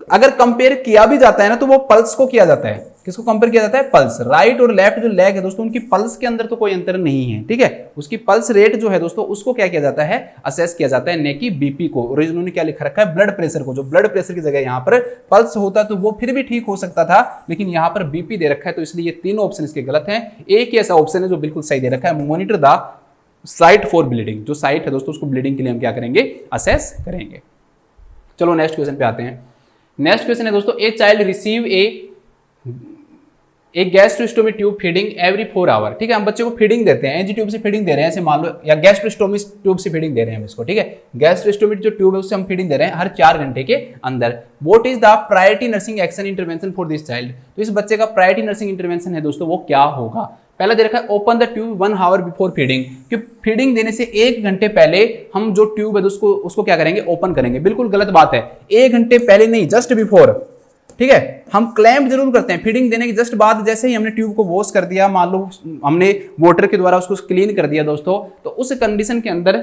अगर कंपेयर किया भी जाता है ना तो वो पल्स को किया जाता है। किसको कंपेयर किया जाता है? पल्स। राइट और लेफ्ट जो लेग है दोस्तों उनकी पल्स के अंदर तो कोई अंतर नहीं है, ठीक है। उसकी पल्स रेट जो है दोस्तों उसको क्या किया जाता है? असेस किया जाता है, न कि बीपी को। और इन्होंने क्या लिखा रखा है? ब्लड प्रेशर को। जो ब्लड प्रेशर की जगह यहाँ पर पल्स होता तो वो फिर भी ठीक हो सकता था, लेकिन यहाँ पर बीपी दे रखा है, तो इसलिए ये तीनों ऑप्शन इसके गलत हैं। एक ही ऐसा ऑप्शन है जो बिल्कुल सही दे रखा है, monitor the site for bleeding. जो साइट है दोस्तों उसको ब्लीडिंग के लिए हम क्या करेंगे? असेस करेंगे। चलो नेक्स्ट क्वेश्चन पे आते हैं। नेक्स्ट क्वेश्चन है दोस्तों, ए चाइल्ड रिसीव एक gastrostomy tube feeding every 4 hour. ठीक है, हम बच्चे को फीडिंग देते हैं, एनजी ट्यूब से फीडिंग दे रहे हैं ऐसे मान लो, या गैस्ट्रोस्टोमी ट्यूब से फीडिंग दे रहे हैं हम इसको, ठीक है। गैस्ट्रोस्टोमी जो ट्यूब है उससे हम फीडिंग दे रहे हैं हर 4 घंटे के अंदर। What is the priority nursing action intervention for this child? तो इस बच्चे का प्रायोरिटी नर्सिंग इंटरवेंशन है दोस्तों वो क्या होगा? पहला दे रखा है open the tube 1 hour before feeding, कि फीडिंग देने से 1 घंटे पहले हम जो ट्यूब है उसको क्या करेंगे? ओपन करेंगे। बिल्कुल गलत बात है, 1 घंटे पहले नहीं, जस्ट बिफोर, ठीक है। हम क्लैंप जरूर करते हैं फीडिंग देने के जस्ट बाद, जैसे ही हमने ट्यूब को वॉश कर दिया, मान लो हमने वाटर के द्वारा उसको क्लीन कर दिया दोस्तों, तो उस कंडीशन के अंदर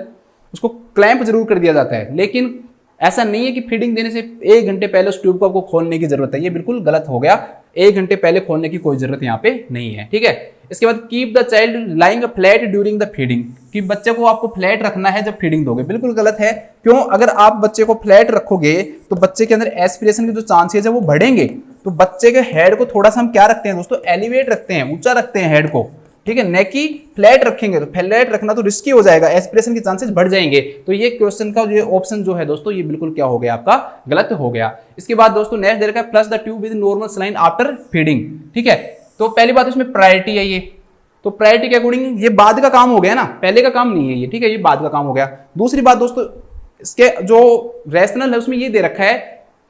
उसको क्लैंप जरूर कर दिया जाता है। लेकिन ऐसा नहीं है कि फीडिंग देने से 1 घंटे पहले उस ट्यूब को आपको खोलने की जरूरत है, ये बिल्कुल गलत हो गया। 1 घंटे पहले खोलने की कोई जरूरत यहाँ पे नहीं है, ठीक है। इसके बाद keep the child lying flat during the feeding, कि बच्चे को आपको फ्लैट रखना है जब फीडिंग दोगे, बिल्कुल गलत है। क्यों? अगर आप बच्चे को फ्लैट रखोगे तो बच्चे के अंदर एस्पिरेशन के जो चांसेस है वो बढ़ेंगे। तो बच्चे के हेड को थोड़ा सा हम क्या रखते हैं दोस्तों? एलिवेट रखते हैं, ऊंचा रखते हैं हेड को, ठीक है, न कि फ्लैट रखेंगे। तो फ्लैट रखना तो रिस्की हो जाएगा, एस्पिरेशन के चांसेस बढ़ जाएंगे। तो ये क्वेश्चन का ये ऑप्शन जो है दोस्तों ये बिल्कुल क्या हो गया? आपका गलत हो गया। इसके बाद दोस्तों नेक्स्ट दे रखा है plus the tube with normal saline after feeding, ठीक है। तो पहली बात इसमें प्रायोरिटी है, ये तो प्रायोरिटी के अकॉर्डिंग ये बाद का काम हो गया ना, पहले का काम नहीं है ये, ठीक है, ये बाद का काम हो गया। दूसरी बात दोस्तों इसके जो रेशनल है उसमें ये दे रखा है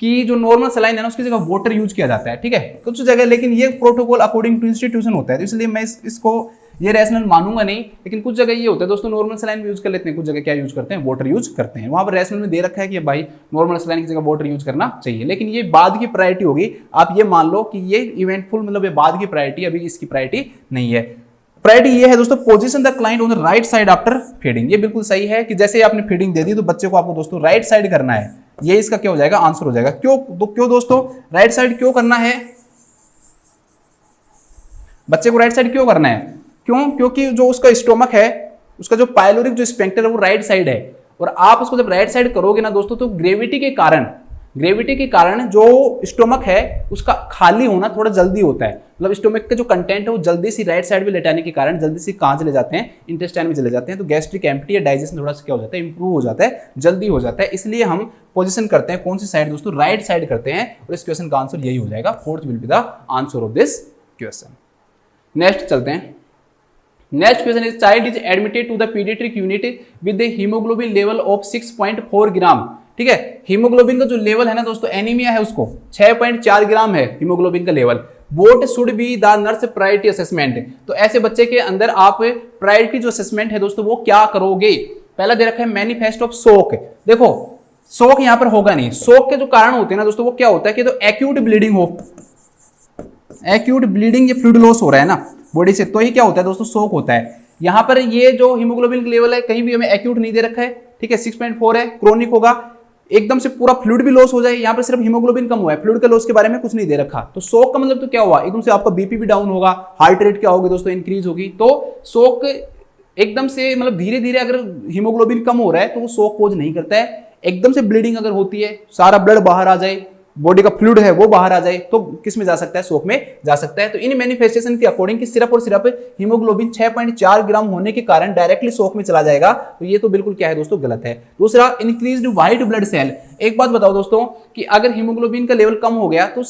कि जो नॉर्मल सलाइन है ना उसकी जगह वाटर यूज किया जाता है, ठीक है, कुछ जगह, लेकिन ये प्रोटोकॉल अकॉर्डिंग टू इंस्टीट्यूशन होता है, तो इसलिए मैं इसको ये रैशनल मानूंगा नहीं। लेकिन कुछ जगह ये होता है दोस्तों नॉर्मल सलाइन भी यूज कर लेते हैं, कुछ जगह क्या यूज करते हैं? वाटर यूज करते हैं। वहां पर रैशनल में दे रखा है कि भाई नॉर्मल सलाइन की जगह वाटर यूज करना चाहिए, लेकिन ये बाद की प्रायोरिटी होगी। आप ये मान लो कि ये इवेंटफुल मतलब ये बाद की प्रायोरिटी, अभी इसकी प्रायोरिटी नहीं है। प्रायोरिटी ये है दोस्तों position the client on the right side after feeding, ये बिल्कुल सही है कि जैसे आपने फीडिंग दे दी तो बच्चे को आपको दोस्तों राइट साइड करना है, ये इसका क्या हो जाएगा? आंसर हो जाएगा। क्यों दोस्तों राइट साइड क्यों करना है? बच्चे को राइट साइड क्यों करना है? क्योंकि जो उसका स्टोमक है, उसका जो पाइलोरिक जो स्फिंक्टर है वो राइट साइड है, और आप उसको जब राइट साइड करोगे ना दोस्तों तो ग्रेविटी के कारण जो स्टोमक है उसका खाली होना थोड़ा जल्दी होता है, मतलब स्टोमक का जो कंटेंट है वो जल्दी से राइट साइड में लेटाने के कारण जल्दी से कहाँ चले जाते हैं? इंटेस्टाइन में चले जाते हैं। तो गैस्ट्रिक एम्प्टी या डाइजेशन थोड़ा सा क्या हो जाता है? इंप्रूव हो जाता है, जल्दी हो जाता है। इसलिए हम पोजीशन करते हैं कौन सी साइड दोस्तों? राइट साइड करते हैं, और इस क्वेश्चन का आंसर यही हो जाएगा। Fourth will be the answer of this question. Next चलते हैं। Next question is child is admitted to the paediatric unit with haemoglobin level of 6.4 gram, ठीक है। हीमोग्लोबिन का जो लेवल है ना दोस्तों, एनीमिया है उसको 6.4 ग्राम है हीमोग्लोबिन का level. What should be the nurse priority assessment? तो ऐसे बच्चे के अंदर आप प्रायोरिटी जो असेसमेंट है दोस्तों वो क्या करोगे? पहला दे रखा है मैनिफेस्ट ऑफ शोक। देखो शोक यहां पर होगा नहीं, शोक के जो कारण होते हैं ना दोस्तों वो क्या होता है कि तो एक्यूट ब्लीडिंग हो, एक्यूट ब्लीडिंग, ये फ्लूइड लॉस हो रहा है ना बॉडी से, तो ये क्या होता है दोस्तों? शोक होता है। यहां पर ये जो हीमोग्लोबिन लेवल है कहीं भी हमें एक्यूट नहीं दे रखा है, ठीक है, 6.4 है, क्रोनिक होगा, एकदम से पूरा फ्लूइड भी लॉस हो जाए, यहाँ पर सिर्फ हीमोग्लोबिन कम हुआ है, फ्लूइड के लॉस के बारे में कुछ नहीं दे रखा। तो शोक का मतलब तो क्या हुआ? एकदम से आपका बीपी भी डाउन होगा, हार्ट रेट क्या होगी दोस्तों? इंक्रीज होगी। तो शोक एकदम से मतलब धीरे धीरे अगर हीमोग्लोबिन कम हो रहा है तो वो शोक कोज नहीं करता है। एकदम से ब्लीडिंग अगर होती है, सारा ब्लड बाहर आ जाए, बॉडी का फ्लूइड है वो बाहर आ जाए, तो किस में जा सकता है? शोक में जा सकता है। तो इन मैनिफेस्टेशन के अकॉर्डिंग कि सिर्फ और सिर्फ हीमोग्लोबिन 6.4 ग्राम होने के कारण डायरेक्टली शोक में चला जाएगा, तो ये तो बिल्कुल क्या है दोस्तों? गलत है। दूसरा इंक्रीज्ड व्हाइट ब्लड सेल। एक बात बताओ दोस्तों कि अगर हीमोग्लोबिन का लेवल कम हो गया तो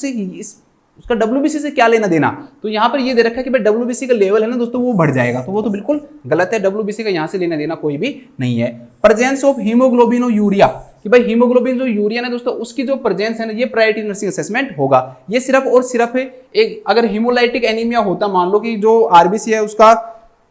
उसका WBC से क्या लेना देना? तो यहाँ पर ये दे रखा है कि भाई WBC का लेवल है ना दोस्तों वो बढ़ जाएगा, तो वो तो बिल्कुल गलत है। WBC का यहाँ से लेना देना कोई भी नहीं है। प्रेजेंस ऑफ हीमोग्लोबिन और यूरिया, कि भाई हीमोग्लोबिन जो यूरिया है दोस्तों उसकी जो प्रेजेंस है ना ये प्रायोरिटी नर्सिंग असेसमेंट होगा। ये सिर्फ और सिर्फ एक अगर हीमोलाइटिक एनीमिया होता, मान लो कि जो RBC है उसका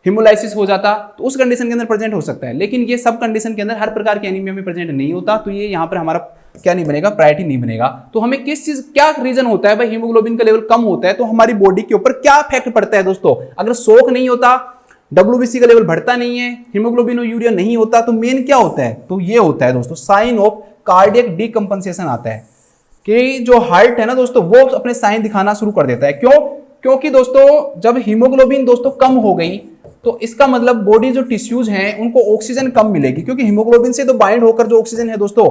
हिमोलाइसिस हो जाता, तो उस कंडीशन के अंदर प्रेजेंट हो सकता है, लेकिन ये सब कंडीशन के अंदर हर प्रकार के एनीमिया में प्रेजेंट नहीं होता, तो ये यहाँ पर हमारा क्या नहीं बनेगा? प्रायोरिटी नहीं बनेगा। तो हमें किस चीज क्या रीजन होता है भाई हीमोग्लोबिन का लेवल कम होता है तो हमारी बॉडी के ऊपर क्या इफेक्ट पड़ता है दोस्तों? अगर शोक नहीं होता, WBC का लेवल बढ़ता नहीं है, हीमोग्लोबिन और यूरिया नहीं होता, तो मेन क्या होता है? तो ये होता है दोस्तों साइन ऑफ कार्डियक डीकंपनसेशन आता है। कि जो हार्ट है ना दोस्तों वो अपने साइन दिखाना शुरू कर देता है। क्यों? क्योंकि दोस्तों जब हीमोग्लोबिन दोस्तों कम हो गई तो इसका मतलब बॉडी जो टिश्यूज हैं उनको ऑक्सीजन कम मिलेगी, क्योंकि हीमोग्लोबिन से तो बाइंड होकर जो ऑक्सीजन है दोस्तों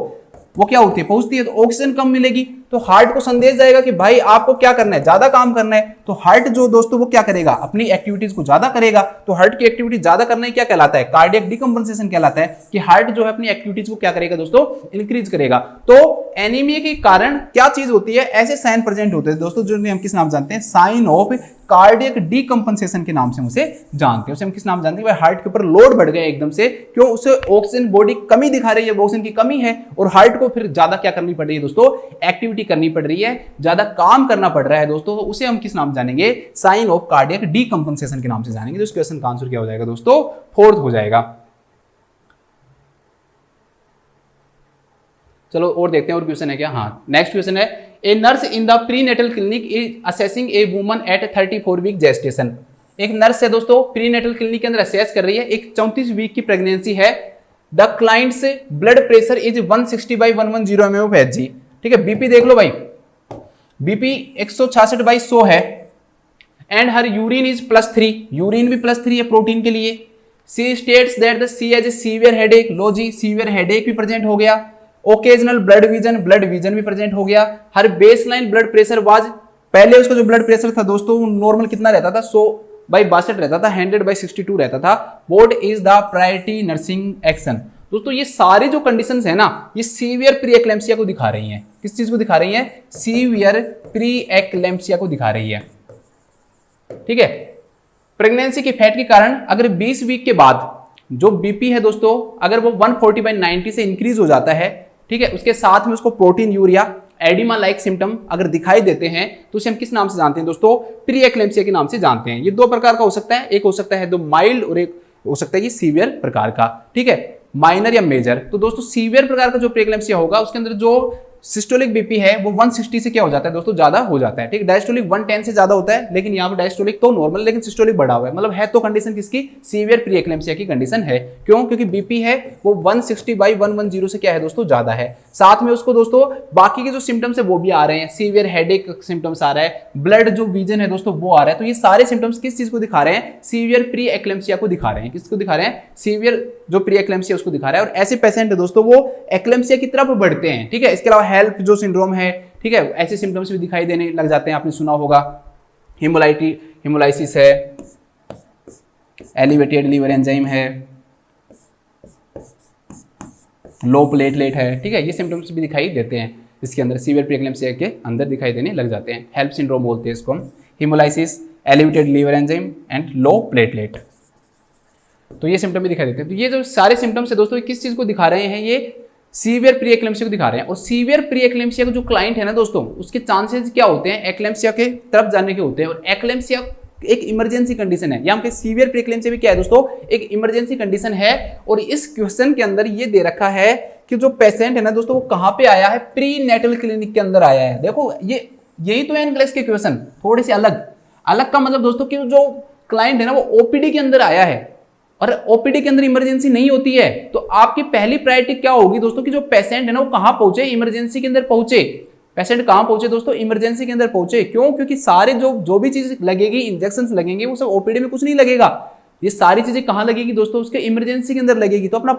वो क्या होती है, पहुंचती है, तो ऑक्सीजन कम मिलेगी तो हार्ट को संदेश जाएगा कि भाई आपको क्या करना है, ज्यादा काम करना है। तो हार्ट जो दोस्तों वो क्या करेगा, अपनी एक्टिविटीज को ज्यादा करेगा। तो हार्ट की एक्टिविटी ज्यादा करना ही क्या कहलाता है, कार्डियक डिकम्पनसेशन कहलाता है, कि हार्ट जो है अपनी एक्टिविटीज को क्या करेगा दोस्तों, इंक्रीज करेगा। तो एनीमिया के कारण क्या चीज होती है, ऐसे साइन प्रेजेंट होते हैं दोस्तों जो हम किस नाम जानते हैं, साइन ऑफ कार्डियक डिकम्पनसेशन के नाम से उसे जानते हैं। उसे हम किस नाम जानते हैं, भाई हार्ट के ऊपर लोड बढ़ गया एकदम से, क्यों, उसे ऑक्सीजन बॉडी कमी दिखा रही है, ऑक्सीजन की कमी है और हार्ट को फिर ज्यादा क्या करनी पड़ रही है दोस्तों, एक्टिविटी करनी पड़ रही है, ज्यादा काम करना पड़ रहा है दोस्तों। तो उसे हम किस नाम जानेंगे, साइन ऑफ कार्डियक डिकम्पनसेशन के नाम से जानेंगे। तो इस क्वेश्चन का आंसर क्या हो जाएगा दोस्तों, फोर्थ हो जाएगा। चलो और देखते हैं और क्वेश्चन है क्या। हाँ, नेक्स्ट क्वेश्चन है, a nurse in the prenatal clinic is assessing a woman at 34 week gestation. एक नर्स है दोस्तों प्रीनेटल क्लिनिक के अंदर असेस कर रही है, एक 34 वीक की प्रेगनेंसी है। The clients blood pressure is 160/110 mmHg। ठीक है, बीपी देख लो भाई, बीपी 166/100 है। And her urine is +3, urine भी +3 है प्रोटीन के लिए। She states that the she has a severe headache, लो जी सीवियर हेडेक भी प्रेजेंट हो गया। ओकेजनल ब्लड विजन भी प्रेजेंट हो गया। Her baseline blood pressure was, पहले उसका जो ब्लड प्रेशर था दोस्तों नॉर्मल कितना रहता था, 100/62 रहता था, 100/62 रहता था। What is the priority nursing action. दोस्तों ये सारी जो कंडीशंस है ना, ये सीवियर प्री एक्लेम्पसिया को दिखा रही हैं। किस चीज को दिखा रही हैं, सीवियर प्री एक्लेम्पसिया को दिखा रही है। ठीक है, प्रेगनेंसी के फैट के कारण अगर 20 वीक के बाद जो बीपी है दोस्तों अगर वो 140/90 से इंक्रीज हो जाता है, ठीक है, उसके साथ में उसको protein urea oedema like symptom अगर दिखाई देते हैं तो उसे हम किस नाम से जानते हैं दोस्तों, प्री एक्लेम्पसिया के नाम से जानते हैं। ये दो प्रकार का हो सकता है, एक हो सकता है तो माइल्ड और एक हो सकता है ये सीवियर प्रकार का। ठीक है, माइनर या मेजर। तो दोस्तों सीवियर प्रकार का जो प्री एक्लेम्पसिया होगा उसके अंदर जो सिस्टोलिक बीपी है वो 160 से क्या हो जाता है दोस्तों, ज्यादा हो जाता है। ठीक, डायस्टोलिक 110 से ज्यादा होता है, लेकिन यहाँ पर डायस्टोलिक तो नॉर्मल लेकिन सिस्टोलिक बढ़ा हुआ है, मतलब है तो कंडीशन किसकी, सीवियर प्री एक्लेम्पसिया की कंडीशन है। क्यों, क्योंकि बीपी है वो 160/110 से क्या है दोस्तों, ज्यादा है। साथ में उसको दोस्तों बाकी के जो सिम्टम्स है वो भी आ रहे हैं, सीवियर हेडेक सिम्टम्स आ रहा है, ब्लड जो विजन है दोस्तों वो आ रहा है। तो ये सारे सिम्टम्स किस चीज को दिखा रहे हैं, सीवियर प्री एक्लेम्पसिया को दिखा रहे हैं। किसको दिखा रहे हैं, सीवियर जो प्री एक्लेम्पसिया उसको दिखा रहा है। और ऐसे पेशेंट है दोस्तों वो एक्लेम्पसिया की तरफ बढ़ते हैं। ठीक है, इसके अलावा हेल्प जो सिंड्रोम है, ठीक है, ऐसे सिम्टम्स भी दिखाई देने लग जाते हैं, आपने सुना होगा। हिमोलाइसिस है, एलिवेटेड लीवर एंजाइम है, लो प्लेटलेट है। ठीक है, ये सिम्टम्स भी दिखाई देते हैं इसके अंदर, सीवियर प्री एक्लेम्पसिया के अंदर दिखाई देने लग जाते हैं। हेल्प सिंड्रोम बोलते हैं इसको हम, haemolysis, elevated liver enzyme and low platelet. तो ये सिम्टम भी दिखाई देते हैं। तो ये जो सारे सिम्टम्स है दोस्तों किस चीज को दिखा रहे हैं, ये सीवियर प्री एक्लेम्पसिया को दिखा रहे हैं। और सीवियर प्री एक्लेम्पसिया का जो क्लाइंट है ना दोस्तों उसके चांसेस क्या होते हैं, एक्लेम्पसिया के तरफ जाने के होते हैं। और एक्लेम्पसिया एक इमरजेंसी कंडीशन है, यहाँ पे सीवियर प्री एक्लेम्पसिया भी क्या है दोस्तों, एक इमरजेंसी कंडीशन है। और इस क्वेश्चन के अंदर ये दे रखा है कि जो पेशेंट है ना दोस्तों वो कहाँ पे आया है, प्री नेटल क्लिनिक के अंदर आया है। देखो ये यही तो है इंग्लिश के क्वेश्चन, थोड़े से अलग का मतलब दोस्तों कि जो क्लाइंट है ना वो ओपीडी के अंदर आया है और ओपीडी के अंदर इमरजेंसी नहीं होती है। तो आपकी पहली प्रायोरिटी क्या होगी दोस्तों कि जो पेशेंट है ना वो कहां पहुंचे, इमरजेंसी के अंदर पहुंचे। पेशेंट कहां पहुंचे दोस्तों, इमरजेंसी के अंदर पहुंचे। क्यों, क्योंकि सारे जो भी चीज लगेगी, इंजेक्शन लगेंगे, वो सब ओपीडी में कुछ नहीं लगेगा। ये सारी चीजें कहां लगेगी दोस्तों, उसके इमरजेंसी के अंदर लगेगी। तो अपना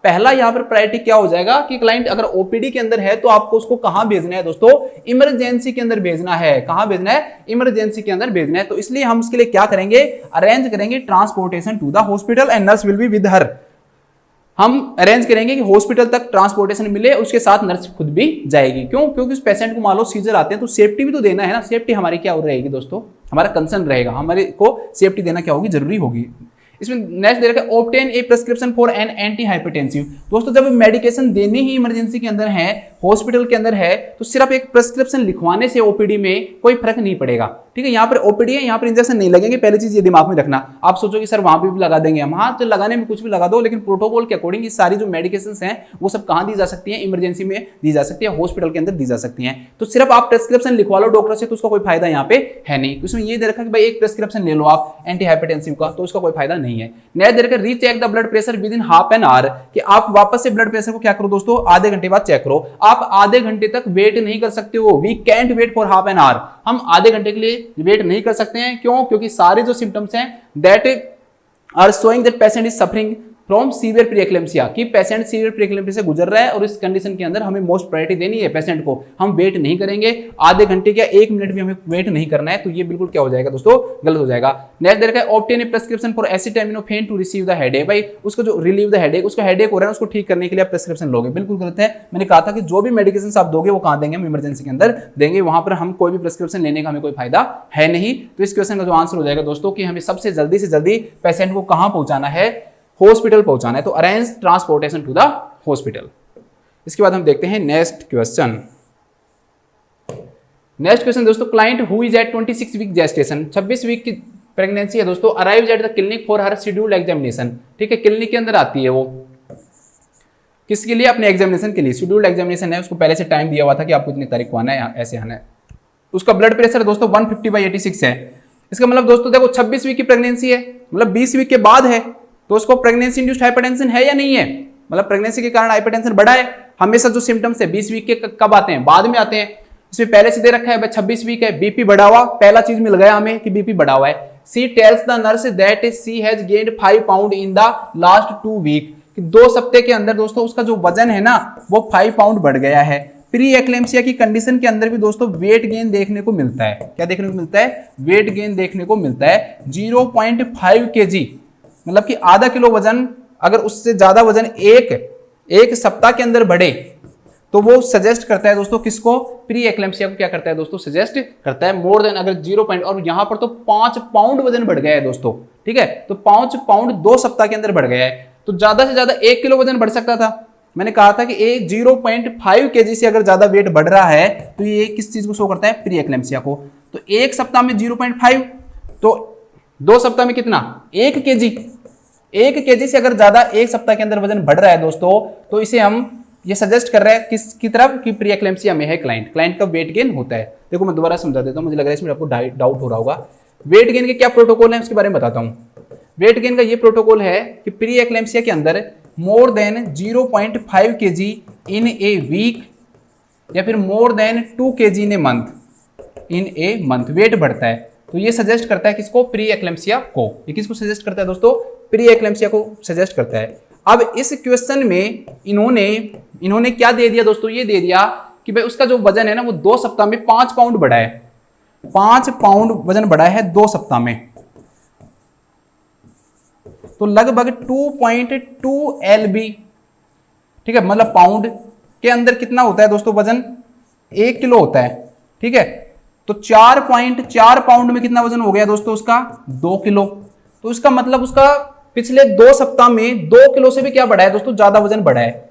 पहला यहाँ पर प्रायोरिटी क्या हो जाएगा कि क्लाइंट अगर ओपीडी के अंदर है तो आपको उसको कहां भेजना है दोस्तों, इमरजेंसी के अंदर भेजना है। कहां भेजना है, इमरजेंसी के अंदर भेजना है। तो इसलिए हम उसके लिए क्या करेंगे, अरेंज करेंगे transportation to the hospital and nurse will be with her. हम अरेंज करेंगे कि हॉस्पिटल तक ट्रांसपोर्टेशन मिले, उसके साथ नर्स खुद भी जाएगी। क्यों, क्योंकि उस पेशेंट को मान लो सीजर आते हैं तो सेफ्टी भी तो देना है ना। सेफ्टी हमारी क्या हो रहेगी दोस्तों, हमारा कंसर्न रहेगा, हमारे को सेफ्टी देना क्या होगी, जरूरी होगी। इसमें नेक्स्ट दे रखा है obtain A prescription for an anti hypertensive. दोस्तों जब मेडिकेशन देनी ही इमरजेंसी के अंदर है, हॉस्पिटल के अंदर है, तो सिर्फ एक प्रिस्क्रिप्शन लिखवाने से ओपीडी में कोई फर्क नहीं पड़ेगा। ठीक है, यहाँ पर ओपीडी है, यहाँ पर इंजेक्शन नहीं लगेंगे, पहली चीज ये दिमाग में रखना। आप सोचो कि सर वहां भी लगा देंगे हम, हाँ तो लगाने में कुछ भी लगा दो, लेकिन प्रोटोकॉल के अकॉर्डिंग ये सारी जो मेडिकेशन हैं वो सब कहाँ दी जा सकती है, इमरजेंसी में दी जा सकती है, हॉस्पिटल के अंदर दी जा सकती है। तो सिर्फ आप प्रिस्क्रिप्शन लिखवा लो डॉक्टर से तो उसका कोई फायदा यहाँ पे है नहीं। उसमें ये दे रखा कि भाई एक प्रिस्क्रिप्शन ले लो आप एंटी हाइपरटेंसिव का, तो उसका कोई फायदा नहीं है। नेक्स्ट दे रखा recheck the blood pressure with in half an our, कि आप वापस से ब्लड प्रेशर को क्या करो दोस्तों, आधे घंटे बाद चेक करो। आप आधे घंटे तक वेट नहीं कर सकते हो। We can't wait for half an hour, हम आधे घंटे के लिए वेट नहीं कर सकते हैं। क्यों? क्योंकि सारे जो सिम्टम्स हैं that are showing that patient is suffering from severe preeclampsia, कि पेशेंट सीवियर प्रीएक्लेम्सिया से गुजर रहा है और इस कंडीशन के अंदर हमें मोस्ट प्रायोरिटी देनी है पेशेंट को। हम वेट नहीं करेंगे, आधे घंटे या 1 मिनट भी हमें वेट नहीं करना है। तो ये बिल्कुल क्या हो जाएगा दोस्तों, गलत हो जाएगा। नेक्स्ट देखा है obtain a prescription for acetaminophen to receive the headache. भाई उसको जो रिलीव द हेडेक, उसको हेडेक हो रहा है, उसको ठीक करने के लिए आप प्रेस्क्रिप्शन लोगे, बिल्कुल गलत है। मैंने कहा था कि जो भी मेडिकेशन आप दोगे वो कहाँ देंगे, हम इमरजेंसी के अंदर देंगे, वहां पर हम कोई भी प्रेस्क्रिप्शन लेने का हमें कोई फायदा है नहीं। तो इस क्वेश्चन का जो आंसर हो जाएगा दोस्तों कि हमें सबसे जल्दी से जल्दी पेशेंट को कहाँ पहुंचाना है, हॉस्पिटल पहुंचाना है। तो arrange transportation to the hospital. इसके बाद हम देखते हैं नेक्स्ट क्वेश्चन। नेक्स्ट क्वेश्चन दोस्तों, client who is at 26 week gestation, 26 week की प्रेगनेंसी है दोस्तों, arrives at the clinic for her scheduled examination. ठीक है, क्लिनिक के अंदर आती है वो किसके लिए, अपने एग्जामिनेशन के लिए। शेड्यूल्ड एग्जामिनेशन है, उसको पहले से टाइम दिया हुआ था कि आपको इतनी तारीख को आना है, ऐसे आना है। उसका ब्लड प्रेशर दोस्तों 150/86 है। इसका मतलब दोस्तों देखो 26 वीक की प्रेगनेंसी है, मतलब 20 वीक के बाद है, तो उसको प्रेगनेंसी इंड्यूस्ड हाइपरटेंशन है या नहीं है, मतलब प्रेगनेंसी के कारण हाइपरटेंशन बढ़ा है। हमेशा जो सिम्टम्स है 20 वीक के कब आते हैं, बाद में आते हैं। इसमें पहले से दे रखा है 26 वीक है, बीपी बढ़ा हुआ, पहला चीज मिल गया हमें कि बीपी बढ़ा हुआ है। She tells the nurse that she has gained 5 pound in the last 2 week, कि 2 सप्ताह के अंदर दोस्तों उसका जो वजन है ना वो 5 पाउंड बढ़ गया है। प्री एक्लेम्सिया की कंडीशन के अंदर भी दोस्तों वेट गेन देखने को मिलता है। क्या देखने को मिलता है, वेट गेन देखने को मिलता है। 0.5 kg, मतलब कि आधा किलो वजन, अगर उससे ज्यादा वजन एक सप्ताह के अंदर बढ़े तो वो सजेस्ट करता है दोस्तों किसको, प्री एक्लेम्सिया को क्या करता है दोस्तों, सजेस्ट करता है। मोर देन अगर 0 पॉइंट, और यहां पर तो 5 पाउंड वजन बढ़ गया है दोस्तों। ठीक है, तो 5 पाउंड 2 सप्ताह के अंदर बढ़ गया है, तो ज्यादा से ज्यादा 1 किलो वजन बढ़ सकता था। मैंने कहा था कि 0.5 kg से अगर ज्यादा वेट बढ़ रहा है तो ये किस चीज को शो करता है, प्री एक्लेम्सिया को। तो 1 सप्ताह में 0.5, तो 2 सप्ताह में कितना, 1 kg। 1 kg से अगर ज्यादा 1 सप्ताह के अंदर वजन बढ़ रहा है दोस्तों, तो इसे हम ये सजेस्ट कर रहे हैं किसकी तरफ, कि प्री एक्लेम्सिया में है क्लाइंट का वेट गेन होता है। देखो मैं दोबारा समझा देता हूं, मुझे लग रहा है इसमें आपको डाउट हो रहा होगा। वेट गेन के क्या प्रोटोकॉल है उसके बारे में बताता हूं। वेट गेन का ये प्रोटोकॉल है कि प्री एक्लेम्सिया के अंदर more than 0.5 kg in a week या फिर more than 2 kg in a month weight बढ़ता है। तो ये सजेस्ट करता है किसको, प्री एक्लेम्सिया को। ये किसको सजेस्ट करता है दोस्तों, प्री एक्लेम्सिया को सजेस्ट करता है। अब इस क्वेश्चन में इन्होंने क्या दे दिया दोस्तों, ये दे दिया कि भाई उसका जो वजन है ना वो 2 सप्ताह में 5 पाउंड बढ़ा है। 5 पाउंड वजन बढ़ा है 2 सप्ताह में, तो लगभग 2.2 LB। ठीक है, मतलब पाउंड के अंदर कितना होता है दोस्तों वजन, 1 किलो होता है। ठीक है, तो 4.4 पाउंड में कितना वजन हो गया दोस्तों उसका, 2 किलो। तो इसका मतलब उसका पिछले 2 सप्ताह में 2 किलो से भी क्या बढ़ा है दोस्तों, ज्यादा वजन बढ़ा है।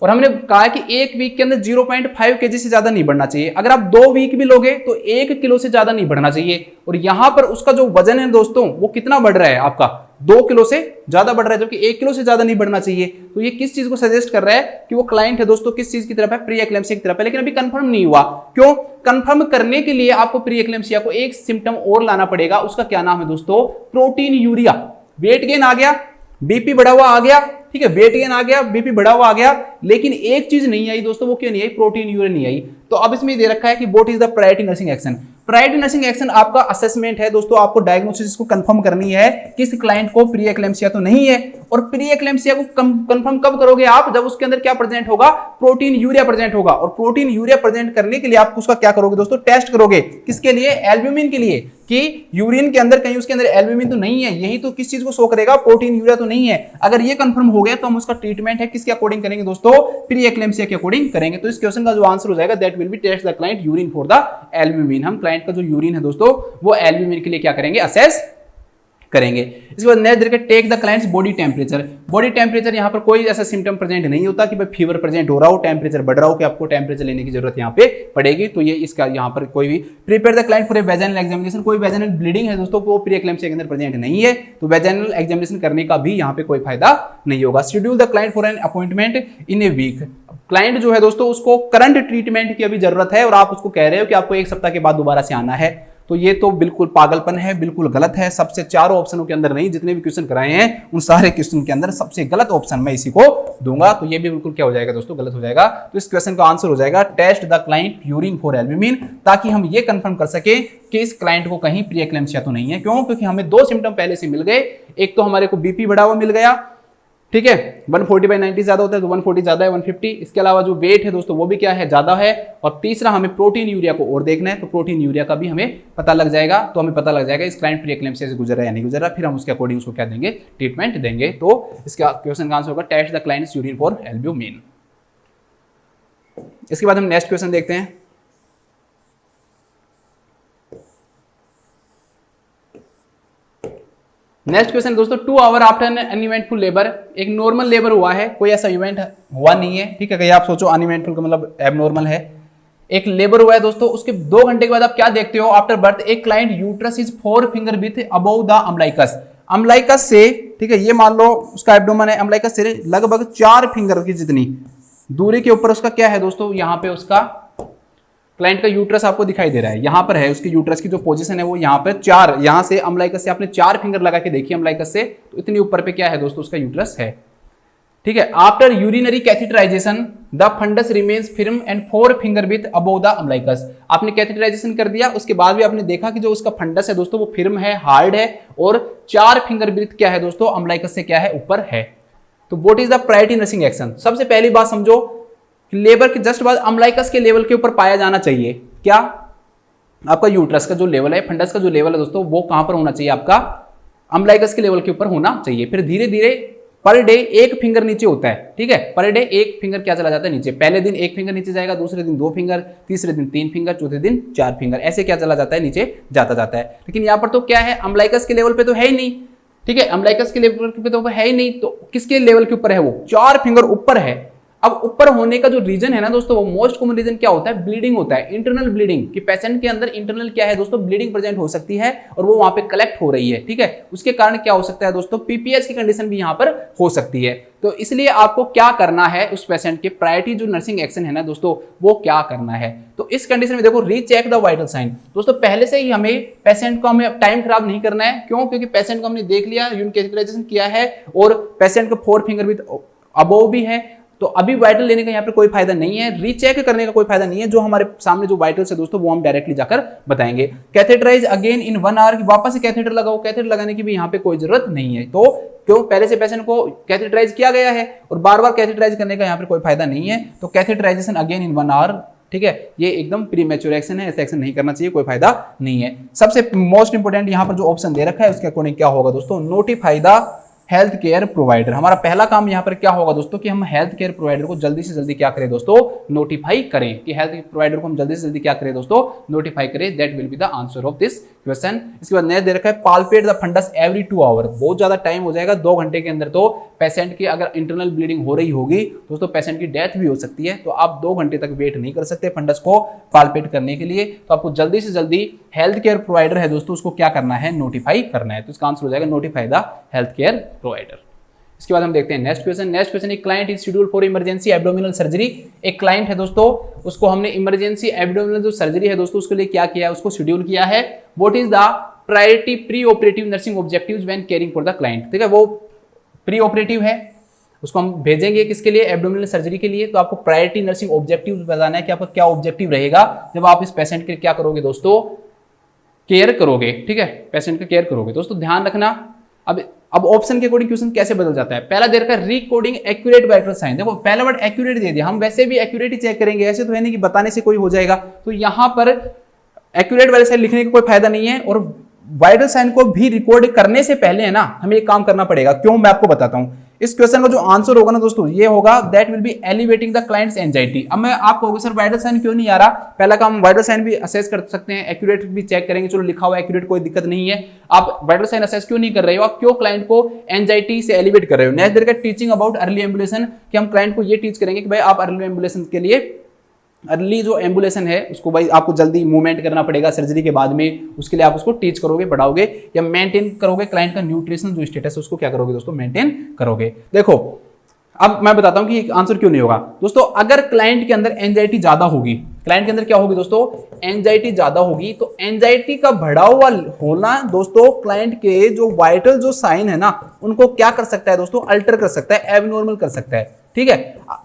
और हमने कहा कि 1 वीक के अंदर 0.5 kg से ज्यादा नहीं बढ़ना चाहिए। अगर आप 2 वीक भी लोगे तो 1 किलो से ज्यादा नहीं बढ़ना चाहिए। और यहां पर उसका जो वजन है दोस्तों वो कितना बढ़ रहा है, आपका 2 किलो से ज्यादा बढ़ रहा है, जबकि 1 किलो से ज्यादा नहीं बढ़ना चाहिए। तो ये किस चीज को सजेस्ट कर रहा है कि वो क्लाइंट है दोस्तों किस चीज की तरफ है, प्री एक्लेम्सिया की तरफ है। लेकिन अभी कंफर्म नहीं हुआ। क्यों? कंफर्म करने के लिए आपको प्री एक्लेम्सिया को एक सिम्टम और लाना पड़ेगा। उसका क्या नाम है दोस्तों, प्रोटीन यूरिया। वेट गेन आ गया, बीपी बढ़ा हुआ आ गया। ठीक है, वेट गेन आ गया, बीपी बढ़ा हुआ आ गया, लेकिन एक चीज नहीं आई दोस्तों, वो क्यों नहीं आई, प्रोटीन यूरिया नहीं आई। तो अब इसमें दे रखा है कि what is the priority nursing action. Priority nursing action आपका असेसमेंट है दोस्तों, आपको डायग्नोसिस को कंफर्म करनी है किस क्लाइंट को प्री एक्लेम्सिया तो नहीं है। और प्री एक्लेम्सिया को कंफर्म कब करोगे आप, जब उसके अंदर क्या प्रेजेंट होगा, प्रोटीन यूरिया प्रेजेंट होगा। और प्रोटीन यूरिया प्रेजेंट करने के लिए आप उसका क्या करोगे दोस्तों, टेस्ट करोगे। किसके लिए, एल्ब्यूमिन के लिए, कि यूरिन के अंदर कहीं उसके अंदर एल्ब्यूमिन तो नहीं है। यही तो किस चीज को शो करेगा, प्रोटीन यूरिया तो नहीं है। अगर ये कंफर्म हो गया तो हम उसका ट्रीटमेंट है किसके अकॉर्डिंग करेंगे दोस्तों, प्री एक्लेम्सिया के अकॉर्डिंग करेंगे। तो इस क्वेश्चन का जो आंसर हो जाएगा that will be test the client urine for the albumin. हम क्लाइंट का जो यूरिन है दोस्तों वो एल्ब्यूमिन के लिए क्या करेंगे, असेस करेंगे। इसके बाद नेक्स्ट देखिए, take the client's body temperature. Body temperature यहाँ पर कोई ऐसा सिम्टम प्रेजेंट नहीं होता कि भाई फीवर प्रेजेंट हो रहा हो, टेम्परेचर बढ़ रहा हो, कि आपको टेम्परेचर लेने की जरूरत यहाँ पे पड़ेगी। तो ये इसका यहाँ पर कोई भी prepare the client for a vaginal examination, कोई वेजाइनल ब्लीडिंग है दोस्तों वो प्री एक्लेम्सिया के अंदर प्रेजेंट नहीं है, तो वेजाइनल एग्जामिनेशन करने का भी यहाँ पे कोई फायदा नहीं होगा। Schedule the client for an appointment in a week. Client जो है दोस्तों उसको करंट ट्रीटमेंट की अभी जरूरत है और आप उसको कह रहे हो कि आपको 1 सप्ताह के बाद दोबारा से आना है, तो ये तो बिल्कुल पागलपन है, बिल्कुल गलत है। सबसे चारों ऑप्शनों के अंदर नहीं, जितने भी क्वेश्चन कराए हैं उन सारे क्वेश्चन के अंदर सबसे गलत ऑप्शन मैं इसी को दूंगा। तो ये भी बिल्कुल क्या हो जाएगा दोस्तों, गलत हो जाएगा। तो इस क्वेश्चन का आंसर हो जाएगा test the client urine for albumin, ताकि हम ये कंफर्म कर सके कि इस क्लाइंट को कहीं प्री एक्लेम्पसिया तो नहीं है। क्यों? क्योंकि हमें दो सिम्टम पहले से मिल गए। एक तो हमारे को बीपी बढ़ा हुआ मिल गया, ठीक है, 140/90 ज्यादा होता है तो 140 ज्यादा है 150। इसके अलावा जो वेट है दोस्तों वो भी क्या है, ज्यादा है। और तीसरा हमें प्रोटीन यूरिया को और देखना है, तो प्रोटीन यूरिया का भी हमें पता लग जाएगा। तो हमें पता लग जाएगा इस क्लाइंट प्री एक्लेम्पसिया से गुजर रहा है या नहीं गुजर रहा, फिर हम उसके अकॉर्डिंग उसको क्या देंगे, ट्रीटमेंट देंगे। तो इसका क्वेश्चन का आंसर होगा test the client's urine for albumin. इसके बाद हम नेक्स्ट क्वेश्चन देखते हैं। नेक्स्ट क्वेश्चन दोस्तों, 2 hour after an uneventful labour, एक नॉर्मल लेबर हुआ है, कोई ऐसा इवेंट हुआ नहीं है, ठीक है। कहीं आप सोचो अनइवेंटफुल का मतलब एबनॉर्मल है। एक लेबर हुआ है दोस्तों, उसके 2 घंटे के बाद आप क्या देखते हो, आफ्टर बर्थ एक client uterus is 4 finger with above the umbilicus. Umbilicus से, ठीक है, ये मान लो उसका एब्डोमेन है, अम्बलाइकस से लगभग 4 फिंगर की जितनी दूरी के ऊपर उसका क्या है दोस्तों, यहाँ पे उसका क्लाइंट का यूट्रस आपको दिखाई दे रहा है। यहां पर है उसकी यूट्रस की जो पोजीशन है वो यहाँ पर 4, यहां से अम्बलाइकस से आपने 4 फिंगर लगा के देखी अम्बलाइकस से, तो इतनी ऊपर पे क्या है दोस्तों, उसका यूट्रस है, ठीक है। After urinary catheterisation the fundus remains firm and 4 finger with above the umbilicus. आपने कैथेटराइजेशन कर दिया, उसके बाद भी आपने देखा कि जो उसका फंडस है दोस्तों वो फिर्म है, हार्ड है, और 4 फिंगर विथ क्या है दोस्तों, अम्बलाइकस से क्या है, ऊपर है। तो what is the priority nursing action. सबसे पहली बात समझो, लेबर के जस्ट बाद अम्बलाइकस के लेवल के ऊपर पाया जाना चाहिए क्या, आपका यूट्रस का जो लेवल है, फंडस का जो लेवल है दोस्तों, वो कहां पर होना चाहिए, आपका अम्बलाइकस के लेवल के ऊपर होना चाहिए। फिर धीरे धीरे पर डे 1 फिंगर नीचे होता है, ठीक है, पर डे 1 फिंगर क्या चला जाता है नीचे। पहले दिन 1 फिंगर नीचे जाएगा, दूसरे दिन 2 फिंगर, तीसरे दिन 3 फिंगर, चौथे दिन 4 फिंगर, ऐसे क्या चला जाता है, नीचे जाता है। लेकिन यहाँ पर तो क्या है, अम्बलाइकस के लेवल पे तो है ही नहीं, ठीक है, अम्बलाइकस के लेवल पे तो है ही नहीं, तो किसके लेवल के ऊपर है, वो 4 फिंगर ऊपर है। अब ऊपर होने का जो रीजन है ना दोस्तों, वो मोस्ट कॉमन रीजन क्या होता है, ब्लीडिंग होता है, इंटरनल ब्लीडिंग, कि पेशेंट के अंदर इंटरनल क्या है दोस्तों, ब्लीडिंग प्रेजेंट हो सकती है और वो वहां पे कलेक्ट हो रही है, ठीक है। उसके कारण क्या हो सकता है दोस्तों, पीपीएच की कंडीशन भी यहां पर हो सकती है। तो इसलिए आपको क्या करना है, उस पेशेंट के प्रायोरिटी जो नर्सिंग एक्शन है ना दोस्तों, वो क्या करना है। तो इस कंडीशन में देखो, रीचेक द वाइटल साइन दोस्तों, पहले से ही हमें पेशेंट को हमें टाइम खराब नहीं करना है। क्यों? क्योंकि पेशेंट को हमने देख लिया, यूरिन कैथेटराइजेशन किया है और पेशेंट को 4 फिंगर विद अबव भी है, तो अभी वाइटल लेने का यहाँ पर कोई फायदा नहीं है, रीचेक करने का कोई फायदा नहीं है। जो हमारे सामने जो वाइटल्स है दोस्तों, वो हम डायरेक्टली जाकर बताएंगे। कैथेटराइज अगेन इन 1 आवर, वापस से कैथेटर लगाओ, कैथेटर लगाने की भी यहाँ पे कोई जरूरत नहीं है। तो क्यों, पहले से पेशेंट को कैथेटराइज किया गया है और बार बार कैथेटराइज करने का यहाँ पर कोई फायदा नहीं है। तो कैथेटराइजेशन अगेन इन 1 आवर, ठीक है, ये एकदम प्रीमेच्योर एक्शन है, ऐसा एक्शन नहीं करना चाहिए, कोई फायदा नहीं है। सबसे मोस्ट इंपोर्टेंट यहाँ पर जो ऑप्शन दे रखा है उसके अकॉर्डिंग क्या होगा दोस्तों, notify the health care provider. हमारा पहला काम यहाँ पर क्या होगा दोस्तों, कि हम हेल्थ केयर प्रोवाइडर को जल्दी से जल्दी क्या करें दोस्तों, नोटिफाई करें, कि हेल्थ प्रोवाइडर को हम जल्दी से जल्दी क्या करें दोस्तों, नोटिफाई करें। That will be the answer of this question. इसके बाद नेक्स्ट दे रखा है palpate the fundus every 2 hour. बहुत ज्यादा टाइम हो जाएगा, 2 घंटे के अंदर तो पेशेंट की अगर इंटरनल ब्लीडिंग हो रही होगी दोस्तों, पेशेंट की डेथ भी हो सकती है। तो आप 2 घंटे तक वेट नहीं कर सकते फंडस को पाल्पेट करने के लिए। तो आपको जल्दी से जल्दी हेल्थ केयर प्रोवाइडर है दोस्तों, उसको क्या करना है, नोटिफाई करना है। तो इसका आंसर हो जाएगा notify the health care provider. इसके बाद हम देखते हैं नेक्स्ट क्वेश्चन। नेक्स्ट क्वेश्चन, एक client is schedule for emergency abdominal surgery. एक क्लाइंट है दोस्तों, उसको हमने इमरजेंसी एब्डोमिनल जो सर्जरी है दोस्तों, उसके लिए क्या किया है, उसको शेड्यूल किया है। What is the priority pre operative nursing objectives when caring for the client, ठीक है, वो प्री ऑपरेटिव है, उसको हम भेजेंगे किसके लिए, एब्डोमिनल सर्जरी के लिए। तो आपको प्रायोरिटी नर्सिंग ऑब्जेक्टिव्स बताना है कि आपका क्या ऑब्जेक्टिव रहेगा जब आप इस पेशेंट के क्या करोगे दोस्तों, केयर करोगे, ठीक है, पेशेंट का केयर करोगे। दोस्तों ध्यान रखना, अब ऑप्शन के अकॉर्डिंग क्वेश्चन कैसे बदल जाता है। पहला देर का रिकोडिंग एक्यूरेट वाइटल साइन, देखो पहला वर्ड एक्यूरेट दे दिया, हम वैसे भी एक्यूरेट ही चेक करेंगे, ऐसे तो है नहीं कि बताने से कोई हो जाएगा। तो यहां पर एक्यूरेट वाइटल साइन लिखने का कोई फायदा नहीं है, और वाइटल साइन को भी रिकॉर्ड करने से पहले है ना, हमें एक काम करना पड़ेगा। क्यों, मैं आपको बताता हूं। इस क्वेश्चन का जो आंसर होगा ना दोस्तों, ये होगा that will B elevating the clients anxiety. अब मैं आपको कहोगे सर वाइटल साइन क्यों नहीं आ रहा, पहला काम वाइटल साइन भी असेस कर सकते हैं, एक्यूरेट भी चेक करेंगे, चलो लिखा हुआ एक्यूरेट कोई दिक्कत नहीं है। आप वाइटल साइन असेस क्यों नहीं कर रहे हो, आप क्यों क्लाइंट को एंजाइटी से एलिवेट कर रहे हो। नेक्स्ट देर का टीचिंग अबाउट अर्ली एम्बुलेशन, कि हम क्लाइंट को ये टीच करेंगे कि भाई आप अर्ली एम्बुलेशन के लिए, अर्ली जो एम्बुलेशन है उसको भाई आपको जल्दी मूवमेंट करना पड़ेगा सर्जरी के बाद में, उसके लिए आप उसको टीच करोगे, बढ़ाओगे या मेंटेन करोगे। क्लाइंट का न्यूट्रिशन जो स्टेटस है उसको क्या करोगे दोस्तों, मेंटेन करोगे। देखो अब मैं बताता हूं कि आंसर क्यों नहीं होगा दोस्तों। अगर क्लाइंट के अंदर एंजाइटी ज्यादा होगी, क्लाइंट के अंदर क्या होगी दोस्तों, एंजाइटी ज्यादा होगी। तो एंजाइटी का बढ़ा हुआ होना दोस्तों क्लाइंट के जो वाइटल जो साइन है ना, उनको क्या कर सकता है दोस्तों, अल्टर कर सकता है, एबनॉर्मल कर सकता है। ठीक है,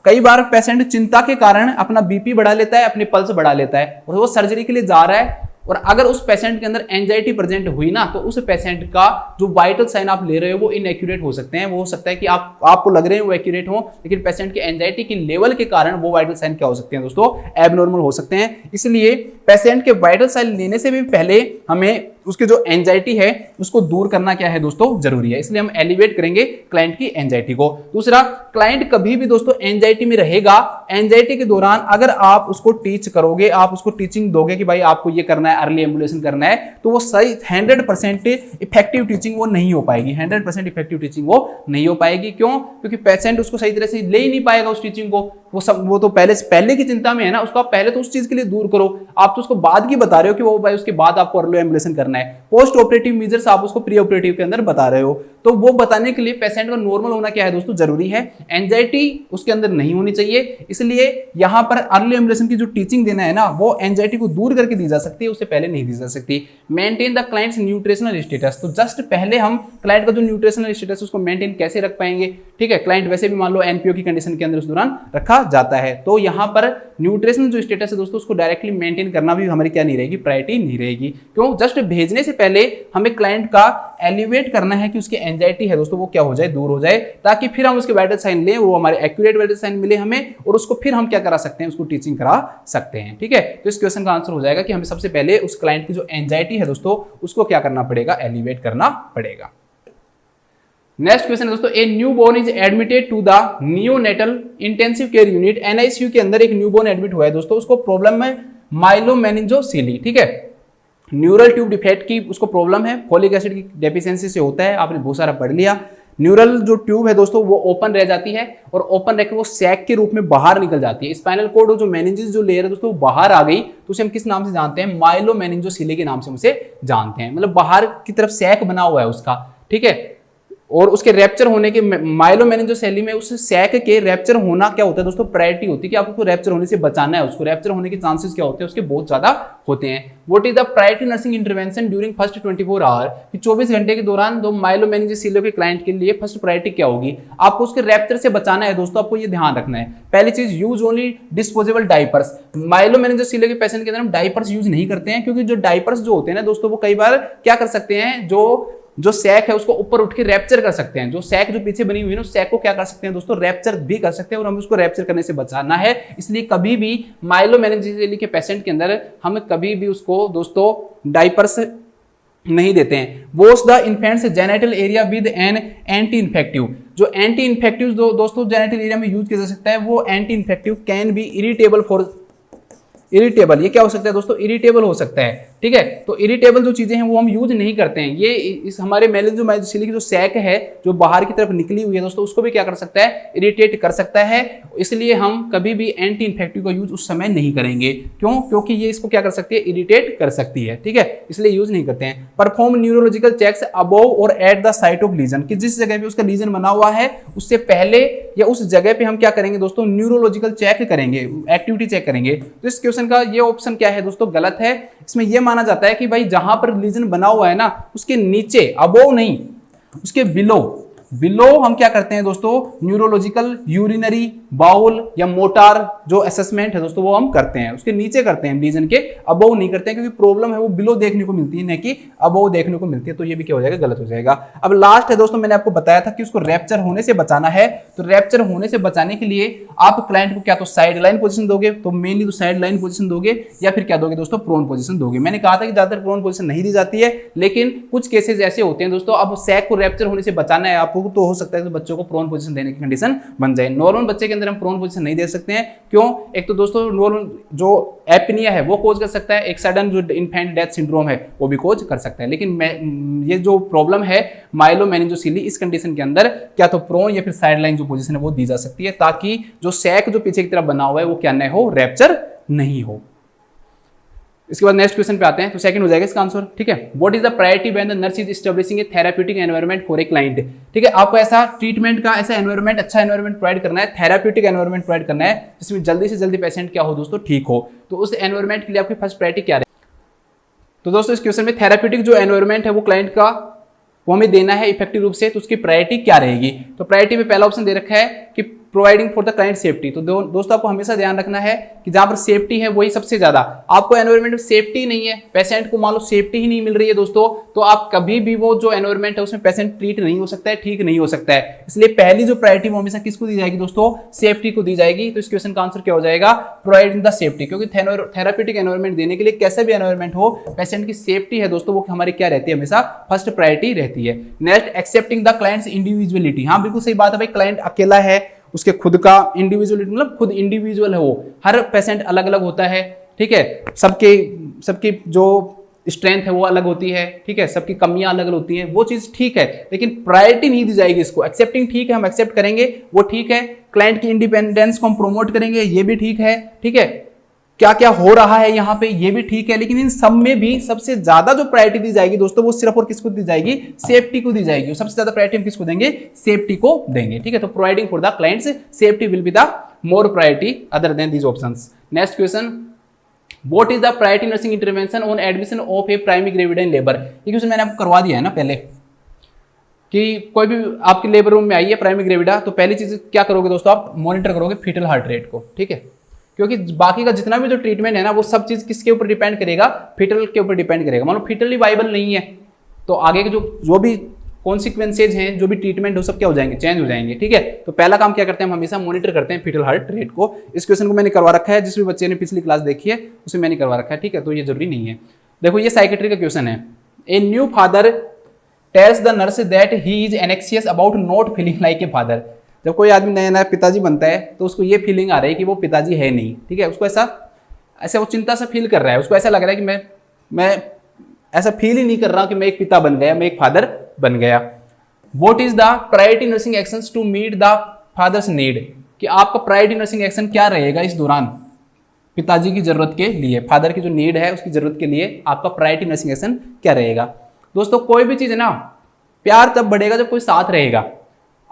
कई बार पेशेंट चिंता के कारण अपना बीपी बढ़ा लेता है, अपनी पल्स बढ़ा लेता है, और वो सर्जरी के लिए जा रहा है, और अगर उस पेशेंट के अंदर एंजाइटी प्रेजेंट हुई ना, तो उस पेशेंट का जो वाइटल साइन आप ले रहे हो वो इनएक्यूरेट हो सकते हैं। वो हो सकता है कि आपको लग रहे हैं वो एक्यूरेट हो, लेकिन पेशेंट के एंजाइटी की लेवल के कारण वो वाइटल साइन क्या हो सकते हैं दोस्तों, एबनॉर्मल हो सकते हैं। इसलिए पेशेंट के वाइटल साइन लेने से भी पहले हमें उसकी जो एंजाइटी है उसको दूर करना क्या है दोस्तों, जरूरी है। इसलिए हम एलिवेट करेंगे क्लाइंट की एंजाइटी को। दूसरा, क्लाइंट कभी भी दोस्तों एंजाइटी में रहेगा, एंजाइटी के दौरान अगर आप उसको टीच करोगे, आप उसको टीचिंग दोगे कि भाई आपको ये करना है, अर्ली एम्बुलेशन करना है, तो वो सही 100% इफेक्टिव टीचिंग वो नहीं हो पाएगी, 100% इफेक्टिव टीचिंग वो नहीं हो पाएगी। क्यों? क्योंकि पेशेंट उसको सही तरह से ले ही नहीं पाएगा उस टीचिंग को। वो तो पहले की चिंता में है ना, उसको आप पहले तो उस चीज के लिए दूर करो। आप तो उसको बाद की बता रहे हो कि वो भाई उसके बाद आपको अर्ली एम्बुलेशन करना है, पोस्ट ऑपरेटिव मेजर्स आप उसको प्री ऑपरेटिव के अंदर बता रहे हो। तो वो बताने के लिए पेशेंट का नॉर्मल होना क्या है दोस्तों, जरूरी है। एंजाइटी उसके अंदर नहीं होनी चाहिए। इसलिए यहां पर अर्ली एम्बुलेशन की जो टीचिंग देना है ना, वो एंजाइटी को दूर करके दी जा सकती है, उससे पहले नहीं दी जा सकती। Maintain the clients nutritional status, तो जस्ट पहले हम क्लाइंट का जो न्यूट्रिशनल स्टेटस उसको मेंटेन कैसे रख पाएंगे। ठीक है, क्लाइंट वैसे भी मान लो एनपीओ की कंडीशन के अंदर उस दौरान रखा जाता है, तो यहां पर न्यूट्रिशनल जो स्टेटस है दोस्तों उसको डायरेक्टली मेंटेन करना भी हमारी क्या नहीं रहेगी, प्रायोरिटी नहीं रहेगी। क्यों? जस्ट भेजने से पहले हमें क्लाइंट का एलिवेट करना है कि उसकी एंजाइटी है दोस्तों वो क्या हो जाए, दूर हो जाए, ताकि फिर हम उसके वाइटल साइन लें, वो हमारे एक्यूरेट वाइटल साइन मिले हमें, और उसको फिर हम क्या करा सकते हैं, उसको टीचिंग करा सकते हैं। ठीक है, तो इस क्वेश्चन का आंसर हो जाएगा कि हमें सबसे पहले उस क्लाइंट की जो एंजाइटी है दोस्तों उसको क्या करना पड़ेगा, एलिवेट करना पड़ेगा। नेक्स्ट क्वेश्चन है दोस्तों, a newborn is admitted to the neonatal intensive care unit, NICU के अंदर एक न्यू बोर्न एडमिट हुआ है दोस्तों, उसको प्रॉब्लम है माइलोमेनिंजोसीली। ठीक है, न्यूरल ट्यूब डिफेक्ट की उसको प्रॉब्लम है, फोलिक एसिड की डेफिशिएंसी से होता है, आपने बहुत सारा पढ़ लिया। न्यूरल जो ट्यूब है दोस्तों वो ओपन रह जाती है, और ओपन रहकर वो सैक के रूप में बाहर निकल जाती है। स्पाइनल कोड जो मेनिंजेस जो लेयर है दोस्तों वो बाहर आ गई, तो उसे हम किस नाम से जानते हैं, माइलोमेनिंजोसीली के नाम से उसे जानते हैं। मतलब बाहर की तरफ सैक बना हुआ है उसका। ठीक है, और उसके रैप्चर होने के माइलोमेनिंजोसेली में उस सैक के रैप्चर होना क्या होता है दोस्तों, प्रायोरिटी होती है कि आपको रैप्चर होने से बचाना है, उसको रैप्चर होने के चांसेस क्या होते हैं उसके बहुत ज्यादा होते हैं। What is the priority nursing intervention during first 24 hour, कि 24 घंटे के दौरान दो माइलोमेनिंजोसेली के क्लाइंट के लिए फर्स्ट प्रायोरिटी क्या होगी, आपको उसके रैप्चर से बचाना है दोस्तों, आपको ये ध्यान रखना है। पहली चीज, यूज ओनली डिस्पोजेबल डाइपर्स। माइलोमेनिंजोसेली के पेशेंट के अंदर हम डाइपर्स यूज नहीं करते हैं, क्योंकि जो डाइपर्स जो होते हैं ना दोस्तों वो कई बार क्या कर सकते हैं, जो सैक है उसको ऊपर उठ के रैप्चर कर सकते हैं। जो सैक जो पीछे बनी हुई है ना, सैक को क्या कर सकते हैं दोस्तों, रैप्चर भी कर सकते हैं, और हमें उसको रैप्चर करने से बचाना है। इसलिए कभी भी माइलोमेनिंजोसेली के पेशेंट के अंदर हम कभी भी उसको दोस्तों डाइपर्स नहीं देते हैं। Wash the infants genital area with an anti infective, जो एंटी इन्फेक्टिव दोस्तों जेनिटल एरिया में यूज किया जा सकता है, वो anti infective can be irritable for irritable, ये क्या हो सकता है दोस्तों, इरिटेबल हो सकता है। ठीक है, तो इरिटेबल जो चीजें हैं वो हम यूज नहीं करते हैं। ये इस हमारे मेनिंजोमाइलोसीली की जो सैक है जो बाहर की तरफ निकली हुई है दोस्तों, उसको भी क्या कर सकता है, इरिटेट कर सकता है। इसलिए हम कभी भी एंटी इन्फेक्टिव का यूज उस समय नहीं करेंगे। क्यों? क्योंकि ये इसको क्या कर सकती है, इरिटेट कर सकती है। ठीक है, इसलिए यूज नहीं करते हैं। परफॉर्म न्यूरोलॉजिकल चेक्स अबव और at the site of legion, कि जिस जगह पे उसका लीजन बना हुआ है उससे पहले या उस जगह पे हम क्या करेंगे दोस्तों, न्यूरोलॉजिकल चेक करेंगे, एक्टिविटी चेक करेंगे। तो इस क्वेश्चन का ये ऑप्शन क्या है दोस्तों, गलत है। इसमें यह माना जाता है कि भाई जहां पर लीजन बना हुआ है ना उसके नीचे, अबोव नहीं, उसके बिलो हम क्या करते हैं दोस्तों, न्यूरोलॉजिकल यूरिनरी बाउल या मोटार जो असेसमेंट है दोस्तों वो हम करते हैं, उसके नीचे करते हैं, लीजन के अबोव नहीं करते हैं, क्योंकि प्रॉब्लम है वो बिलो देखने को मिलती है, न कि अबोव देखने को मिलती है। तो ये भी क्या हो जाएगा, गलत हो जाएगा। अब लास्ट है दोस्तों, मैंने आपको बताया था कि उसको रैप्चर होने से बचाना है, तो रैप्चर होने से बचाने के लिए आप क्लाइंट को क्या तो साइड लाइन पोजीशन दोगे, तो मेनली तो साइड लाइन पोजीशन दोगे, या फिर क्या दोगे दोस्तों, प्रोन पोजीशन दोगे। मैंने कहा था कि ज्यादातर प्रोन पोजीशन नहीं दी जाती है, लेकिन कुछ केसेस ऐसे होते हैं दोस्तों, अब सैक को रैप्चर होने से बचाना है आपको, तो हो सकता है कि बच्चों को प्रोन पोजीशन देने की कंडीशन बन जाए। नॉर्मल बच्चे के अंदर हम प्रोन पोजीशन नहीं दे सकते हैं। क्यों? एक तो दोस्तों नॉर्मल जो एपनिया है वो कोज कर सकता है, एक सडन जो इन्फेंट डेथ सिंड्रोम है वो भी कोज कर सकता है। लेकिन ये जो प्रॉब्लम है माइलोमेनिंजोसीली, इस कंडीशन के अंदर क्या तो प्रोन या फिर साइड लाइन जो पोजीशन है वो दी जा सकती है, ताकि जो सैक जो पीछे की तरफ बना हुआ है वो क्या न हो, रैप्चर नहीं हो। इसके बाद नेक्स्ट क्वेश्चन पे आते हैं, तो सेकंड हो जाएगा इसका आंसर। ठीक है, what is the priority when the nurse is establishing A therapeutic environment for a client. ठीक है, आपको ऐसा ट्रीटमेंट का ऐसा एनवायरनमेंट, अच्छा एनवायरनमेंट प्रोवाइड करना है, थेराप्यूटिक एनवायरनमेंट प्रोवाइड करना है जिसमें जल्दी से जल्दी पेशेंट क्या हो दोस्तों, ठीक हो। तो तो उस एनवायरमेंट के लिए आपकी फर्स्ट प्रायोरिटी क्या रहेगी। तो दोस्तों इस क्वेश्चन में थेराप्यूटिक जो एनवायरमेंट है वो क्लाइंट का वो हमें देना है इफेक्टिव रूप से, तो उसकी प्रायोरिटी क्या रहेगी। तो प्रायोरिटी में पहला ऑप्शन दे रखा है कि providing for the client safety. तो दोस्तों आपको हमेशा ध्यान रखना है कि जहां पर सेफ्टी है वही सबसे ज्यादा। आपको एनवायरमेंट में सेफ्टी नहीं है, पेशेंट को मान लो सेफ्टी ही नहीं मिल रही है दोस्तों, तो आप कभी भी वो जो एनवायरमेंट है उसमें पेशेंट ट्रीट नहीं हो सकता है, ठीक नहीं हो सकता है। इसलिए पहली जो प्रायोरिटी वो हमेशा किसको दी जाएगी दोस्तों, सेफ्टी को दी जाएगी। तो इस क्वेश्चन का आंसर क्या हो जाएगा, प्रोवाइडिंग द सेफ्टी, क्योंकि थेराप्यूटिक एनवायरमेंट देने के लिए कैसा भी एनवायरमेंट हो, पेशेंट की सेफ्टी है दोस्तों वो हमारी क्या रहती है, हमेशा फर्स्ट प्रायोरिटी रहती है। Next accepting the clients individuality. हाँ बिल्कुल सही बात है भाई, क्लाइंट अकेला है, उसके खुद का इंडिविजुअलिटी मतलब खुद इंडिविजुअल है, वो हर पेशेंट अलग अलग होता है, ठीक है, सबकी जो स्ट्रेंथ है वो अलग होती है, ठीक है, सबकी कमियां अलग अलग होती हैं, वो चीज ठीक है, लेकिन प्रायोरिटी नहीं दी जाएगी इसको। एक्सेप्टिंग ठीक है, हम एक्सेप्ट करेंगे, वो ठीक है, क्लाइंट की इंडिपेंडेंस को हम प्रोमोट करेंगे, ये भी ठीक है, ठीक है, क्या क्या हो रहा है यहाँ पे ये भी ठीक है, लेकिन इन सब में भी सबसे ज्यादा जो प्रायोरिटी दी जाएगी दोस्तों वो सिर्फ और किसको दी जाएगी, सेफ्टी को दी जाएगी। सबसे ज्यादा प्रायोरिटी हम किसको देंगे, सेफ्टी को देंगे, ठीक है। तो providing for the clients safety will be the more priority other than these options. Next question, what is the priority nursing intervention on admission of A primary gravida in labour. ये question मैंने आपको करवा दिया है ना पहले, कि कोई भी आपके लेबर रूम में आई है प्राइमरी ग्रेविडा, तो पहली चीज क्या करोगे दोस्तों, आप मॉनिटर करोगे फीटल हार्ट रेट को, ठीक है, क्योंकि बाकी का जितना भी जो ट्रीटमेंट है ना वो सब चीज किसके ऊपर डिपेंड करेगा, फीटल के ऊपर डिपेंड करेगा। मान लो फीटल ही वाइबल नहीं है तो आगे के जो भी कॉन्सिक्वेंसेज हैं, जो भी ट्रीटमेंट हो सब क्या हो जाएंगे, चेंज हो जाएंगे, ठीक है। तो पहला काम क्या करते हैं, हम हमेशा मॉनिटर करते हैं फीटल हार्ट रेट को। इस क्वेश्चन को मैंने करवा रखा है, जिस भी बच्चे ने पिछली क्लास देखी है उसमें मैंने करवा रखा है, ठीक है, तो ये जरूरी नहीं है। देखो ये साइकेट्री का क्वेश्चन है। A new father tales the nurse that he is एनेक्सियस about not feeling like a father. जब कोई आदमी नया नया पिताजी बनता है तो उसको ये फीलिंग आ रही है कि वो पिताजी है नहीं, ठीक है, उसको ऐसा वो चिंता से फील कर रहा है, उसको ऐसा लग रहा है कि मैं ऐसा फील ही नहीं कर रहा कि मैं एक पिता बन गया, मैं एक फादर बन गया। What is the priority nursing actions to meet the father's need, कि आपका प्रायोरिटी नर्सिंग एक्शन क्या रहेगा इस दौरान पिताजी की जरूरत के लिए, फादर की जो नीड है उसकी जरूरत के लिए आपका प्रायोरिटी नर्सिंग एक्शन क्या रहेगा। दोस्तों कोई भी चीज है ना, प्यार तब बढ़ेगा जब कोई साथ रहेगा।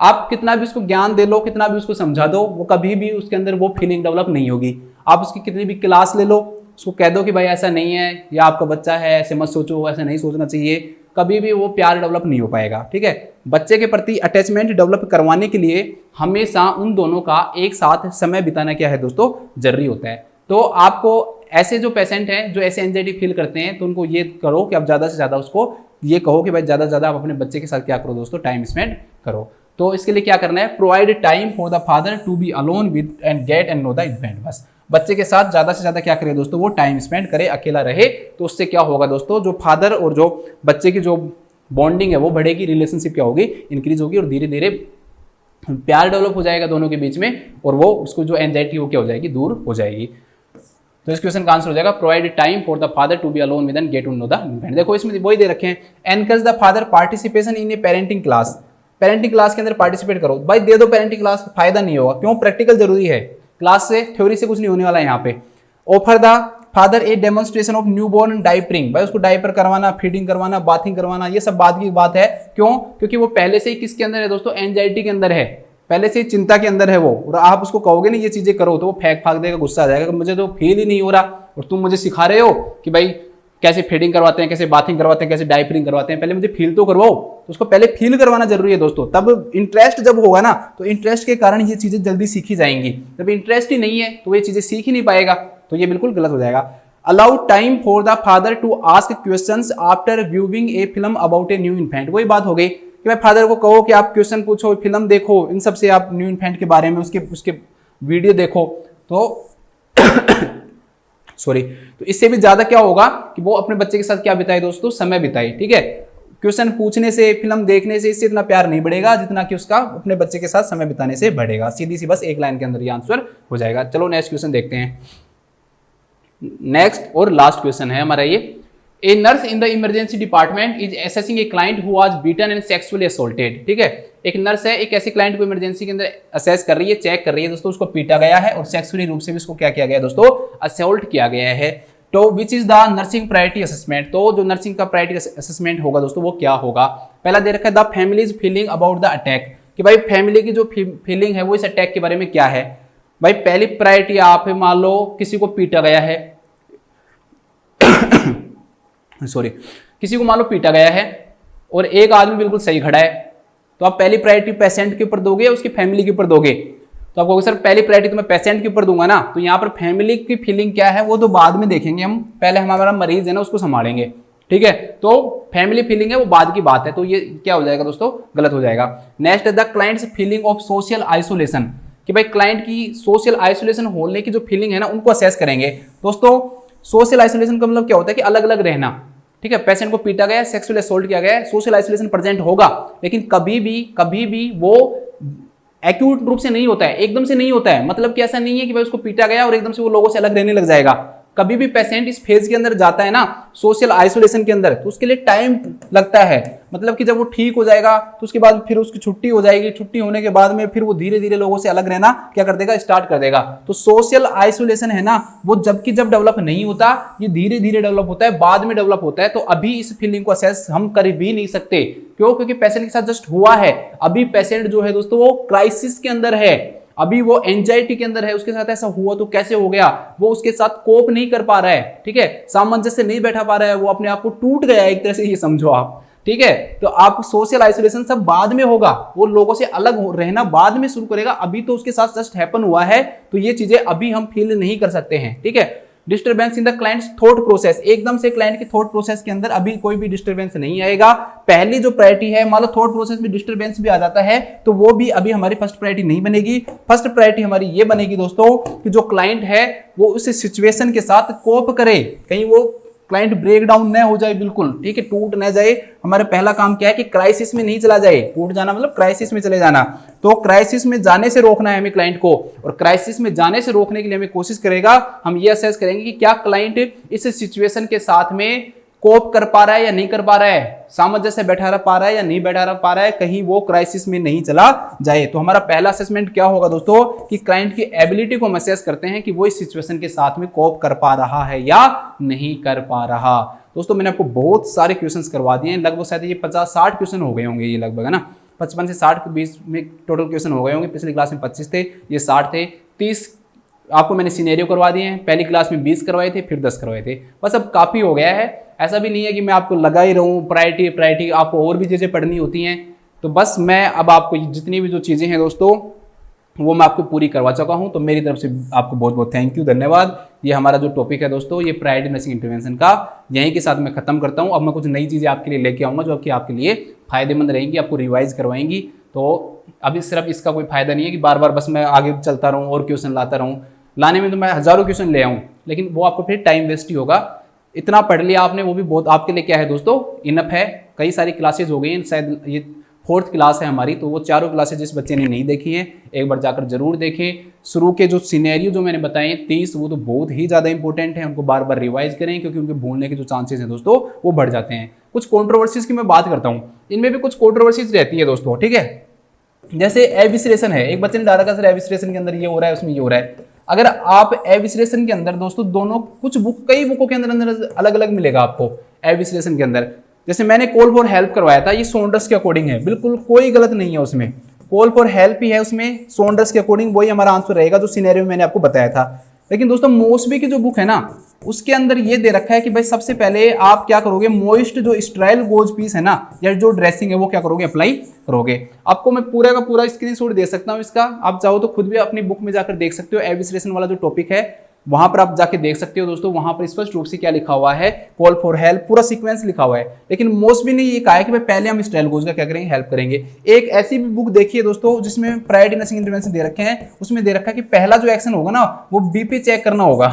आप कितना भी उसको ज्ञान दे लो, कितना भी उसको समझा दो, वो कभी भी उसके अंदर वो फीलिंग डेवलप नहीं होगी। आप उसकी कितनी भी क्लास ले लो, उसको कह दो कि भाई ऐसा नहीं है, या आपका बच्चा है ऐसे मत सोचो, ऐसा नहीं सोचना चाहिए, कभी भी वो प्यार डेवलप नहीं हो पाएगा, ठीक है। बच्चे के प्रति अटैचमेंट डेवलप करवाने के लिए हमेशा उन दोनों का एक साथ समय बिताना क्या है दोस्तों, जरूरी होता है। तो आपको ऐसे जो पेशेंट हैं जो ऐसे एंजाइटी फील करते हैं, तो उनको ये करो कि आप ज़्यादा से ज़्यादा उसको ये कहो कि भाई ज़्यादा से ज़्यादा आप अपने बच्चे के साथ क्या करो दोस्तों, टाइम स्पेंड करो। तो इसके लिए क्या करना है, provide time for the father to be alone with and get and know the event. बस बच्चे के साथ ज़्यादा से ज़्यादा क्या करे दोस्तों, वो टाइम स्पेंड करे, अकेला रहे। तो उससे क्या होगा दोस्तों, जो फादर और जो बच्चे की जो बॉन्डिंग है वो बढ़ेगी, रिलेशनशिप क्या होगी, इंक्रीज होगी, और धीरे धीरे प्यार डेवलप हो जाएगा दोनों के बीच में, और वो उसको जो एंजाइटी हो क्या हो जाएगी, दूर हो जाएगी। तो इस क्वेश्चन का आंसर हो जाएगा provide time for the father to be alone with and get to know the event. देखो इसमें वही दे रखे हैं, encourage the father participation in a parenting class. Parenting class के अंदर पार्टिसिपेट करो, भाई दे दो पेरेंटिंग क्लास, फायदा नहीं होगा, क्यों, प्रैक्टिकल जरूरी है, क्लास से थ्योरी से कुछ नहीं होने वाला है यहाँ पे। Offer the father a demonstration of newborn diapering, भाई उसको डाइपर करवाना, फीडिंग करवाना, बाथिंग करवाना, ये सब बात की बात है। क्यों, क्योंकि वो पहले से ही किसके अंदर है दोस्तों, एंजाइटी के अंदर है, पहले से ही चिंता के अंदर है वो, और आप उसको कहोगे ना ये चीजें करो तो वो फेंक फाक देगा, गुस्सा आ जाएगा, मुझे तो फील ही नहीं हो रहा और तुम मुझे सिखा रहे हो कि भाई कैसे फीडिंग करवाते हैं, कैसे बाथिंग करवाते हैं, कैसे डाइपरिंग करवाते हैं, पहले मुझे फील तो करवाओ। तो उसको पहले फील करवाना जरूरी है दोस्तों, तब इंटरेस्ट जब होगा ना, तो इंटरेस्ट के कारण ये चीजें जल्दी सीखी जाएंगी। जब इंटरेस्ट ही नहीं है तो ये चीजें सीख ही नहीं पाएगा, तो ये बिल्कुल गलत हो जाएगा। Allow time for the father to ask questions after viewing a film about a new infant. वही बात हो गई कि भाई फादर को कहो कि आप क्वेश्चन पूछो, फिल्म देखो, इन सब से आप न्यू इन्फेंट के बारे में उसके वीडियो देखो, तो सॉरी, तो इससे भी ज्यादा क्या होगा कि वो अपने बच्चे के साथ क्या बिताए दोस्तों, समय बिताए, ठीक है। क्वेश्चन पूछने से, फिल्म देखने से इससे इतना प्यार नहीं बढ़ेगा जितना कि उसका अपने बच्चे के साथ समय बिताने से बढ़ेगा। सीधी सी बस एक लाइन के अंदर ये आंसर हो जाएगा। चलो नेक्स्ट क्वेश्चन देखते हैं। नेक्स्ट और लास्ट क्वेश्चन है हमारा ये, ए nurse in the emergency department is assessing a client who was beaten and sexually assaulted. ठीक है, एक नर्स है, एक ऐसे क्लाइंट को इमरजेंसी के अंदर असेस कर रही है, चेक कर रही है दोस्तों, उसको पीटा गया है और सेक्सुअली रूप से भी उसको क्या किया गया है दोस्तों, असोल्ट किया गया है। तो which is the nursing priority assessment, तो जो नर्सिंग का प्रायोरिटी असेसमेंट होगा दोस्तों वो क्या होगा। पहला दे रखा है the families feeling about the attack, कि भाई फैमिली की जो फीलिंग है वो इस अटैक के बारे में क्या है। भाई पहली प्रायोरिटी आप मान लो किसी को पीटा गया है सॉरी, किसी को मान लो पीटा गया है और एक आदमी बिल्कुल सही खड़ा है, तो आप पहली प्रायोरिटी पेशेंट के ऊपर दोगे या उसकी फैमिली के ऊपर दोगे? तो आप कहोगे सर पहली प्रायोरिटी तो मैं पेशेंट के ऊपर दूंगा ना। तो यहाँ पर फैमिली की फीलिंग क्या है वो तो बाद में देखेंगे हम, पहले हमारा मरीज है ना उसको संभालेंगे, ठीक है। तो फैमिली फीलिंग है वो बाद की बात है, तो ये क्या हो जाएगा दोस्तों, गलत हो जाएगा। Next the clients feeling of social isolation, कि भाई क्लाइंट की सोशल आइसोलेशन होने की जो फीलिंग है ना उनको असेस करेंगे। दोस्तों सोशल आइसोलेशन का मतलब क्या होता है कि अलग अलग रहना, ठीक है। पेशेंट को पीटा गया, सेक्सुअल असॉल्ट किया गया, सोशल आइसोलेशन प्रेजेंट होगा, लेकिन कभी भी वो एक्यूट रूप से नहीं होता है, एकदम से नहीं होता है। मतलब कि ऐसा नहीं है कि भाई उसको पीटा गया और एकदम से वो लोगों से अलग रहने लग जाएगा। कभी भी पेशेंट इस फेज के अंदर जाता है ना सोशल आइसोलेशन के अंदर, तो उसके लिए टाइम लगता है। मतलब कि जब वो ठीक हो जाएगा तो उसके बाद फिर उसकी छुट्टी हो जाएगी, छुट्टी होने के बाद में फिर वो धीरे धीरे लोगों से अलग रहना क्या कर देगा, स्टार्ट कर देगा। तो सोशल आइसोलेशन है ना वो जब डेवलप नहीं होता, ये धीरे धीरे डेवलप होता है, बाद में डेवलप होता है। तो अभी इस फीलिंग को असेस हम कर भी नहीं सकते, क्यों? क्योंकि पेशेंट के साथ जस्ट हुआ है। अभी पेशेंट जो है दोस्तों वो क्राइसिस के अंदर है, अभी वो एंजाइटी के अंदर है, उसके साथ ऐसा हुआ तो कैसे हो गया, वो उसके साथ कोप नहीं कर पा रहा है, ठीक है, सामंजस्य नहीं बैठा पा रहा है, वो अपने आप को टूट गया एक तरह से, ये समझो आप, ठीक है। तो आप सोशल आइसोलेशन सब बाद में होगा, वो लोगों से अलग रहना बाद में शुरू करेगा, अभी तो उसके साथ जस्ट हैपन हुआ है, तो ये चीजें अभी हम फील नहीं कर सकते हैं, ठीक है। Disturbance in the clients thought process, एकदम से क्लाइंट की थॉट प्रोसेस के अंदर अभी कोई भी डिस्टर्बेंस नहीं आएगा। पहली जो प्रायोरिटी है, मान लो थॉट प्रोसेस में डिस्टर्बेंस भी आ जाता है तो वो भी अभी हमारी फर्स्ट प्रायोरिटी नहीं बनेगी। फर्स्ट प्रायोरिटी हमारी ये बनेगी दोस्तों कि जो क्लाइंट है वो उस सिचुएशन के साथ कोप करे, कहीं वो क्लाइंट ब्रेक डाउन न हो जाए, बिल्कुल, ठीक है, टूट न जाए। हमारा पहला काम क्या है कि क्राइसिस में नहीं चला जाए, टूट जाना मतलब क्राइसिस में चले जाना। तो क्राइसिस में जाने से रोकना है हमें क्लाइंट को, और क्राइसिस में जाने से रोकने के लिए हमें कोशिश करेगा, हम ये असेस करेंगे कि क्या क्लाइंट इस सिचुएशन के साथ में कोप कर पा रहा है या नहीं कर पा रहा है, सामंजस्य बैठा रह पा रहा है या नहीं बैठा रह पा रहा है, कहीं वो क्राइसिस में नहीं चला जाए। तो हमारा पहला असेसमेंट क्या होगा दोस्तों कि क्लाइंट की एबिलिटी को हम असेस करते हैं कि वो इस सिचुएशन के साथ में कोप कर पा रहा है या नहीं कर पा रहा। दोस्तों मैंने आपको बहुत सारे क्वेश्चंस करवा दिए हैं, लगभग शायद ये 50-60 क्वेश्चन हो गए होंगे, ये लगभग है ना 55 से 60 के बीच में टोटल क्वेश्चन हो गए होंगे। पिछली क्लास में 25 थे, ये 60 थे, 30 आपको मैंने सिनेरियो करवा दिए हैं, पहली क्लास में 20 करवाए थे, फिर 10 करवाए थे, बस अब काफ़ी हो गया है। ऐसा भी नहीं है कि मैं आपको लगा ही रहूँ, प्रायोरिटी आपको और भी चीज़ें पढ़नी होती हैं, तो बस मैं अब आपको जितनी भी जो चीज़ें हैं दोस्तों वो मैं आपको पूरी करवा चुका हूं। तो मेरी तरफ से आपको बहुत बहुत थैंक यू, धन्यवाद। ये हमारा जो टॉपिक है दोस्तों ये प्रायोरिटी नर्सिंग इंटरवेंशन का यहीं के साथ मैं खत्म करता हूं। अब मैं कुछ नई चीज़ें आपके लिए लेके आऊँगा जो कि आपके लिए फ़ायदेमंद रहेंगी, आपको रिवाइज करवाएंगी। तो अभी सिर्फ इसका कोई फ़ायदा नहीं है कि बार बार बस मैं आगे चलता रहूँ और क्वेश्चन लाता रहूँ, लाने में तो मैं हज़ारों क्वेश्चन ले आऊँ, लेकिन वो आपको फिर टाइम वेस्ट ही होगा। इतना पढ़ लिया आपने, वो भी बहुत आपके लिए क्या है दोस्तों, इनफ है। कई सारी क्लासेज हो गई हैं, शायद ये 4th क्लास है हमारी, तो वो चारों क्लासेज जिस बच्चे ने नहीं देखी हैं एक बार जाकर जरूर देखें। शुरू के जो सिनेरियो जो मैंने बताए 30 वो तो बहुत ही ज़्यादा इंपॉर्टेंट है, उनको बार बार रिवाइज करें क्योंकि उनके भूलने के जो चांसेस हैं दोस्तों वो बढ़ जाते हैं। कुछ कॉन्ट्रोवर्सीज की मैं बात करता हूँ, इनमें भी कुछ कॉन्ट्रोवर्सीज रहती है दोस्तों, ठीक है। जैसे एविसरेशन है, एक बच्चे ने डाला सर एविसरेशन के अंदर ये हो रहा है उसमें ये हो रहा है। अगर आप एविसरेशन के अंदर दोस्तों दोनों कुछ कई बुकों के अंदर अलग अलग मिलेगा आपको एविसरेशन के अंदर। जैसे मैंने कॉल फॉर हेल्प करवाया था, ये सॉन्डर्स के अकॉर्डिंग है, बिल्कुल कोई गलत नहीं है उसमें, कॉल फॉर हेल्प ही है उसमें, सॉन्डर्स के अकॉर्डिंग वही हमारा आंसर रहेगा जो सिनेरियो मैंने आपको बताया था। लेकिन दोस्तों मोस्बी की जो बुक है ना उसके अंदर ये दे रखा है कि भाई सबसे पहले आप क्या करोगे, मोइस्ट जो स्ट्राइल गोज पीस है ना या जो ड्रेसिंग है वो क्या करोगे, अप्लाई करोगे। आपको मैं पूरा का पूरा स्क्रीनशॉट दे सकता हूँ इसका, आप चाहो तो खुद भी अपनी बुक में जाकर देख सकते हो। एविसरेशन वाला जो टॉपिक है वहां पर आप जाके देख सकते हो दोस्तों, वहां पर स्पष्ट रूप से क्या लिखा हुआ है, कॉल फॉर हेल्प पूरा सीक्वेंस लिखा हुआ है। लेकिन मोस्टली ने ये कहा है कि भाई पहले हम स्ट्राइल गोज का क्या करेंगे, हेल्प करेंगे। एक ऐसी भी बुक देखिए दोस्तों जिसमें प्रायोरिटी नर्सिंग इंटरवेंशन दे रखे हैं, उसमें दे रखा है कि पहला जो एक्शन होगा ना वो बीपी चेक करना होगा।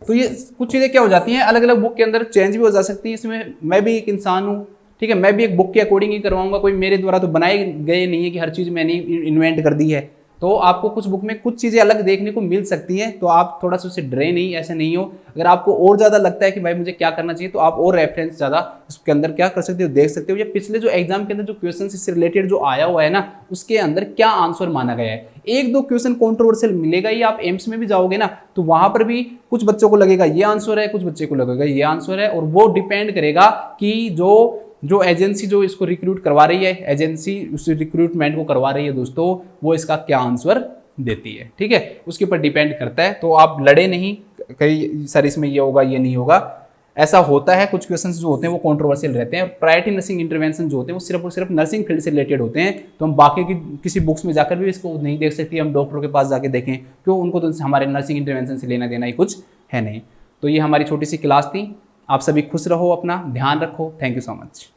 तो ये कुछ चीजें क्या हो जाती हैं, अलग अलग बुक के अंदर चेंज भी हो जा सकती है। इसमें मैं भी एक इंसान हूँ, ठीक है, मैं भी एक बुक के अकॉर्डिंग ही करवाऊंगा, कोई मेरे द्वारा तो बनाए गए नहीं है कि हर चीज मैंने इन्वेंट कर दी है। तो आपको कुछ बुक में कुछ चीज़ें अलग देखने को मिल सकती हैं, तो आप थोड़ा सा उससे डरे नहीं, ऐसे नहीं हो। अगर आपको और ज़्यादा लगता है कि भाई मुझे क्या करना चाहिए तो आप और रेफरेंस ज़्यादा इसके अंदर क्या कर सकते हो, देख सकते हो, या पिछले जो एग्जाम के अंदर जो क्वेश्चन इससे रिलेटेड जो आया हुआ है ना उसके अंदर क्या आंसर माना गया है। एक दो क्वेश्चन कॉन्ट्रोवर्शियल मिलेगा ही, आप एम्स में भी जाओगे ना तो वहां पर भी कुछ बच्चों को लगेगा ये आंसर है, कुछ बच्चे को लगेगा ये आंसर है, और वो डिपेंड करेगा कि जो एजेंसी जो इसको रिक्रूट करवा रही है, एजेंसी उस रिक्रूटमेंट को करवा रही है दोस्तों, वो इसका क्या आंसर देती है, ठीक है, उसके ऊपर डिपेंड करता है। तो आप लड़े नहीं कहीं सर इसमें ये होगा ये नहीं होगा, ऐसा होता है। कुछ क्वेश्चंस जो होते हैं वो कंट्रोवर्शियल रहते हैं। प्रायोरिटी नर्सिंग इंटरवेंशन जो होते हैं वो सिर्फ और सिर्फ नर्सिंग फील्ड से रिलेटेड होते हैं, तो हम बाकी की किसी बुक्स में जाकर भी इसको नहीं देख सकते, हम डॉक्टरों के पास जाके देखें, क्यों, उनको तो हमारे नर्सिंग इंटरवेंशन से लेना देना ही कुछ है नहीं। तो ये हमारी छोटी सी क्लास थी। आप सभी खुश रहो, अपना ध्यान रखो। Thank you so much.